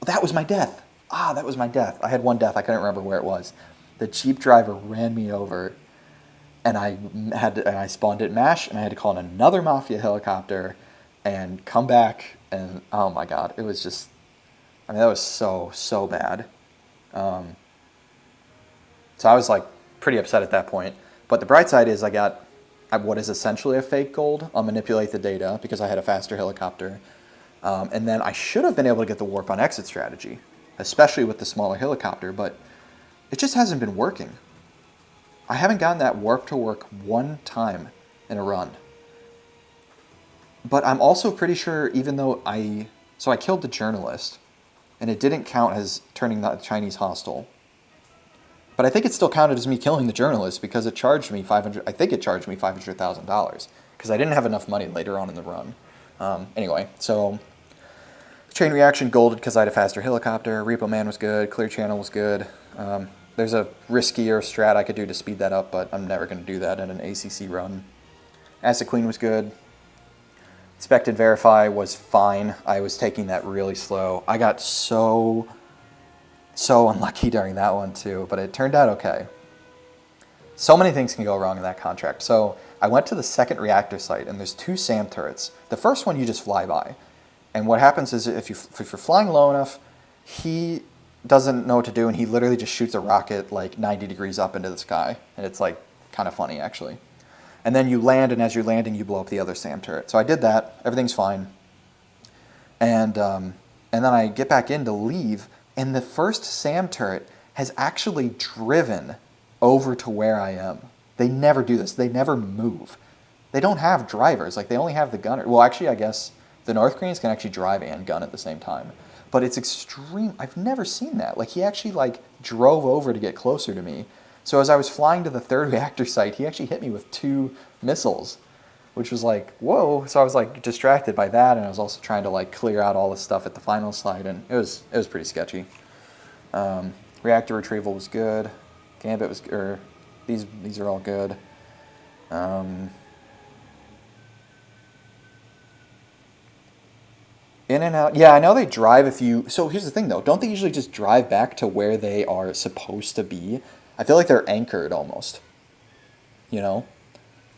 That was my death. That was my death. I had one death. I couldn't remember where it was. The Jeep driver ran me over, and I spawned at MASH, and I had to call in another Mafia helicopter and come back, and oh my god, it was just, I mean, that was so bad. So I was like pretty upset at that point. But the bright side is I got what is essentially a fake gold. I'll manipulate the data because I had a faster helicopter. And then I should have been able to get the warp on exit strategy, especially with the smaller helicopter, but it just hasn't been working. I haven't gotten that warp to work one time in a run. But I'm also pretty sure, even though I killed the journalist, and it didn't count as turning the Chinese hostile. But I think it still counted as me killing the journalist because it charged me $500,000 because I didn't have enough money later on in the run. Anyway, so chain reaction golded because I had a faster helicopter. Repo Man was good. Clear channel was good. There's a riskier strat I could do to speed that up, but I'm never going to do that in an ACC run. Acid Queen was good. Expected Verify was fine. I was taking that really slow. I got so unlucky during that one too, but it turned out okay. So many things can go wrong in that contract. So I went to the second reactor site, and there's 2 SAM turrets. The first one you just fly by. And what happens is if you're flying low enough, he doesn't know what to do, and he literally just shoots a rocket like 90 degrees up into the sky. And it's like kind of funny, actually. And then you land, and as you're landing, you blow up the other SAM turret. So I did that. Everything's fine. And then I get back in to leave, and the first SAM turret has actually driven over to where I am. They never do this. They never move. They don't have drivers. Like, they only have the gunner. Well, actually, I guess the North Koreans can actually drive and gun at the same time. But it's extreme. I've never seen that. Like, he actually, like, drove over to get closer to me. So as I was flying to the third reactor site, he actually hit me with 2 missiles, which was like, whoa. So I was, like, distracted by that, and I was also trying to, like, clear out all the stuff at the final site, and it was pretty sketchy. Reactor retrieval was good. Gambit was, these are all good. In and out. Yeah, I know they drive if you... So here's the thing, though. Don't they usually just drive back to where they are supposed to be? I feel like they're anchored almost. You know?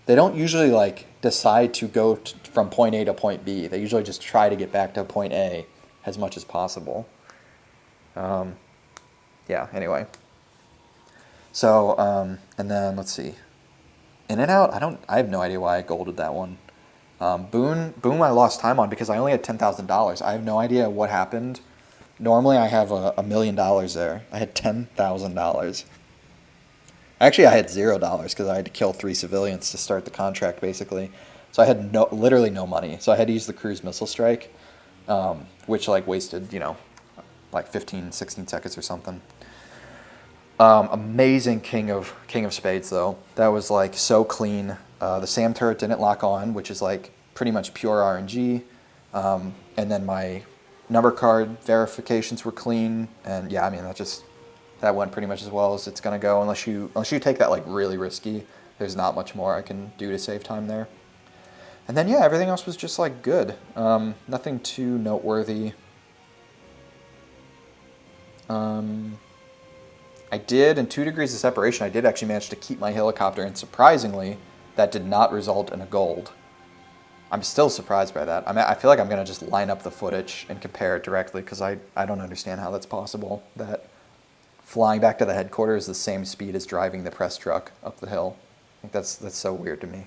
They don't usually, like, decide to go from point A to point B. They usually just try to get back to point A as much as possible. Yeah, anyway. So, and then, let's see. In and out, I have no idea why I golded that one. Boone I lost time on because I only had $10,000. I have no idea what happened. Normally I have $1 million there. I had $10,000. Actually, I had $0 because I had to kill 3 civilians to start the contract, basically. So I had literally no money. So I had to use the cruise missile strike, which like wasted, like 15, 16 seconds or something. Amazing King of Spades, though. That was like so clean. The SAM turret didn't lock on, which is like pretty much pure RNG. And then my number card verifications were clean. And yeah, I mean, that went pretty much as well as it's gonna go. Unless you take that like really risky, there's not much more I can do to save time there. And then yeah, everything else was just like good. Nothing too noteworthy. I did, in 2 degrees of separation, I did actually manage to keep my helicopter, and surprisingly, that did not result in a gold. I'm still surprised by that. I mean, I feel like I'm going to just line up the footage and compare it directly, because I don't understand how that's possible, that flying back to the headquarters is the same speed as driving the press truck up the hill. I think that's so weird to me.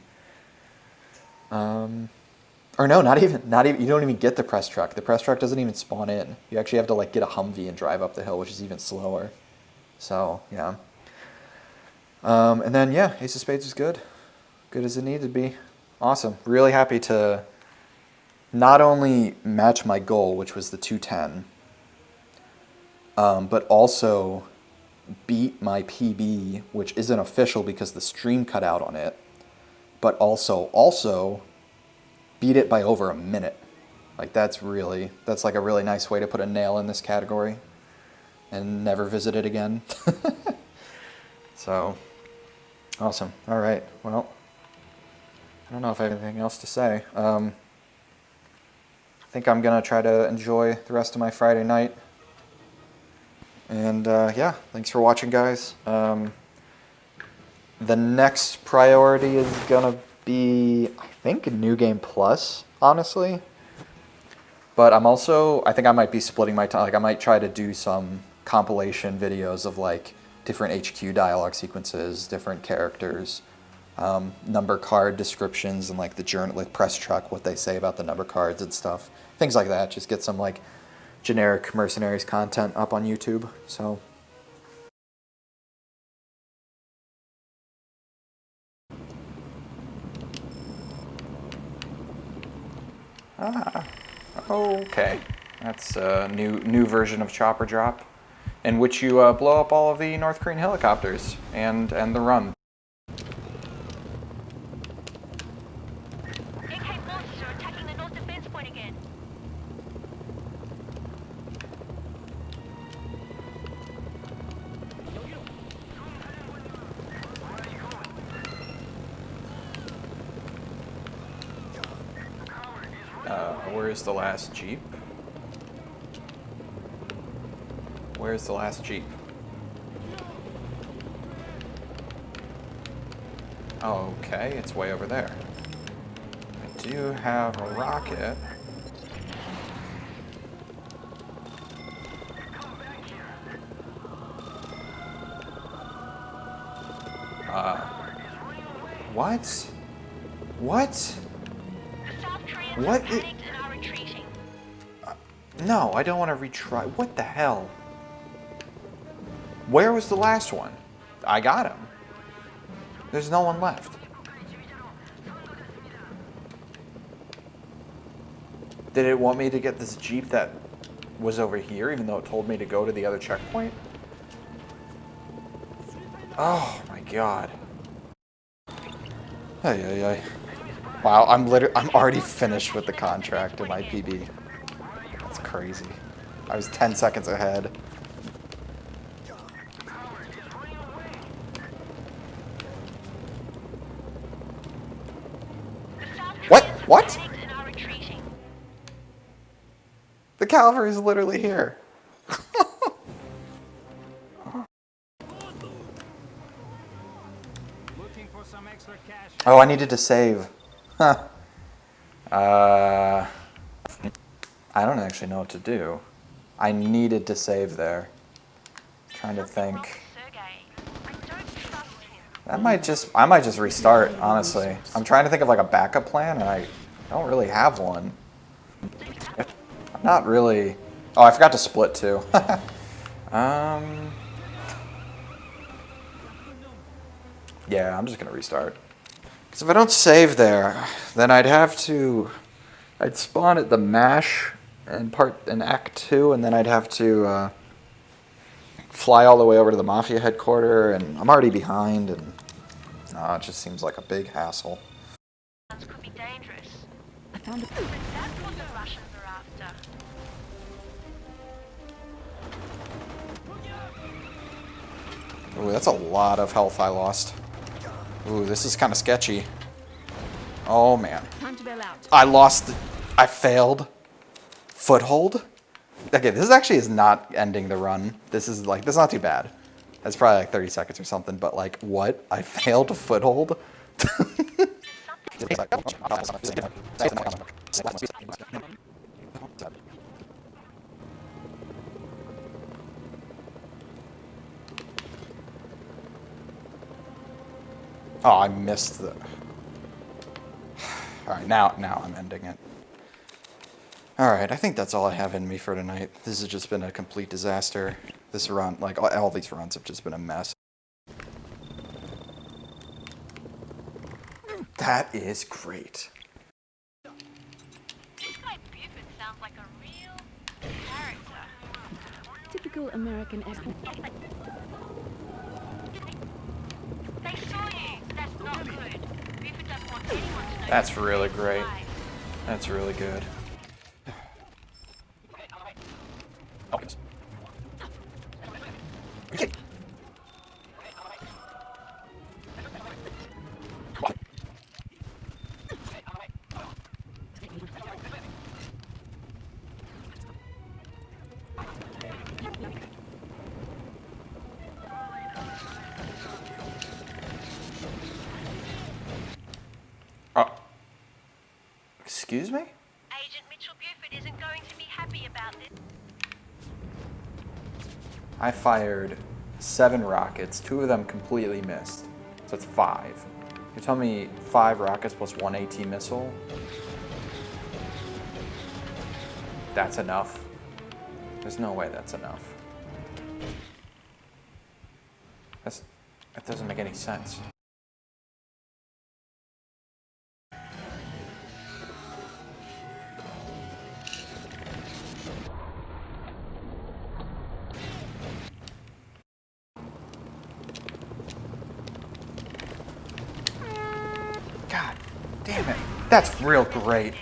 Or no, not even. You don't even get the press truck. The press truck doesn't even spawn in. You actually have to like get a Humvee and drive up the hill, which is even slower. So yeah. And then yeah, Ace of Spades is good. Good as it needed to be. Awesome. Really happy to not only match my goal, which was the 210, but also beat my PB, which isn't official because the stream cut out on it, but also beat it by over a minute. Like that's like a really nice way to put a nail in this category and never visit it again. So awesome. All right. Well, I don't know if I have anything else to say. I think I'm gonna try to enjoy the rest of my Friday night. And yeah, thanks for watching, guys. The next priority is gonna be, I think, New Game Plus, honestly. But I think I might be splitting my time. Like I might try to do some compilation videos of like different HQ dialogue sequences, different characters, number card descriptions, and like the journal, like press truck, what they say about the number cards and stuff. Things like that. Just get some like generic Mercenaries content up on YouTube. So okay. That's a new version of Chopper Drop, in which you blow up all of the North Korean helicopters and the run. AK forces are attacking the North Defense Point again. Where's the last Jeep? Where's the last Jeep? Okay, it's way over there. I do have a rocket. What? What? What? No, I don't want to retry. What the hell? Where was the last one? I got him. There's no one left. Did it want me to get this Jeep that was over here, even though it told me to go to the other checkpoint? Oh my god. Ay. Wow, I'm already finished with the contract in my PB. That's crazy. I was 10 seconds ahead. What? The cavalry is literally here. Oh, I needed to save. Huh. I don't actually know what to do. I needed to save there. Trying to think. I might just restart, honestly. I'm trying to think of like a backup plan, and I don't really have one. I'm not really. Oh, I forgot to split too. Yeah, I'm just gonna restart. Because if I don't save there, then I'd spawn at the MASH in Act 2, and then I'd have to fly all the way over to the Mafia headquarters, and I'm already behind, and it just seems like a big hassle. Could be dangerous. I found a... That's what the Russians are after. Ooh, that's a lot of health I lost. Ooh, this is kind of sketchy. Oh man. Time to bail out. I failed. Foothold? Okay, this actually is not ending the run. This is not too bad. That's probably like 30 seconds or something, but like, what? I failed foothold? Oh, I missed the... Alright, now I'm ending it. Alright, I think that's all I have in me for tonight. This has just been a complete disaster. This run, like, all these runs have just been a mess. That is great. This guy Buford sounds like a real character. Typical American accent. They saw you. That's not good. Buford doesn't want anyone to know. That's really great. That's really good. Excuse me? Agent Mitchell Buford isn't going to be happy about this. I fired 7 rockets. 2 of them completely missed. So it's 5. You're telling me 5 rockets plus 1 AT missile? That's enough? There's no way that's enough. That doesn't make any sense. God damn it. That's real great.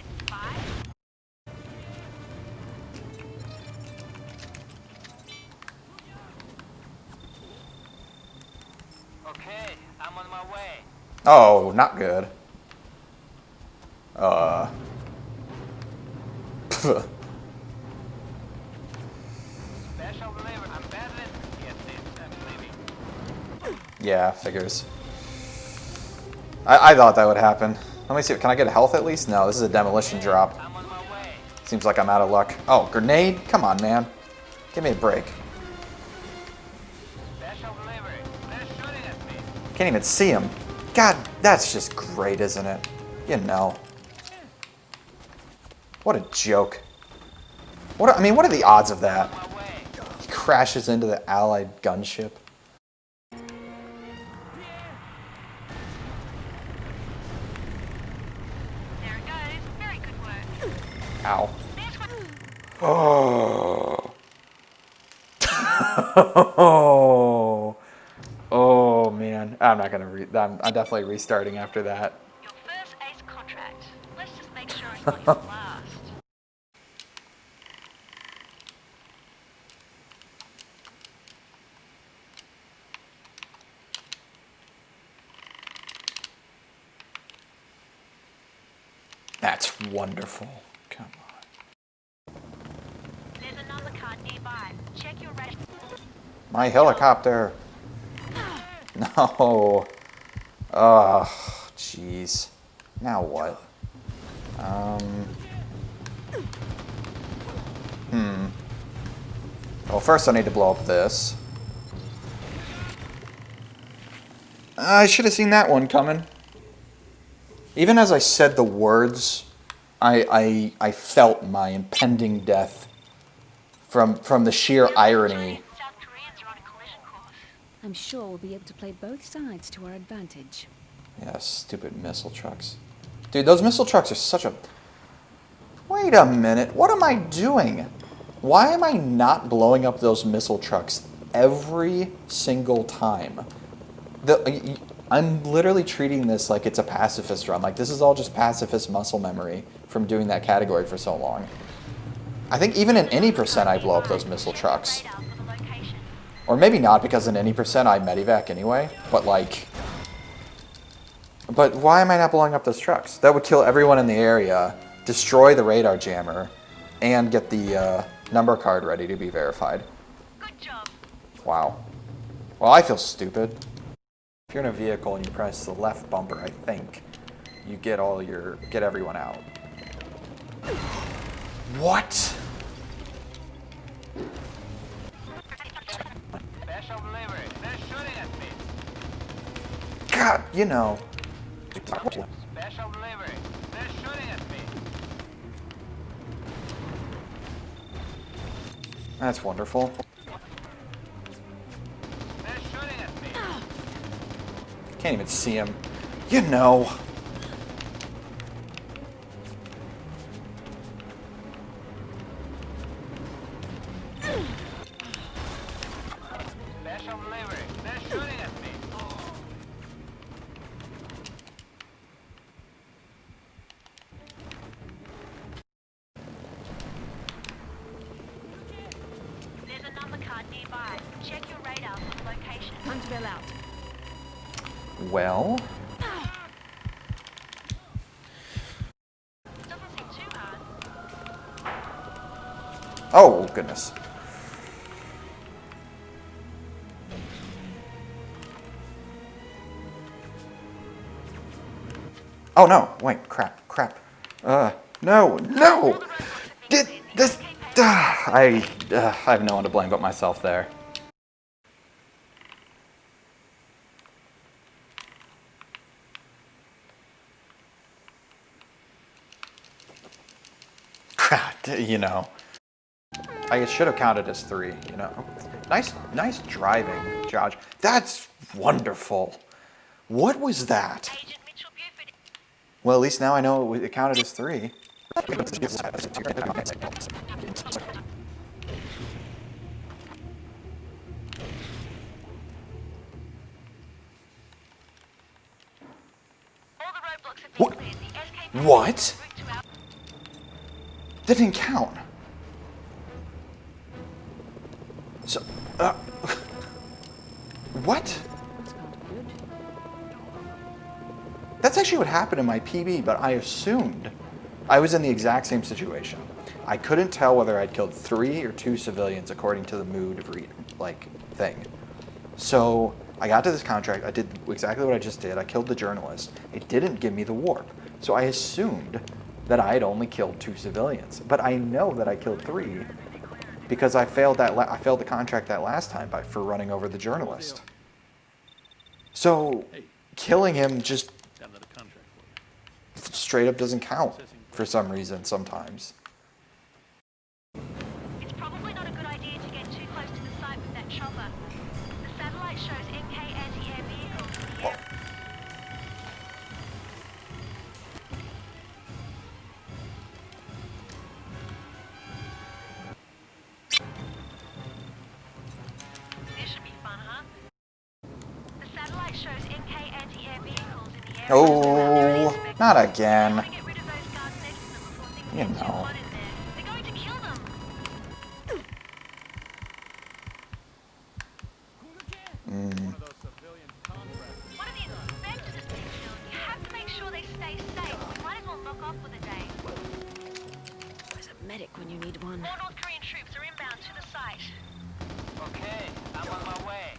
Okay, I'm on my way. Oh, not good. Special delivery. I'm badly. Yes, I'm leaving. Yeah, figures. I thought that would happen. Let me see. Can I get a health at least? No, this is a demolition drop. I'm on my way. Seems like I'm out of luck. Oh, grenade? Come on, man. Give me a break. Special delivery. They're shooting at me. Can't even see him. God, that's just great, isn't it? You know. What a joke. What are the odds of that? He crashes into the Allied gunship. There it goes. Very good work. Ow. This one. Oh. Oh man. I'm not gonna I'm definitely restarting after that. Your first ace contract. Let's just make sure it's not your last. That's wonderful. Come on. There's another car nearby. Check your ration. My helicopter. No. Ugh. Jeez. Now what? Well, first I need to blow up this. I should have seen that one coming. Even as I said the words, I felt my impending death from the sheer irony. South Koreans are on a collision course. I'm sure we'll be able to play both sides to our advantage. Yeah, stupid missile trucks. Dude, those missile trucks are such a... Wait a minute, what am I doing? Why am I not blowing up those missile trucks every single time? I'm literally treating this like it's a pacifist run. Like, this is all just pacifist muscle memory from doing that category for so long. I think even in any percent I blow up those missile trucks. Or maybe not, because in any percent I medevac anyway. But like... But why am I not blowing up those trucks? That would kill everyone in the area, destroy the radar jammer, and get the number card ready to be verified. Good job. Wow. Well, I feel stupid. If you're in a vehicle and you press the left bumper, I think, you get everyone out. What? Special delivery. They're shooting at me. God, you know. Special delivery. They're shooting at me. That's wonderful. They're shooting at me. Can't even see him. You know. Special delivery. They're shooting at me. There's a number card nearby. Check your radar for the location. Time to bail out. Well. Doesn't seem too hard. Oh, goodness. Oh, no. Wait, crap. No. Did this... I have no one to blame but myself there. Crap, you know. I should have counted as 3, you know. Nice driving, Josh. That's wonderful. What was that? Well, at least now I know it counted as 3. What? What? That didn't count. So, what? That's actually what happened in my PB, but I assumed I was in the exact same situation. I couldn't tell whether I'd killed 3 or 2 civilians according to the mood thing. So I got to this contract. I did exactly what I just did. I killed the journalist. It didn't give me the warp. So I assumed that I had only killed 2 civilians. But I know that I killed 3 because I failed the contract that last time for running over the journalist. So killing him just straight up doesn't count for some reason sometimes. It's probably not a good idea to get too close to the site with that chopper. The satellite shows NK anti-air vehicles in the air. This should be fun, huh? The satellite shows NK anti-air vehicles in the air. Oh, not again. You know. They're going to kill them. One of these Avenged has been killed. You have to make sure they stay safe. We might as well knock off for the day. Where's a medic when you need one? More North Korean troops are inbound to the site. Okay, I'm on my way.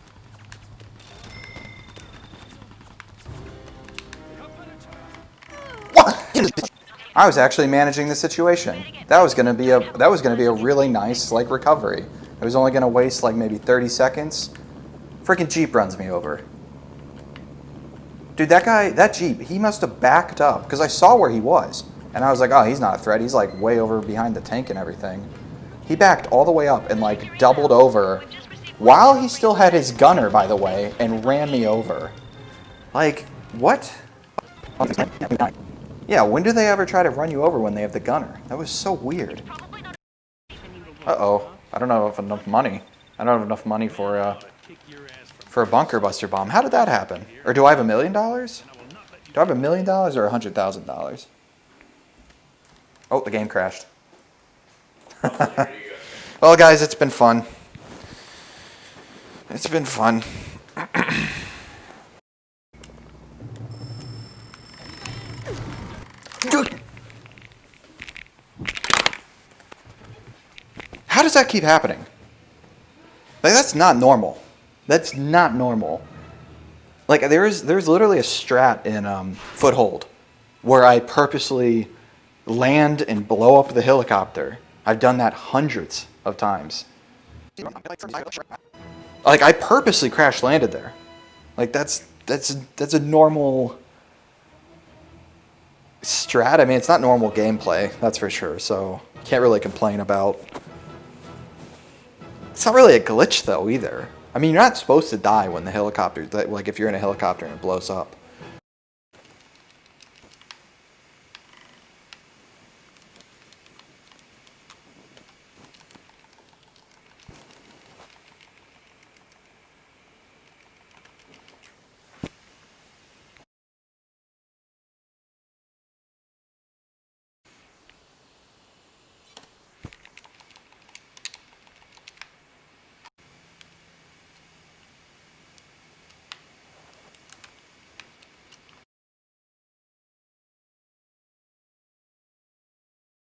I was actually managing the situation. That was gonna be a really nice recovery. I was only gonna waste maybe 30 seconds. Freaking Jeep runs me over. Dude, that Jeep, he must have backed up because I saw where he was. And I was like, oh, he's not a threat. He's way over behind the tank and everything. He backed all the way up and doubled over while he still had his gunner, by the way, and ran me over. What? Yeah, when do they ever try to run you over when they have the gunner? That was so weird. Uh-oh. I don't have enough money. I don't have enough money for a bunker buster bomb. How did that happen? Or do I have $1 million? Do I have $1 million or $100,000? Oh, the game crashed. Well, guys, it's been fun. It's been fun. Dude. How does that keep happening? That's not normal. That's not normal. There's literally a strat in Foothold where I purposely land and blow up the helicopter. I've done that hundreds of times. I purposely crash landed there. That's a normal strat. I mean, it's not normal gameplay, that's for sure. So can't really complain about. It's not really a glitch though either. I mean, you're not supposed to die when the helicopter, like if you're in a helicopter and it blows up.